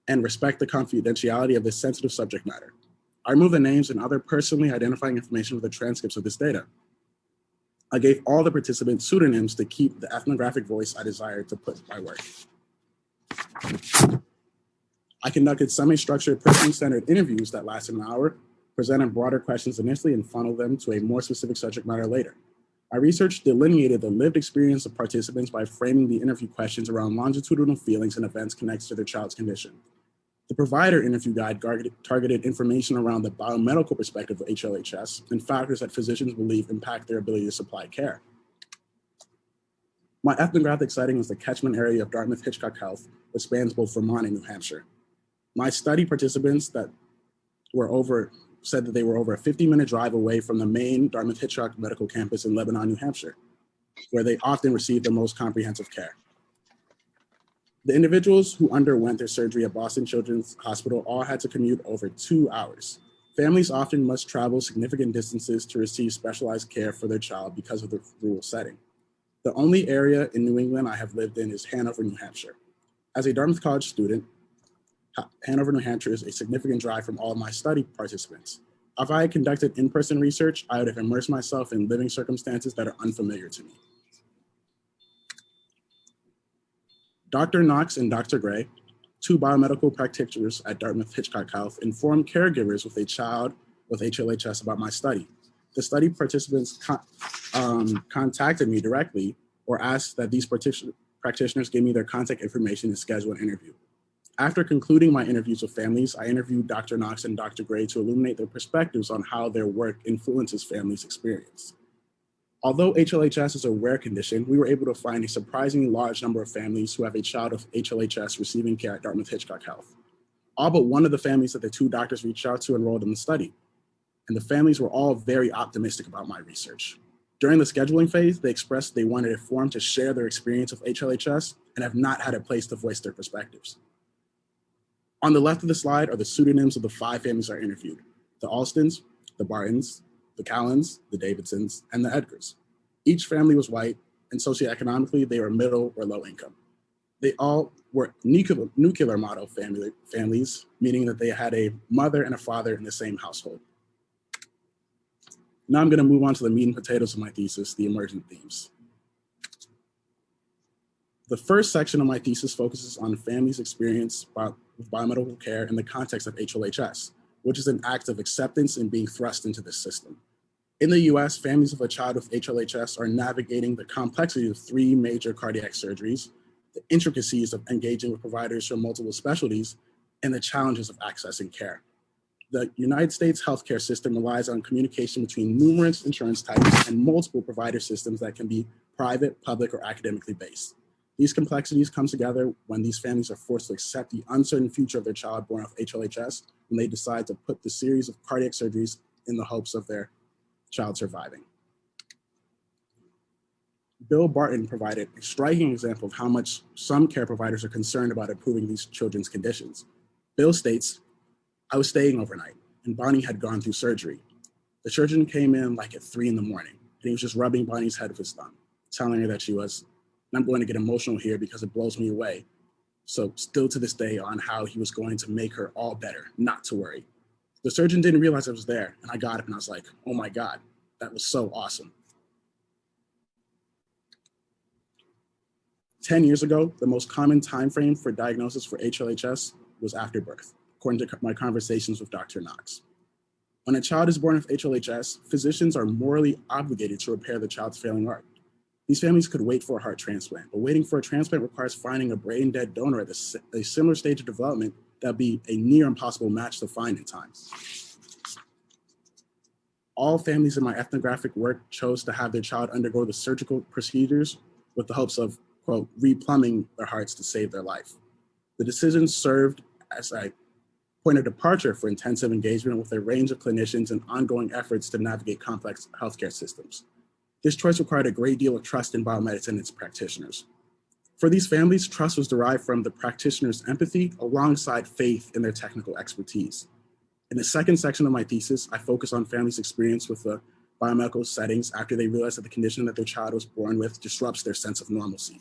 and respect the confidentiality of this sensitive subject matter. I removed the names and other personally identifying information with the transcripts of this data. I gave all the participants pseudonyms to keep the ethnographic voice I desired to put in my work. I conducted semi-structured, person-centered interviews that lasted an hour, presented broader questions initially, and funneled them to a more specific subject matter later. My research delineated the lived experience of participants by framing the interview questions around longitudinal feelings and events connected to their child's condition. The provider interview guide targeted information around the biomedical perspective of HLHS and factors that physicians believe impact their ability to supply care. My ethnographic setting was the catchment area of Dartmouth Hitchcock Health, which spans both Vermont and New Hampshire. My study participants said that they were over a 50-minute drive away from the main Dartmouth Hitchcock Medical Campus in Lebanon, New Hampshire, where they often received the most comprehensive care. The individuals who underwent their surgery at Boston Children's Hospital all had to commute over 2 hours. Families often must travel significant distances to receive specialized care for their child because of the rural setting. The only area in New England I have lived in is Hanover, New Hampshire. As a Dartmouth College student, Hanover, New Hampshire is a significant drive from all of my study participants. If I had conducted in-person research, I would have immersed myself in living circumstances that are unfamiliar to me. Dr. Knox and Dr. Gray, two biomedical practitioners at Dartmouth Hitchcock Health, informed caregivers with a child with HLHS about my study. The study participants contacted me directly or asked that these practitioners give me their contact information and schedule an interview. After concluding my interviews with families, I interviewed Dr. Knox and Dr. Gray to illuminate their perspectives on how their work influences families' experience. Although HLHS is a rare condition, we were able to find a surprisingly large number of families who have a child with HLHS receiving care at Dartmouth Hitchcock Health. All but one of the families that the two doctors reached out to enrolled in the study, and the families were all very optimistic about my research. During the scheduling phase, they expressed they wanted a forum to share their experience of HLHS and have not had a place to voice their perspectives. On the left of the slide are the pseudonyms of the 5 families I interviewed: the Alstons, the Bartons, the Callens, the Davidsons, and the Edgars. Each family was white, and socioeconomically, they were middle or low income. They all were nuclear model families, meaning that they had a mother and a father in the same household. Now I'm going to move on to the meat and potatoes of my thesis, the emergent themes. The first section of my thesis focuses on families' experience with biomedical care in the context of HLHS, which is an act of acceptance and being thrust into this system. In the US, families of a child with HLHS are navigating the complexity of 3 major cardiac surgeries, the intricacies of engaging with providers from multiple specialties, and the challenges of accessing care. The United States healthcare system relies on communication between numerous insurance types and multiple provider systems that can be private, public, or academically based. These complexities come together when these families are forced to accept the uncertain future of their child born with HLHS when they decide to put the series of cardiac surgeries in the hopes of their child surviving. Bill Barton provided a striking example of how much some care providers are concerned about improving these children's conditions. Bill states, "I was staying overnight and Bonnie had gone through surgery. The surgeon came in like at 3 in the morning and he was just rubbing Bonnie's head with his thumb, telling her that she was," and I'm going to get emotional here because it blows me away. So still to this day on how he was going to make her all better, not to worry. The surgeon didn't realize I was there, and I got up and I was like, oh my God, that was so awesome. 10 years ago, the most common time frame for diagnosis for HLHS was after birth, according to my conversations with Dr. Knox. When a child is born with HLHS, physicians are morally obligated to repair the child's failing heart. These families could wait for a heart transplant, but waiting for a transplant requires finding a brain-dead donor at a similar stage of development that would be a near impossible match to find in time. All families in my ethnographic work chose to have their child undergo the surgical procedures with the hopes of, quote, replumbing their hearts to save their life. The decision served as a point of departure for intensive engagement with a range of clinicians and ongoing efforts to navigate complex healthcare systems. This choice required a great deal of trust in biomedicine and its practitioners. For these families, trust was derived from the practitioners' empathy alongside faith in their technical expertise. In the second section of my thesis, I focus on families' experience with the biomedical settings after they realize that the condition that their child was born with disrupts their sense of normalcy.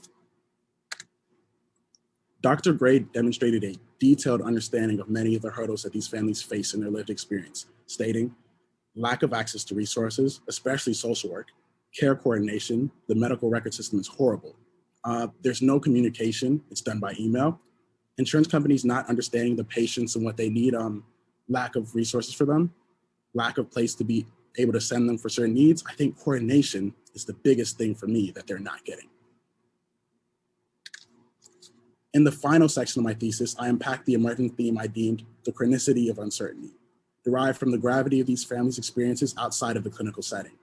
Dr. Gray demonstrated a detailed understanding of many of the hurdles that these families face in their lived experience, stating, lack of access to resources, especially social work, care coordination, the medical record system is horrible. There's no communication, it's done by email. Insurance companies not understanding the patients and what they need, lack of resources for them, lack of place to be able to send them for certain needs. I think coordination is the biggest thing for me that they're not getting. In the final section of my thesis, I unpacked the emergent theme I deemed the chronicity of uncertainty, derived from the gravity of these families' experiences outside of the clinical setting.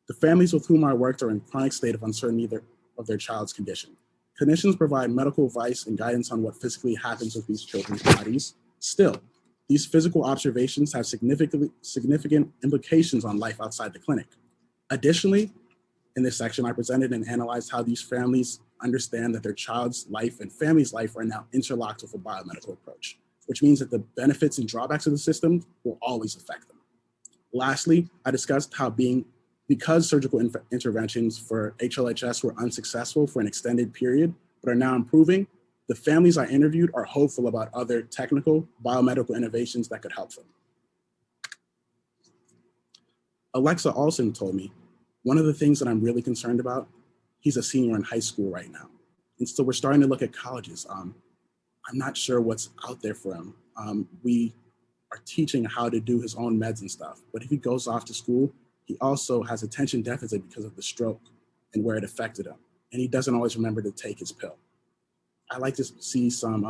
The families with whom I worked are in chronic state of uncertainty of their child's condition. Clinicians provide medical advice and guidance on what physically happens with these children's bodies. Still, these physical observations have significant implications on life outside the clinic. Additionally, in this section, I presented and analyzed how these families understand that their child's life and family's life are now interlocked with a biomedical approach, which means that the benefits and drawbacks of the system will always affect them. Lastly, I discussed how because surgical interventions for HLHS were unsuccessful for an extended period, but are now improving, the families I interviewed are hopeful about other technical biomedical innovations that could help them. Alexa Olson told me, one of the things that I'm really concerned about, he's a senior in high school right now. And so we're starting to look at colleges. I'm not sure what's out there for him. We are teaching how to do his own meds and stuff, but if he goes off to school, he also has attention deficit because of the stroke and where it affected him. And he doesn't always remember to take his pill. I like to see some,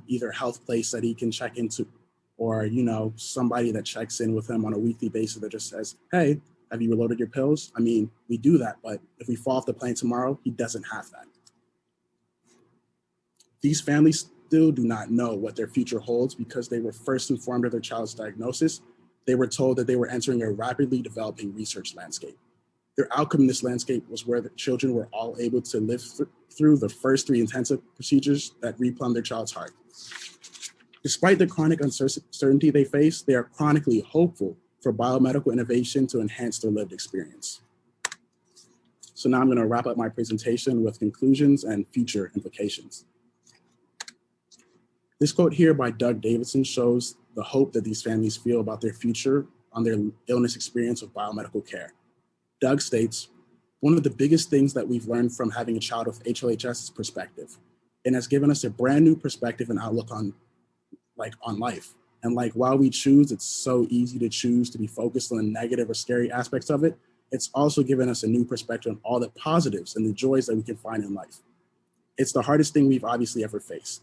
either health place that he can check into, or, somebody that checks in with him on a weekly basis that just says, hey, have you reloaded your pills? I mean, we do that, but if we fall off the plane tomorrow, he doesn't have that. These families still do not know what their future holds because they were first informed of their child's diagnosis. They were told that they were entering a rapidly developing research landscape. Their outcome in this landscape was where the children were all able to live through the first 3 intensive procedures that replumbed their child's heart. Despite the chronic uncertainty they face, they are chronically hopeful for biomedical innovation to enhance their lived experience. So now I'm going to wrap up my presentation with conclusions and future implications. This quote here by Doug Davidson shows the hope that these families feel about their future on their illness experience with biomedical care. Doug states, one of the biggest things that we've learned from having a child with HLHS is perspective, and has given us a brand new perspective and outlook on life. And while we choose, it's so easy to choose to be focused on the negative or scary aspects of it, it's also given us a new perspective on all the positives and the joys that we can find in life. It's the hardest thing we've obviously ever faced.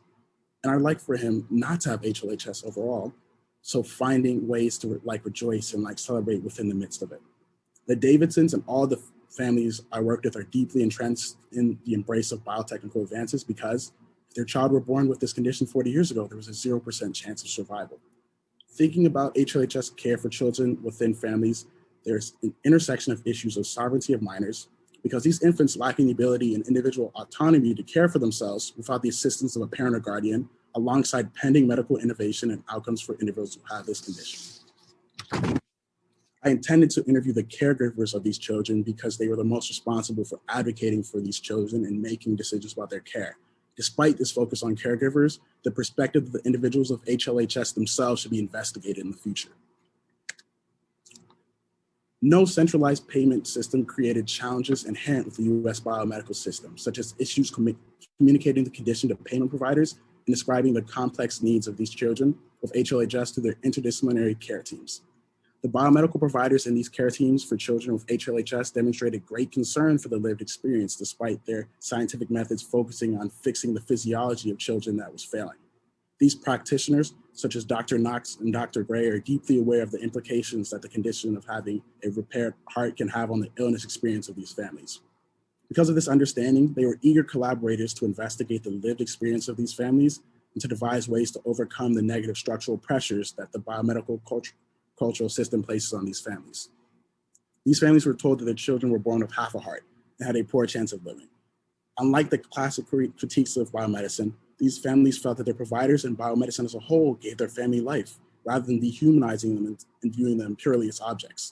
And I'd like for him not to have HLHS overall, so finding ways to rejoice and celebrate within the midst of it. The Davidsons and all the families I worked with are deeply entrenched in the embrace of biotechnical advances because if their child were born with this condition 40 years ago, there was a 0% chance of survival. Thinking about HLHS care for children within families, there's an intersection of issues of sovereignty of minors, because these infants lacking the ability and individual autonomy to care for themselves without the assistance of a parent or guardian, alongside pending medical innovation and outcomes for individuals who have this condition. I intended to interview the caregivers of these children because they were the most responsible for advocating for these children and making decisions about their care. Despite this focus on caregivers, the perspective of the individuals of HLHS themselves should be investigated in the future. No centralized payment system created challenges inherent with the US biomedical system, such as issues communicating the condition to payment providers and describing the complex needs of these children with HLHS to their interdisciplinary care teams. The biomedical providers in these care teams for children with HLHS demonstrated great concern for the lived experience, despite their scientific methods focusing on fixing the physiology of children that was failing. These practitioners, such as Dr. Knox and Dr. Gray, are deeply aware of the implications that the condition of having a repaired heart can have on the illness experience of these families. Because of this understanding, they were eager collaborators to investigate the lived experience of these families and to devise ways to overcome the negative structural pressures that the biomedical cultural system places on these families. These families were told that their children were born with half a heart and had a poor chance of living. Unlike the classic critiques of biomedicine, these families felt that their providers and biomedicine as a whole gave their family life, rather than dehumanizing them and viewing them purely as objects.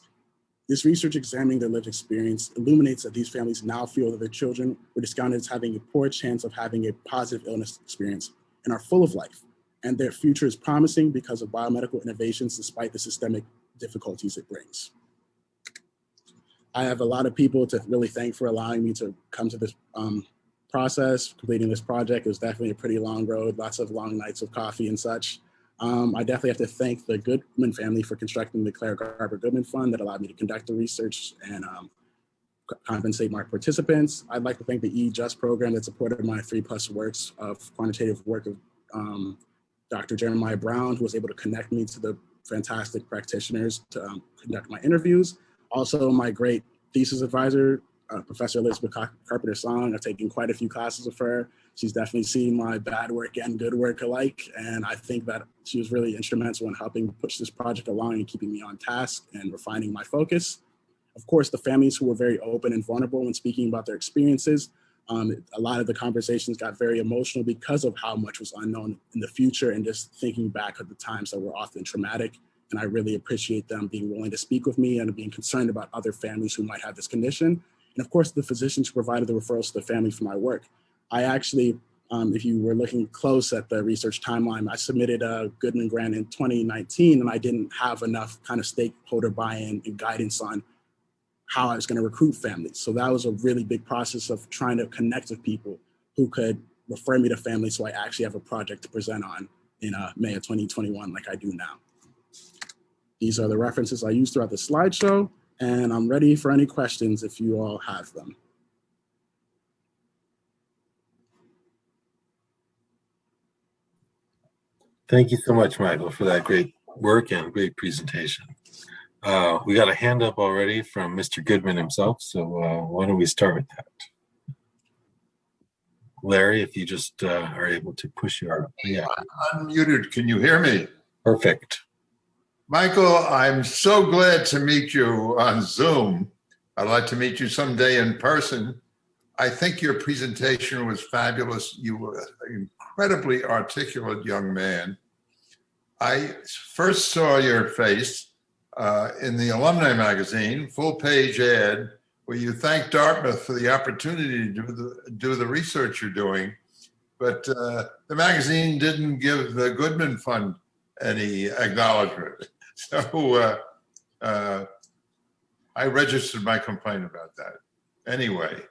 This research examining their lived experience illuminates that these families now feel that their children were discounted as having a poor chance of having a positive illness experience and are full of life, and their future is promising because of biomedical innovations despite the systemic difficulties it brings. I have a lot of people to really thank for allowing me to come to this process, completing this project. It was definitely a pretty long road, lots of long nights of coffee and such. I definitely have to thank the Goodman family for constructing the Claire Garber Goodman Fund that allowed me to conduct the research and compensate my participants. I'd like to thank the E-Just program that supported my 3+ works of quantitative work of Dr. Jeremiah Brown, who was able to connect me to the fantastic practitioners to conduct my interviews. Also, my great thesis advisor, Professor Elizabeth Carpenter-Song. I've taken quite a few classes with her. She's definitely seen my bad work and good work alike. And I think that she was really instrumental in helping push this project along and keeping me on task and refining my focus. Of course, the families who were very open and vulnerable when speaking about their experiences. A lot of the conversations got very emotional because of how much was unknown in the future and just thinking back at the times that were often traumatic. And I really appreciate them being willing to speak with me and being concerned about other families who might have this condition. And of course, the physicians who provided the referrals to the family for my work. I actually, if you were looking close at the research timeline, I submitted a Goodman grant in 2019, and I didn't have enough kind of stakeholder buy-in and guidance on how I was going to recruit families. So that was a really big process of trying to connect with people who could refer me to families so I actually have a project to present on in May of 2021 like I do now. These are the references I used throughout the slideshow, and I'm ready for any questions if you all have them. Thank you so much, Michael, for that great work and great presentation. We got a hand up already from Mr. Goodman himself, so why don't we start with that? Larry, if you just are able to push your, yeah. Unmuted, can you hear me? Perfect. Michael, I'm so glad to meet you on Zoom. I'd like to meet you someday in person. I think your presentation was fabulous. You were an incredibly articulate young man. I first saw your face in the alumni magazine, full page ad, where you thanked Dartmouth for the opportunity to do the research you're doing. But the magazine didn't give the Goodman Fund any acknowledgement. So I registered my complaint about that. Anyway,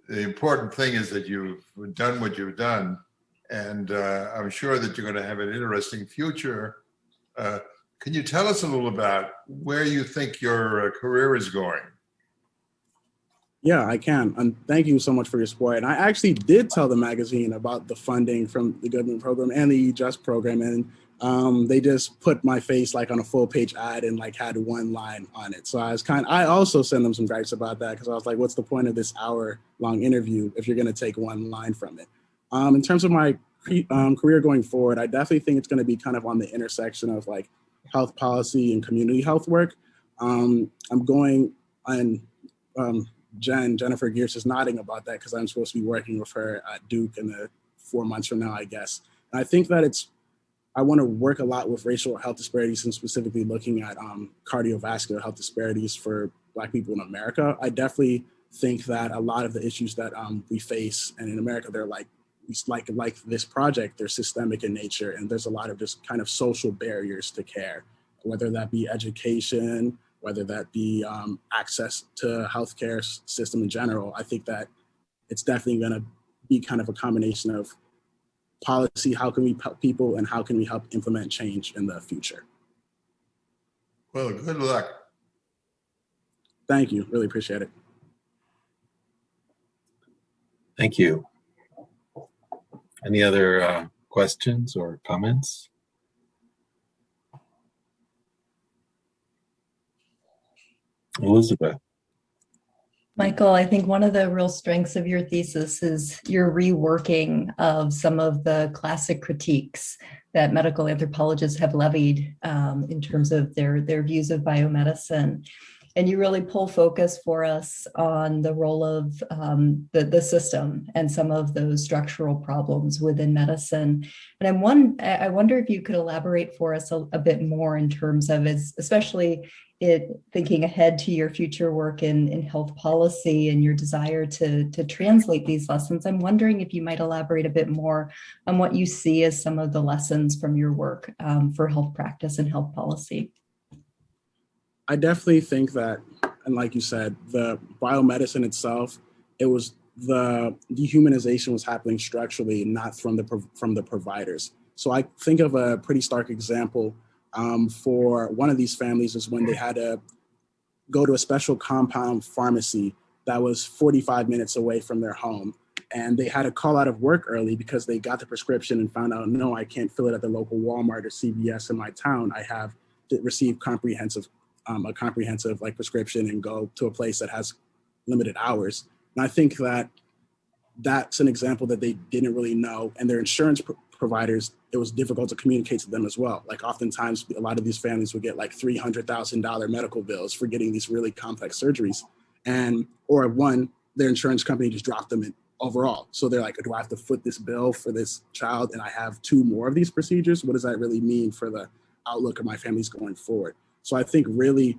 the important thing is that you've done what you've done, and I'm sure that you're going to have an interesting future. Can you tell us a little about where you think your career is going? Yeah, I can. And thank you so much for your support. And I actually did tell the magazine about the funding from the Goodman program and the eJust program. And they just put my face like on a full page ad and like had one line on it. So I also sent them some gripes about that because I was like, what's the point of this hour-long interview if you're going to take one line from it? In terms of my career going forward, I definitely think it's going to be kind of on the intersection of like health policy and community health work. I'm going on Jennifer Gears is nodding about that because I'm supposed to be working with her at Duke in 4 months from now, I guess. And I think that I want to work a lot with racial health disparities and specifically looking at cardiovascular health disparities for Black people in America. I definitely think that a lot of the issues that we face, and in America, they're like this project, they're systemic in nature, and there's a lot of just kind of social barriers to care, whether that be education, whether that be access to healthcare system in general. I think that it's definitely going to be kind of a combination of policy, how can we help people, and how can we help implement change in the future. Well, good luck. Thank you, really appreciate it. Thank you. Any other questions or comments? Elizabeth. Michael, I think one of the real strengths of your thesis is your reworking of some of the classic critiques that medical anthropologists have levied in terms of their views of biomedicine. And you really pull focus for us on the role of the system and some of those structural problems within medicine. And I wonder if you could elaborate for us a bit more in terms of especially thinking ahead to your future work in health policy and your desire to translate these lessons. I'm wondering if you might elaborate a bit more on what you see as some of the lessons from your work for health practice and health policy. I definitely think that, and like you said, the biomedicine itself, it was the dehumanization was happening structurally, not from the providers. So I think of a pretty stark example for one of these families is when they had to go to a special compound pharmacy that was 45 minutes away from their home. And they had to call out of work early because they got the prescription and found out, no, I can't fill it at the local Walmart or CVS in my town. I have to receive a comprehensive like prescription and go to a place that has limited hours. And I think that that's an example that they didn't really know, and their insurance providers, it was difficult to communicate to them as well. Like oftentimes a lot of these families would get like $300,000 medical bills for getting these really complex surgeries, or their insurance company just dropped them in overall. So they're like, do I have to foot this bill for this child and I have 2 more of these procedures? What does that really mean for the outlook of my families going forward? So I think really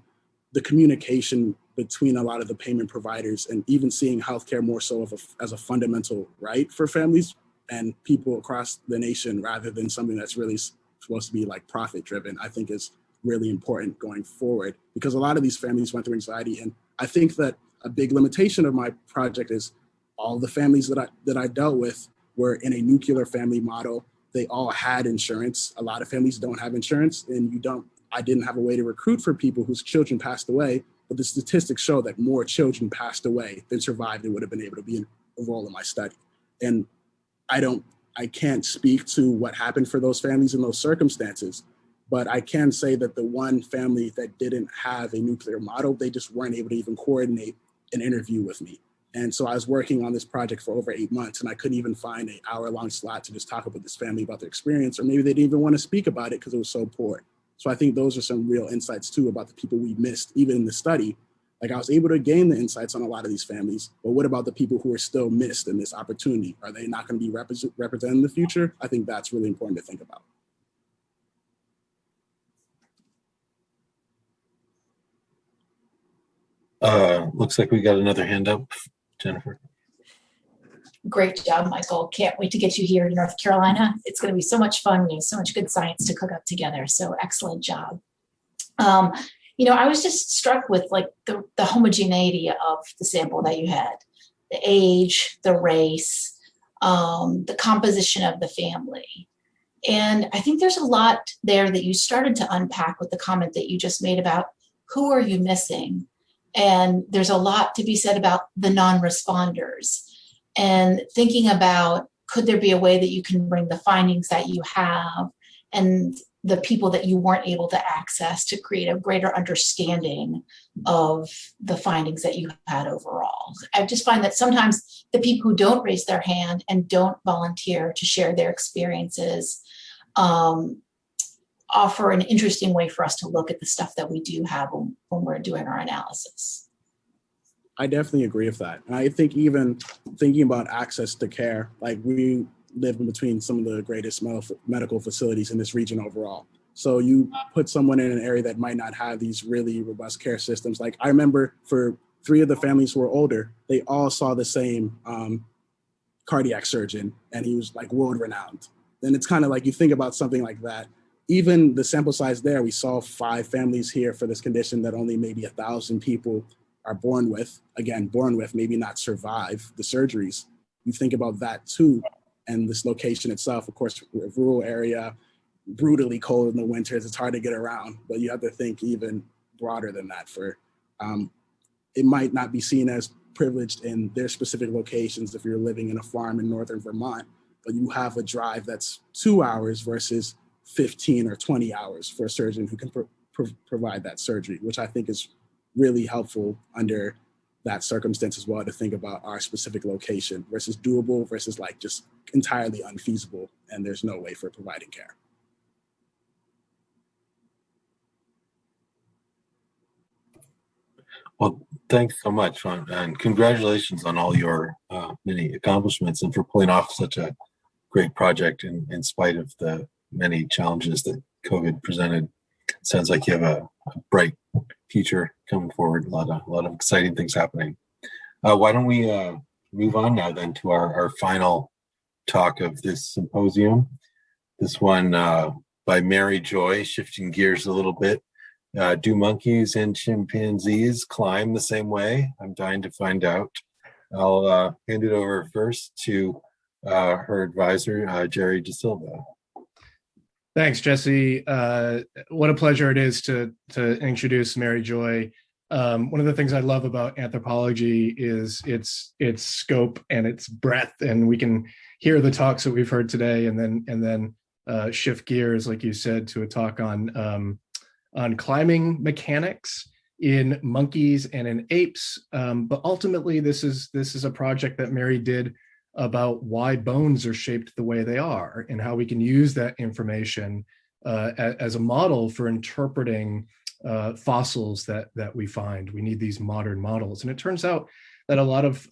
the communication between a lot of the payment providers and even seeing healthcare more so as a fundamental right for families and people across the nation rather than something that's really supposed to be like profit driven, I think is really important going forward, because a lot of these families went through anxiety. And I think that a big limitation of my project is all the families that I dealt with were in a nuclear family model. They all had insurance. A lot of families don't have insurance, and I didn't have a way to recruit for people whose children passed away, but the statistics show that more children passed away than survived and would have been able to be enrolled in my study. And I can't speak to what happened for those families in those circumstances, but I can say that the one family that didn't have a nuclear model, they just weren't able to even coordinate an interview with me. And so I was working on this project for over 8 months, and I couldn't even find an hour-long slot to just talk about this family about their experience, or maybe they didn't even want to speak about it because it was so poor. So I think those are some real insights too about the people we missed, even in the study. Like, I was able to gain the insights on a lot of these families, but what about the people who are still missed in this opportunity? Are they not going to be represented in the future? I think that's really important to think about. Looks like we got another hand up. Jennifer. Great job, Michael. Can't wait to get you here to North Carolina. It's going to be so much fun. We have so much good science to cook up together. So excellent job. I was just struck with like the homogeneity of the sample that you had, the age, the race, the composition of the family. And I think there's a lot there that you started to unpack with the comment that you just made about who are you missing? And there's a lot to be said about the non-responders and thinking about, could there be a way that you can bring the findings that you have and the people that you weren't able to access to create a greater understanding of the findings that you had overall. I just find that sometimes the people who don't raise their hand and don't volunteer to share their experiences offer an interesting way for us to look at the stuff that we do have when we're doing our analysis. I definitely agree with that. And I think even thinking about access to care, like, we live in between some of the greatest medical facilities in this region overall. So you put someone in an area that might not have these really robust care systems. Like, I remember for 3 of the families who were older, they all saw the same cardiac surgeon, and he was like world renowned. Then it's kind of like, you think about something like that. Even the sample size there, we saw 5 families here for this condition that only maybe 1,000 people are born with, maybe not survive the surgeries. You think about that too. And this location itself, of course, a rural area, brutally cold in the winters, it's hard to get around, but you have to think even broader than that for, it might not be seen as privileged in their specific locations if you're living in a farm in northern Vermont, but you have a drive that's 2 hours versus 15 or 20 hours for a surgeon who can provide that surgery, which I think is really helpful under that circumstance as well, to think about our specific location versus doable versus like just entirely unfeasible and there's no way for providing care. Well, thanks so much, and congratulations on all your many accomplishments and for pulling off such a great project in spite of the many challenges that COVID presented. Sounds like you have a bright future coming forward. A lot of exciting things happening. Why don't we move on now then to our final talk of this symposium. This one by Mary Joy, shifting gears a little bit. Do monkeys and chimpanzees climb the same way? I'm dying to find out. I'll hand it over first to her advisor, Jerry De Silva. Thanks, Jesse. What a pleasure it is to introduce Mary Joy. One of the things I love about anthropology is its scope and its breadth, and we can hear the talks that we've heard today, and then shift gears, like you said, to a talk on climbing mechanics in monkeys and in apes. But ultimately, this is a project that Mary did about why bones are shaped the way they are and how we can use that information as a model for interpreting fossils that we find. We need these modern models. And it turns out that a lot of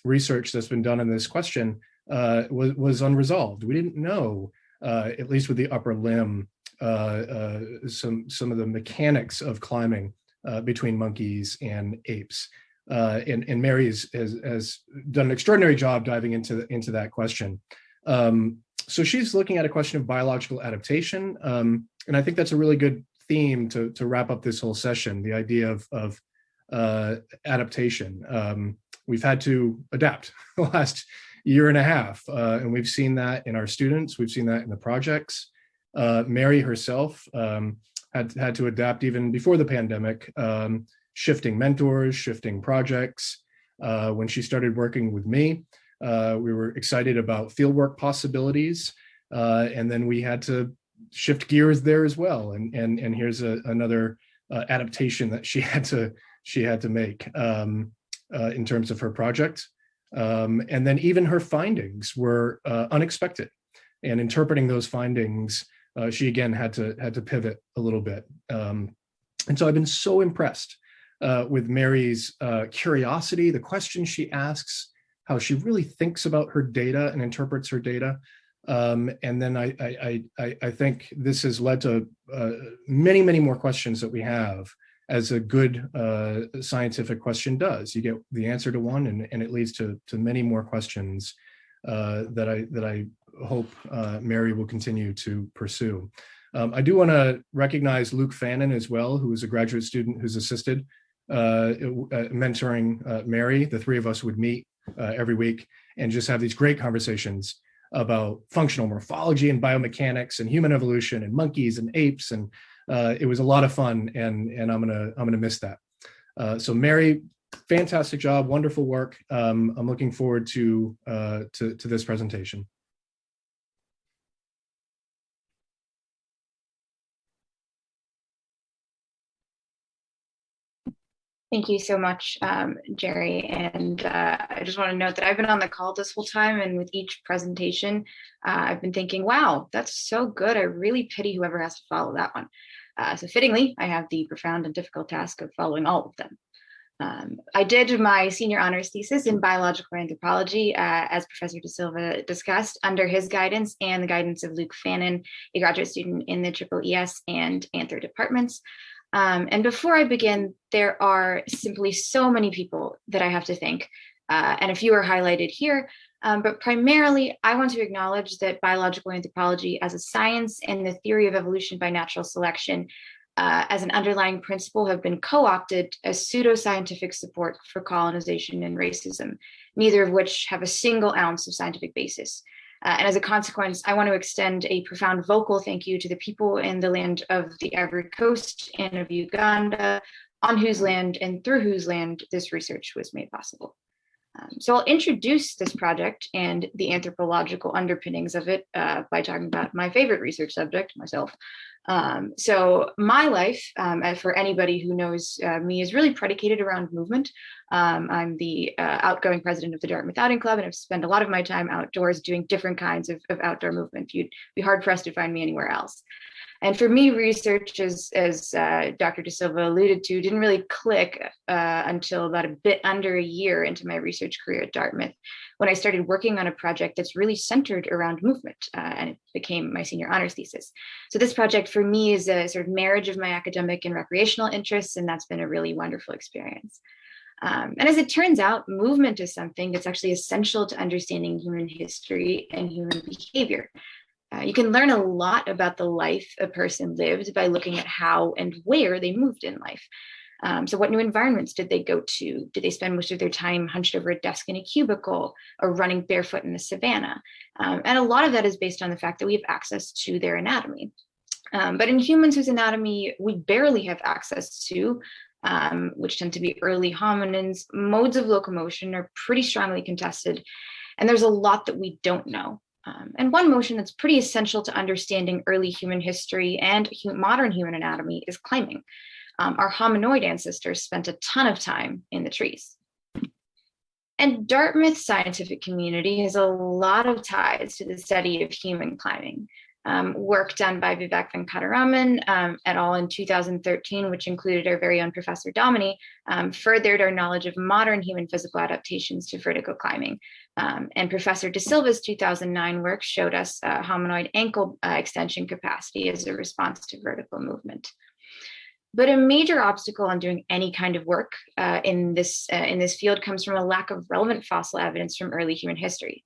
research that's been done in this question was unresolved. We didn't know, at least with the upper limb, some of the mechanics of climbing between monkeys and apes. And Mary has done an extraordinary job diving into that question. So she's looking at a question of biological adaptation. And I think that's a really good theme to wrap up this whole session, the idea of adaptation. we've had to adapt the last year and a half. And we've seen that in our students, we've seen that in the projects. Mary herself had to adapt even before the pandemic, shifting mentors, shifting projects. When she started working with me, we were excited about fieldwork possibilities. And then we had to shift gears there as well. And here's another adaptation that she had to make in terms of her project. And then even her findings were unexpected. And interpreting those findings, she again had to pivot a little bit. And so I've been so impressed with Mary's curiosity, the questions she asks, how she really thinks about her data and interprets her data. And then I think this has led to many, many more questions that we have, as a good scientific question does. You get the answer to one, and it leads to many more questions that I hope Mary will continue to pursue. I do want to recognize Luke Fannin as well, who is a graduate student who's assisted mentoring Mary. The three of us would meet every week and just have these great conversations about functional morphology and biomechanics and human evolution and monkeys and apes, and it was a lot of fun, and I'm gonna miss that. So Mary, fantastic job, wonderful work. I'm looking forward to this presentation. Thank you so much, Jerry. And I just want to note that I've been on the call this whole time, and with each presentation, I've been thinking, wow, that's so good. I really pity whoever has to follow that one. So fittingly, I have the profound and difficult task of following all of them. I did my senior honors thesis in biological anthropology, as Professor De Silva discussed, under his guidance and the guidance of Luke Fannin, a graduate student in the EES and Anthro departments. And before I begin, there are simply so many people that I have to thank, and a few are highlighted here. But primarily, I want to acknowledge that biological anthropology as a science and the theory of evolution by natural selection as an underlying principle have been co-opted as pseudoscientific support for colonization and racism, neither of which have a single ounce of scientific basis. And as a consequence, I want to extend a profound vocal thank you to the people in the land of the Ivory Coast and of Uganda, on whose land and through whose land this research was made possible. So I'll introduce this project and the anthropological underpinnings of it by talking about my favorite research subject, myself. So my life, for anybody who knows me, is really predicated around movement. I'm the outgoing president of the Dartmouth Outing Club, and I've spent a lot of my time outdoors doing different kinds of outdoor movement. You'd be hard pressed to find me anywhere else. And for me, research, as Dr. De Silva alluded to, didn't really click until about a bit under a year into my research career at Dartmouth, when I started working on a project that's really centered around movement, and it became my senior honors thesis. So this project for me is a sort of marriage of my academic and recreational interests, and that's been a really wonderful experience. And as it turns out, movement is something that's actually essential to understanding human history and human behavior. You can learn a lot about the life a person lived by looking at how and where they moved in life. So what new environments did they go to? Did they spend most of their time hunched over a desk in a cubicle or running barefoot in the savannah? And a lot of that is based on the fact that we have access to their anatomy. But in humans whose anatomy we barely have access to, which tend to be early hominins, modes of locomotion are pretty strongly contested. And there's a lot that we don't know. And one motion that's pretty essential to understanding early human history and modern human anatomy is climbing. Our hominoid ancestors spent a ton of time in the trees. And Dartmouth scientific community has a lot of ties to the study of human climbing. Work done by Vivek Venkataraman et al. In 2013, which included our very own Professor Dominy, furthered our knowledge of modern human physical adaptations to vertical climbing. And Professor De Silva's 2009 work showed us hominoid ankle extension capacity as a response to vertical movement. But a major obstacle on doing any kind of work in this field comes from a lack of relevant fossil evidence from early human history.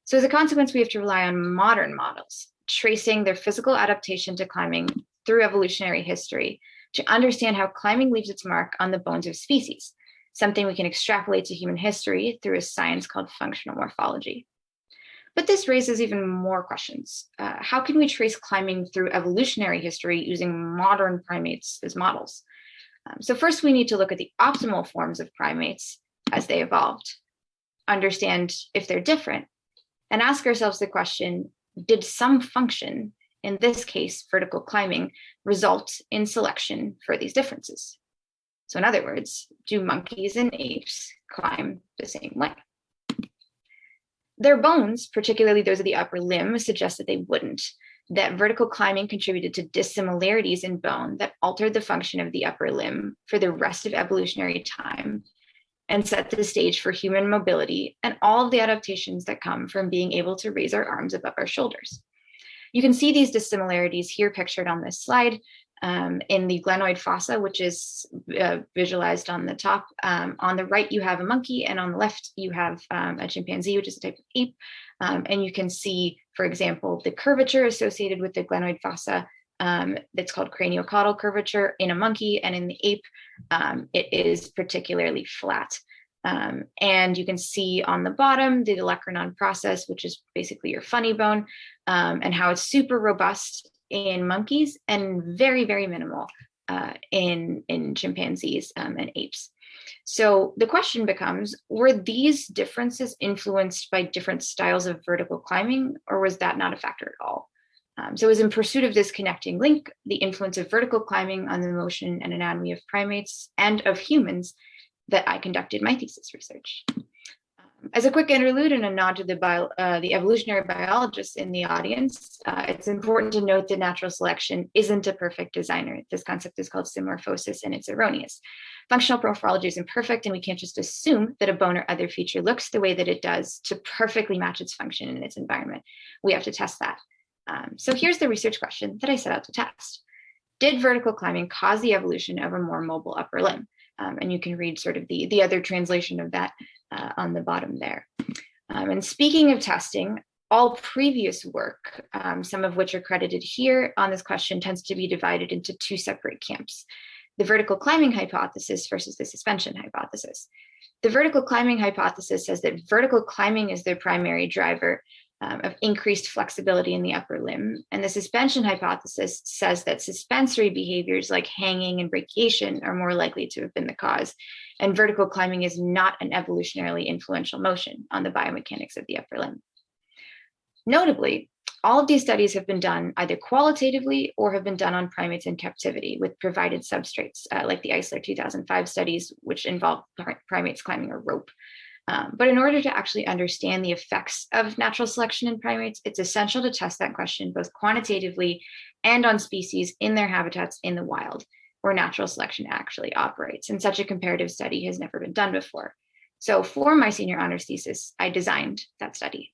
So as a consequence, we have to rely on modern models, tracing their physical adaptation to climbing through evolutionary history to understand how climbing leaves its mark on the bones of species. something we can extrapolate to human history through a science called functional morphology. But this raises even more questions. How can we trace climbing through evolutionary history using modern primates as models? So first we need to look at the optimal forms of primates as they evolved, understand if they're different, and ask ourselves the question, did some function, in this case, vertical climbing, result in selection for these differences? So in other words, do monkeys and apes climb the same way? Their bones, particularly those of the upper limb, suggest that they wouldn't, that vertical climbing contributed to dissimilarities in bone that altered the function of the upper limb for the rest of evolutionary time and set the stage for human mobility and all of the adaptations that come from being able to raise our arms above our shoulders. You can see these dissimilarities here pictured on this slide in the glenoid fossa, which is visualized on the top. On the right, you have a monkey, and on the left, you have a chimpanzee, which is a type of ape. And you can see, for example, the curvature associated with the glenoid fossa that's called craniocaudal curvature in a monkey, and in the ape, it is particularly flat. And you can see on the bottom the olecranon process, which is basically your funny bone, and how it's super robust in monkeys and very, very minimal in chimpanzees and apes. So the question becomes, were these differences influenced by different styles of vertical climbing, or was that not a factor at all? So it was in pursuit of this connecting link, the influence of vertical climbing on the motion and anatomy of primates and of humans, that I conducted my thesis research. As a quick interlude and a nod to the evolutionary biologists in the audience, it's important to note that natural selection isn't a perfect designer. This concept is called symorphosis, and it's erroneous. Functional morphology is imperfect, and we can't just assume that a bone or other feature looks the way that it does to perfectly match its function in its environment. We have to test that. So here's the research question that I set out to test. Did vertical climbing cause the evolution of a more mobile upper limb? And you can read sort of the other translation of that on the bottom there. And speaking of testing, all previous work, some of which are credited here on this question, tends to be divided into two separate camps: the vertical climbing hypothesis versus the suspension hypothesis. The vertical climbing hypothesis says that vertical climbing is the primary driver of increased flexibility in the upper limb. And the suspension hypothesis says that suspensory behaviors like hanging and brachiation are more likely to have been the cause. And vertical climbing is not an evolutionarily influential motion on the biomechanics of the upper limb. Notably, all of these studies have been done either qualitatively or have been done on primates in captivity with provided substrates, like the Eisler 2005 studies, which involve primates climbing a rope. But in order to actually understand the effects of natural selection in primates, it's essential to test that question both quantitatively and on species in their habitats in the wild, where natural selection actually operates. And such a comparative study has never been done before. So for my senior honors thesis, I designed that study.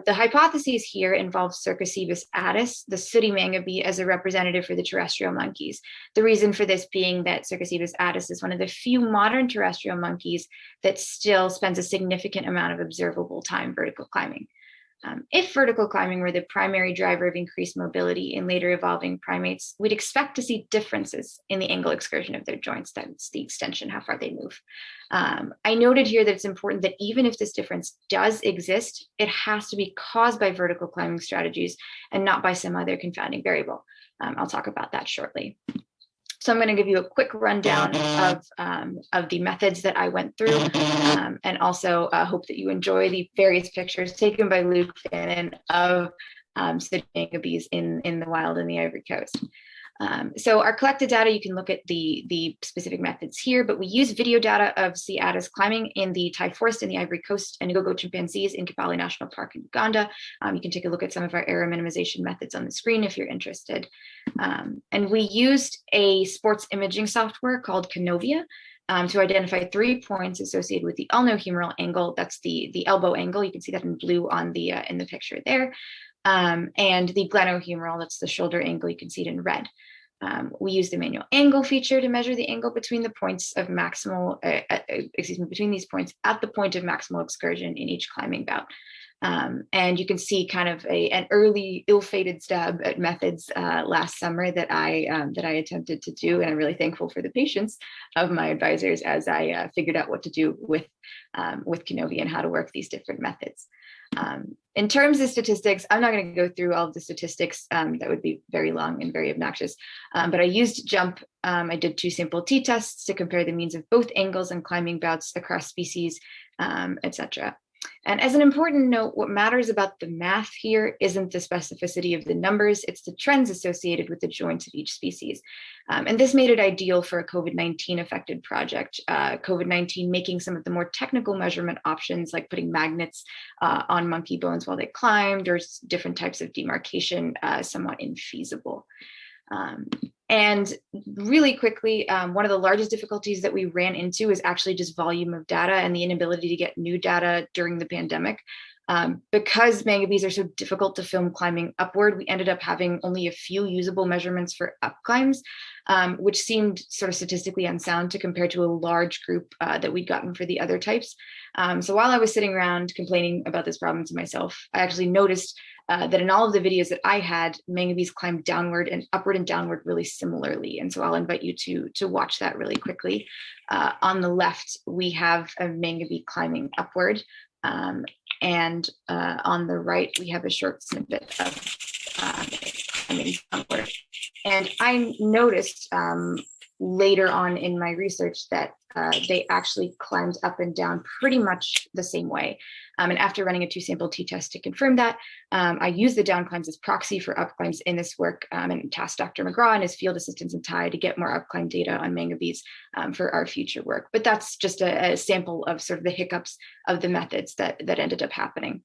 The hypotheses here involve Cercocebus attus, the sooty mangabey, as a representative for the terrestrial monkeys. The reason for this being that Cercocebus attus is one of the few modern terrestrial monkeys that still spends a significant amount of observable time vertical climbing. If vertical climbing were the primary driver of increased mobility in later evolving primates, we'd expect to see differences in the angle excursion of their joints. That's the extension, how far they move. I noted here that it's important that even if this difference does exist, it has to be caused by vertical climbing strategies and not by some other confounding variable. I'll talk about that shortly. So I'm going to give you a quick rundown of the methods that I went through, and also hope that you enjoy the various pictures taken by Luke Fannin of sooty mangabeys in the wild in the Ivory Coast. So our collected data, you can look at the specific methods here, but we use video data of C. attus climbing in the Thai forest in the Ivory Coast and Ngogo chimpanzees in Kibale National Park in Uganda. You can take a look at some of our error minimization methods on the screen if you're interested. And we used a sports imaging software called Canovia to identify 3 points associated with the ulnohumeral angle. That's the elbow angle. You can see that in blue on the in the picture there. And the glenohumeral, that's the shoulder angle. You can see it in red. We use the manual angle feature to measure the angle between the points of maximal, between these points at the point of maximal excursion in each climbing bout. And you can see kind of an early ill-fated stab at methods last summer that I attempted to do, and I'm really thankful for the patience of my advisors as I figured out what to do with Kenobi and how to work these different methods. In terms of statistics, I'm not going to go through all of the statistics. That would be very long and very obnoxious. But I used JUMP. I did 2 simple t-tests to compare the means of both angles and climbing bouts across species, etc. And as an important note, what matters about the math here isn't the specificity of the numbers, it's the trends associated with the joints of each species. And this made it ideal for a COVID-19 affected project, COVID-19 making some of the more technical measurement options like putting magnets on monkey bones while they climbed, or different types of demarcation somewhat infeasible. And really quickly, one of the largest difficulties that we ran into is actually just volume of data and the inability to get new data during the pandemic. Because mangabees are so difficult to film climbing upward, we ended up having only a few usable measurements for up climbs, which seemed sort of statistically unsound to compare to a large group that we'd gotten for the other types. So while I was sitting around complaining about this problem to myself, I actually noticed that in all of the videos that I had, mangabees climbed downward and upward and downward really similarly. And so I'll invite you to watch that really quickly. On the left, we have a mangabee climbing upward. And on the right, we have a short snippet of climbing downward. And I noticed later on in my research that they actually climbed up and down pretty much the same way. And after running a 2-sample t-test to confirm that, I used the down climbs as proxy for up climbs in this work, and tasked Dr. McGraw and his field assistants in Thai to get more up climb data on mangabees for our future work. But that's just a sample of sort of the hiccups of the methods that ended up happening.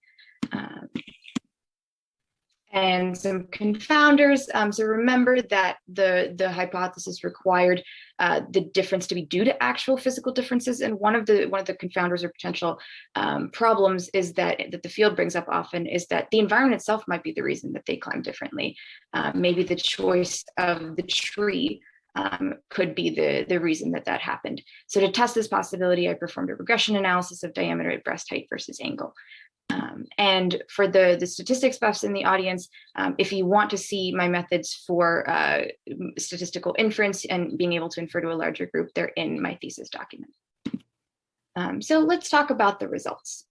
And some confounders. So remember that the hypothesis required the difference to be due to actual physical differences. And one of the confounders or potential problems is that the field brings up often is that the environment itself might be the reason that they climb differently. Maybe the choice of the tree could be the reason that happened. So to test this possibility, I performed a regression analysis of diameter at breast height versus angle. And for the statistics buffs in the audience, if you want to see my methods for statistical inference and being able to infer to a larger group, they're in my thesis document. So let's talk about the results.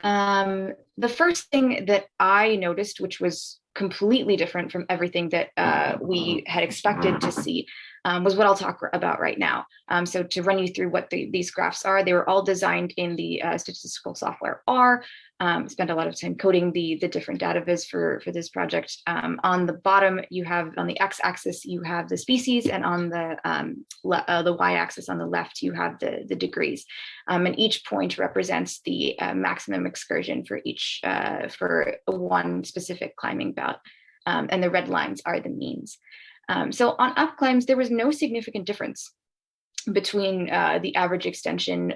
The first thing that I noticed, which was completely different from everything that we had expected to see, was what I'll talk about right now. So to run you through what these graphs are, they were all designed in the statistical software R. Spent a lot of time coding the different data viz for this project. On the bottom, you have on the x-axis, you have the species, and on the y-axis on the left, you have the degrees. And each point represents the maximum excursion for each for one specific climbing bout. And the red lines are the means. So on up climbs, there was no significant difference between the average extension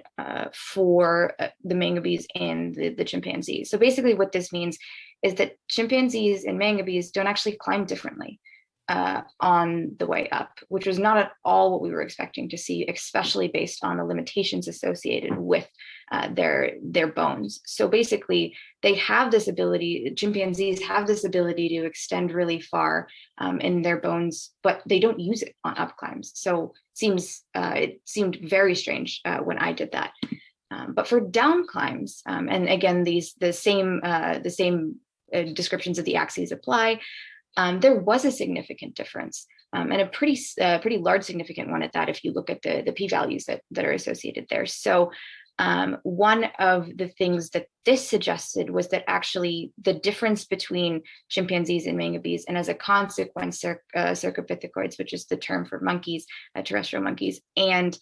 for the mangabees and the chimpanzees. So basically what this means is that chimpanzees and mangabees don't actually climb differently on the way up, which was not at all what we were expecting to see, especially based on the limitations associated with their bones. So basically they have this ability, chimpanzees have this ability to extend really far in their bones, but they don't use it on up climbs. So it seemed very strange when I did that. But for down climbs, and again, the same descriptions of the axes apply, there was a significant difference, and a pretty large significant one at that if you look at the p-values that are associated there. So one of the things that this suggested was that actually the difference between chimpanzees and mangabees, and as a consequence, cercopithecoids, which is the term for monkeys, terrestrial monkeys, and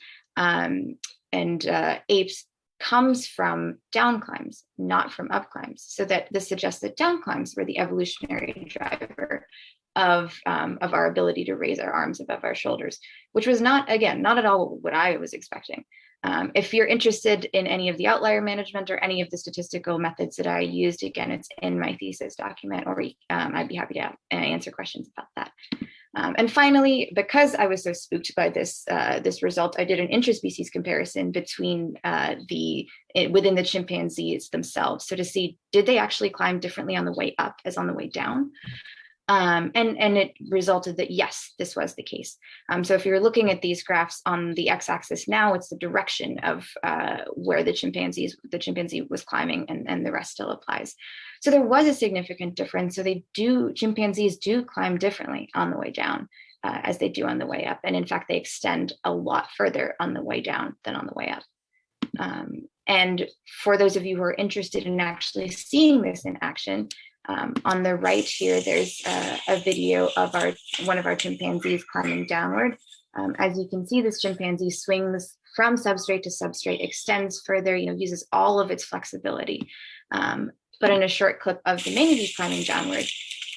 apes, comes from down climbs, not from up climbs. So that this suggests that down climbs were the evolutionary driver of our ability to raise our arms above our shoulders, which was not at all what I was expecting. If you're interested in any of the outlier management or any of the statistical methods that I used, again, it's in my thesis document, or I'd be happy to answer questions about that. And finally, because I was so spooked by this result, I did an interspecies comparison between within the chimpanzees themselves. So to see, did they actually climb differently on the way up as on the way down? And it resulted that yes, this was the case. So if you're looking at these graphs on the x-axis now, it's the direction of where the chimpanzee was climbing, and the rest still applies. So there was a significant difference. So chimpanzees do climb differently on the way down as they do on the way up. And in fact, they extend a lot further on the way down than on the way up. And for those of you who are interested in actually seeing this in action, on the right here, there's a video of one of our chimpanzees climbing downward. As you can see, this chimpanzee swings from substrate to substrate, extends further, uses all of its flexibility. But in a short clip of the manatees climbing downward,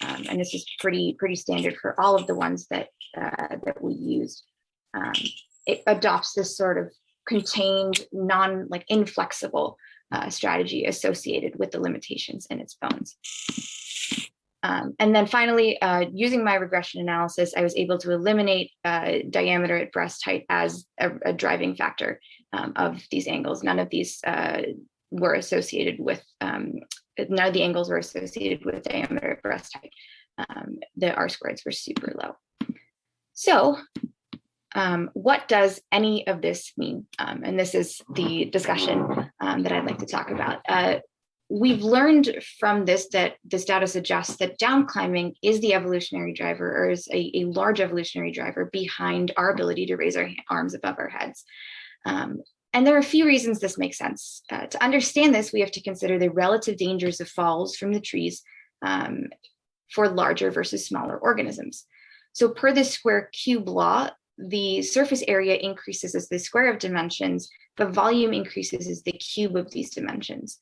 and this is pretty standard for all of the ones that we used, it adopts this sort of contained, inflexible strategy associated with the limitations in its bones. And then finally, using my regression analysis, I was able to eliminate diameter at breast height as a driving factor of these angles. None of these were associated with, none of the angles were associated with diameter at breast height. The R-squareds were super low. So what does any of this mean? And this is the discussion that I'd like to talk about. We've learned from this that this data suggests that down climbing is the evolutionary driver, or is a large evolutionary driver behind our ability to raise our arms above our heads. And there are a few reasons this makes sense. To understand this, we have to consider the relative dangers of falls from the trees for larger versus smaller organisms. So per the square cube law, the surface area increases as the square of dimensions, but volume increases as the cube of these dimensions.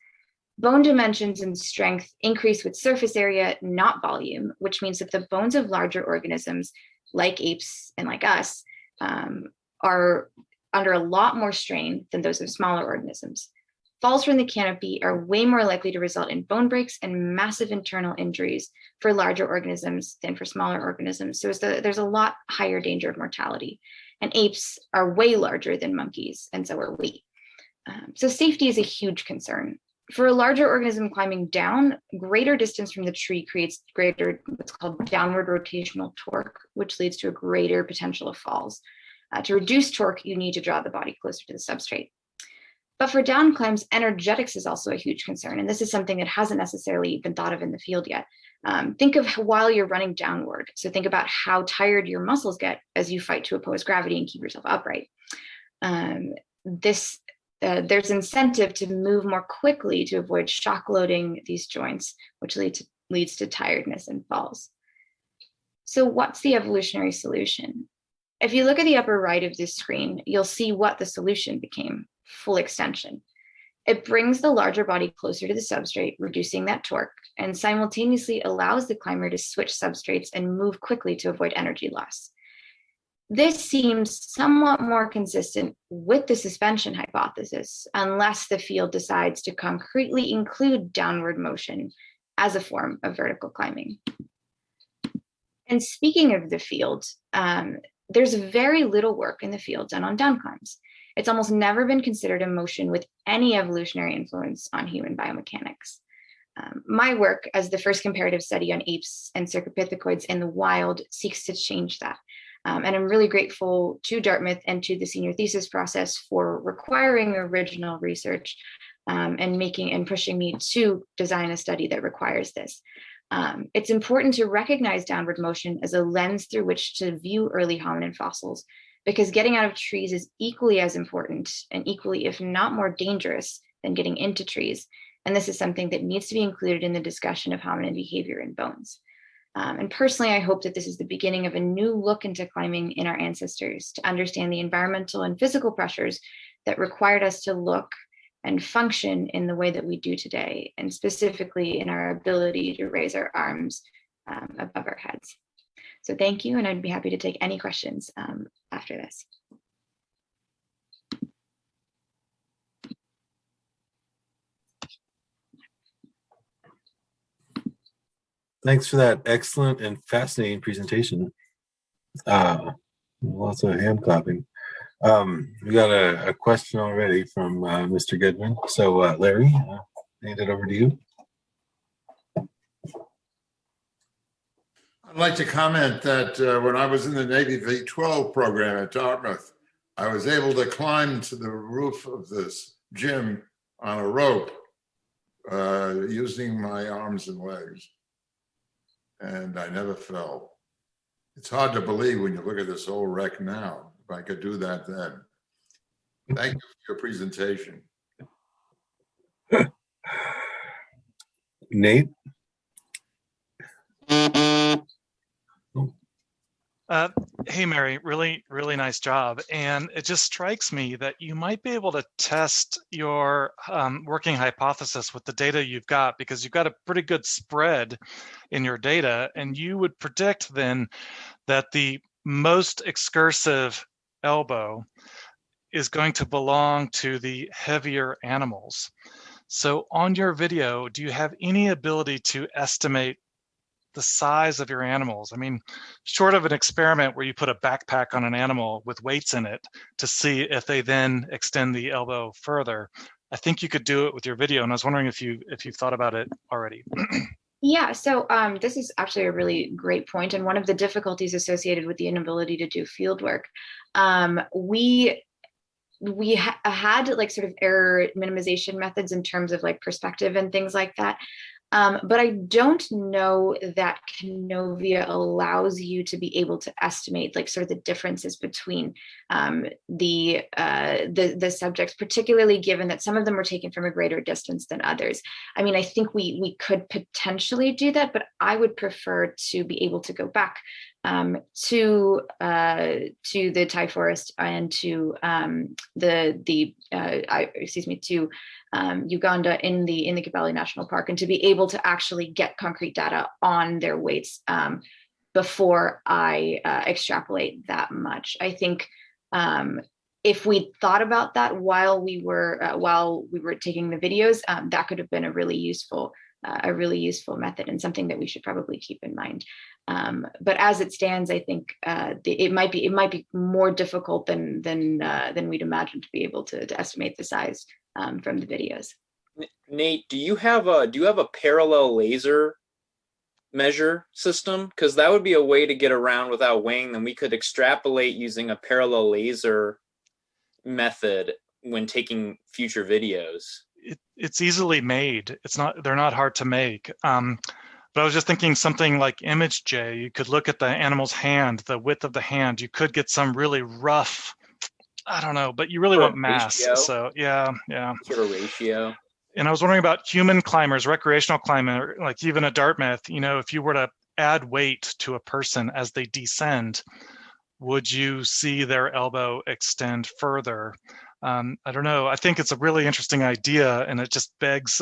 Bone dimensions and strength increase with surface area, not volume, which means that the bones of larger organisms, like apes and like us, are under a lot more strain than those of smaller organisms. Falls from the canopy are way more likely to result in bone breaks and massive internal injuries for larger organisms than for smaller organisms. So there's a lot higher danger of mortality. And apes are way larger than monkeys, and so are we. So safety is a huge concern. For a larger organism climbing down, greater distance from the tree creates greater what's called downward rotational torque, which leads to a greater potential of falls. To reduce torque, you need to draw the body closer to the substrate. But for down climbs, energetics is also a huge concern, and this is something that hasn't necessarily been thought of in the field yet. Think of while you're running downward. So think about how tired your muscles get as you fight to oppose gravity and keep yourself upright. There's incentive to move more quickly to avoid shock loading these joints, which leads to tiredness and falls. So what's the evolutionary solution? If you look at the upper right of this screen, you'll see what the solution became: full extension. It brings the larger body closer to the substrate, reducing that torque, and simultaneously allows the climber to switch substrates and move quickly to avoid energy loss. This seems somewhat more consistent with the suspension hypothesis, unless the field decides to concretely include downward motion as a form of vertical climbing. And speaking of the field, there's very little work in the field done on down climbs. It's almost never been considered a motion with any evolutionary influence on human biomechanics. My work as the first comparative study on apes and cercopithecoids in the wild seeks to change that. And I'm really grateful to Dartmouth and to the senior thesis process for requiring original research and pushing me to design a study that requires this. It's important to recognize downward motion as a lens through which to view early hominin fossils, because getting out of trees is equally as important and equally, if not more dangerous, than getting into trees. And this is something that needs to be included in the discussion of hominin behavior in bones. And personally, I hope that this is the beginning of a new look into climbing in our ancestors, to understand the environmental and physical pressures that required us to look and function in the way that we do today, and specifically in our ability to raise our arms above our heads. So thank you, and I'd be happy to take any questions after this. Thanks for that excellent and fascinating presentation. Lots of hand clapping. We got a question already from Mr. Goodman. So Larry, hand it over to you. I'd like to comment that when I was in the Navy V-12 program at Dartmouth, I was able to climb to the roof of this gym on a rope using my arms and legs, and I never fell. It's hard to believe when you look at this old wreck now, if I could do that then. Thank you for your presentation. Nate? Hey, Mary, really nice job. And it just strikes me that you might be able to test your working hypothesis with the data you've got, because you've got a pretty good spread in your data. And you would predict then that the most excursive elbow is going to belong to the heavier animals. So on your video, do you have any ability to estimate the size of your animals? I mean, short of an experiment where you put a backpack on an animal with weights in it to see if they then extend the elbow further, I think you could do it with your video. And I was wondering if you've thought about it already. Yeah, so this is actually a really great point, and one of the difficulties associated with the inability to do field work. We had like sort of error minimization methods in terms of like perspective and things like that. But I don't know that Canovia allows you to be able to estimate like sort of the differences between the subjects, particularly given that some of them were taken from a greater distance than others. I mean, I think we could potentially do that, but I would prefer to be able to go back to the Thai forest and to to Uganda in the Kibale National Park, and to be able to actually get concrete data on their weights before I extrapolate that much. I think if we thought about that while we were taking the videos, that could have been a really useful method, and something that we should probably keep in mind. But as it stands, I think it might be more difficult than we'd imagine to be able to estimate the size from the videos. Nate, do you have a parallel laser measure system? Because that would be a way to get around without weighing them. We could extrapolate using a parallel laser method when taking future videos. It's easily made. They're not hard to make. But I was just thinking something like ImageJ. You could look at the animal's hand, the width of the hand. You could get some really rough, I don't know, but you really want mass. Ratio. So yeah. Sort of ratio. And I was wondering about human climbers, recreational climber, like even at Dartmouth, if you were to add weight to a person as they descend, would you see their elbow extend further? I don't know. I think it's a really interesting idea, and it just begs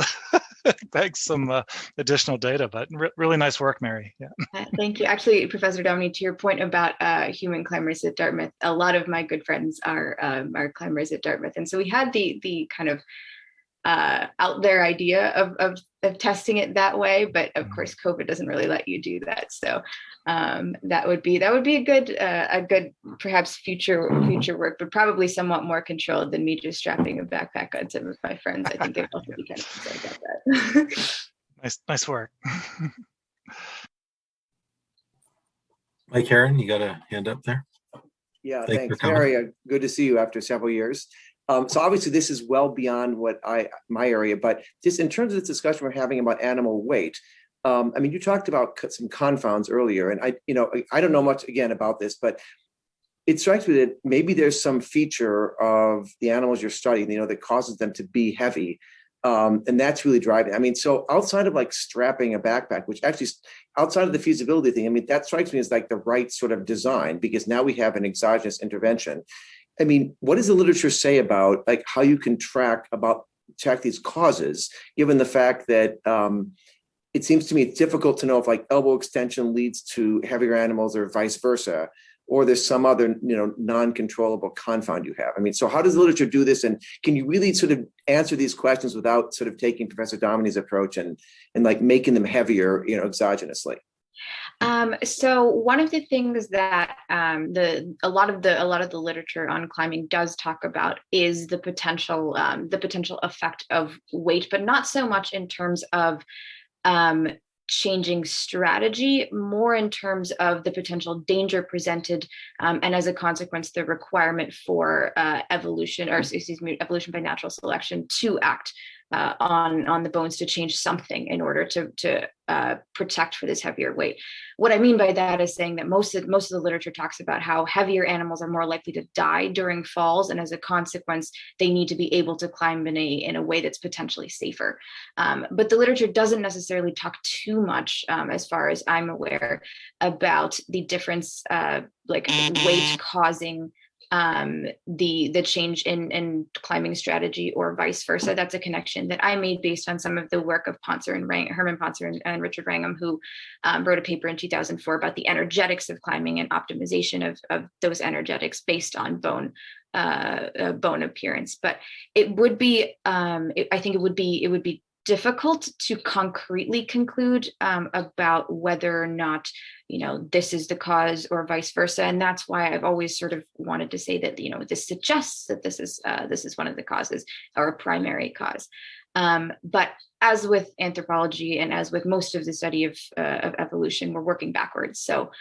some additional data. But really nice work, Mary. Yeah. Thank you. Actually, Professor Dominy, to your point about human climbers at Dartmouth, a lot of my good friends are climbers at Dartmouth, and so we had the kind of out there idea of testing it that way, but of course COVID doesn't really let you do that. So that would be a good perhaps future work, but probably somewhat more controlled than me just strapping a backpack on some of my friends. I think they'd also be kind of concerned about that. Nice work. Mike Heron, you got a hand up there? Yeah, thanks. Mary, good to see you after several years. So obviously this is well beyond my area, but just in terms of this discussion we're having about animal weight, I mean, you talked about some confounds earlier, and I don't know much again about this, but it strikes me that maybe there's some feature of the animals you're studying, that causes them to be heavy. And that's really driving. I mean, so outside of like strapping a backpack, which actually outside of the feasibility thing, I mean, that strikes me as like the right sort of design, because now we have an exogenous intervention. I mean, what does the literature say about like how you can track these causes, given the fact that it seems to me it's difficult to know if like elbow extension leads to heavier animals or vice versa, or there's some other, non-controllable confound you have. I mean, so how does the literature do this? And can you really sort of answer these questions without sort of taking Professor Dominy's approach and like making them heavier, exogenously? So one of the things that a lot of the literature on climbing does talk about is the potential effect of weight, but not so much in terms of changing strategy, more in terms of the potential danger presented, and as a consequence, the requirement for evolution by natural selection to act on the bones to change something in order to protect for this heavier weight. What I mean by that is saying that most of the literature talks about how heavier animals are more likely to die during falls, and as a consequence, they need to be able to climb in a way that's potentially safer. But the literature doesn't necessarily talk too much, as far as I'm aware, about the difference, like weight causing the change in climbing strategy or vice versa. That's a connection that I made based on some of the work of Herman Ponser and Richard Wrangham, who wrote a paper in 2004 about the energetics of climbing and optimization of those energetics based on bone appearance. But it would be, I think it would be difficult to concretely conclude about whether or not, this is the cause or vice versa. And that's why I've always sort of wanted to say that, this suggests that this is one of the causes or a primary cause. But as with anthropology and as with most of the study of evolution, we're working backwards. So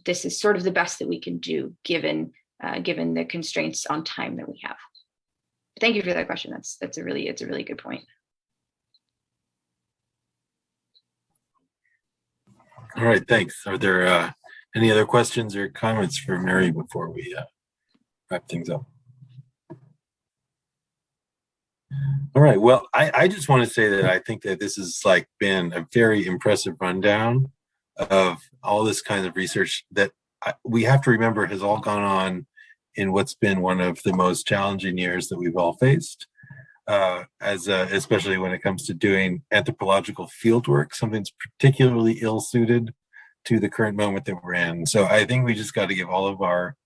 this is sort of the best that we can do given the constraints on time that we have. Thank you for that question. It's a really good point. All right, thanks. Are there any other questions or comments for Mary before we wrap things up? All right, well, I just want to say that I think that this has been a very impressive rundown of all this kind of research that we have to remember has all gone on in what's been one of the most challenging years that we've all faced. Especially when it comes to doing anthropological fieldwork, something that's particularly ill-suited to the current moment that we're in. So I think we just got to give all of our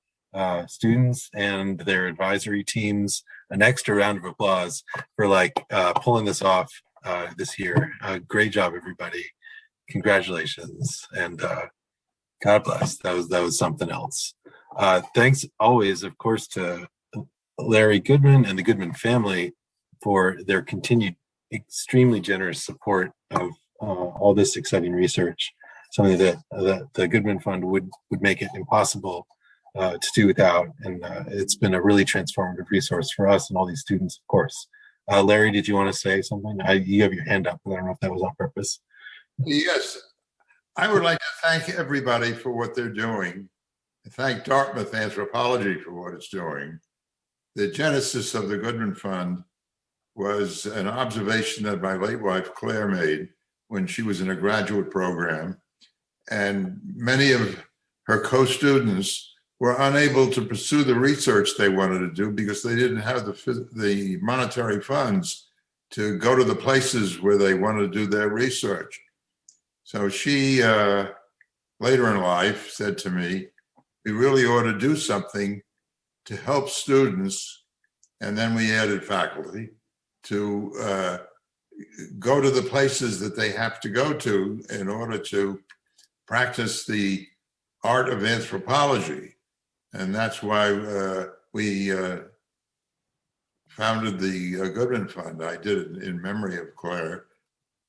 students and their advisory teams an extra round of applause for pulling this off this year. Great job, everybody. Congratulations, and God bless. That was something else. Thanks always, of course, to Larry Goodman and the Goodman family for their continued extremely generous support of all this exciting research, something that the Goodman Fund would make it impossible to do without. And it's been a really transformative resource for us and all these students, of course. Larry, did you want to say something? You have your hand up, but I don't know if that was on purpose. Yes, I would like to thank everybody for what they're doing. Thank Dartmouth Anthropology for what it's doing. The genesis of the Goodman Fund was an observation that my late wife, Claire, made when she was in a graduate program. And many of her co-students were unable to pursue the research they wanted to do because they didn't have the monetary funds to go to the places where they wanted to do their research. So she, later in life, said to me, we really ought to do something to help students, and then we added faculty, to go to the places that they have to go to in order to practice the art of anthropology. And that's why we founded the Goodman Fund. I did it in memory of Claire.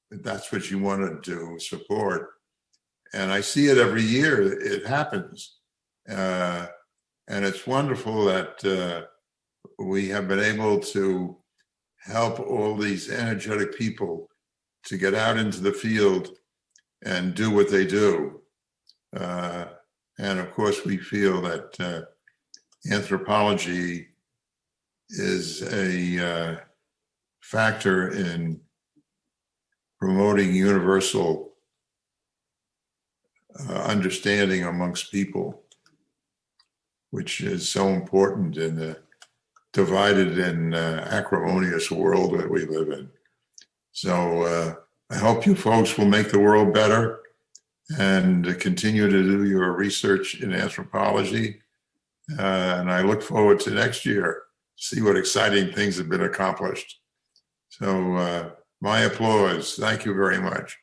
That's what she wanted to support. And I see it every year, it happens. And it's wonderful that we have been able to help all these energetic people to get out into the field and do what they do. And of course, we feel that anthropology is a factor in promoting universal understanding amongst people, which is so important in the divided and acrimonious world that we live in. So I hope you folks will make the world better and continue to do your research in anthropology. And I look forward to next year, see what exciting things have been accomplished. So my applause. Thank you very much.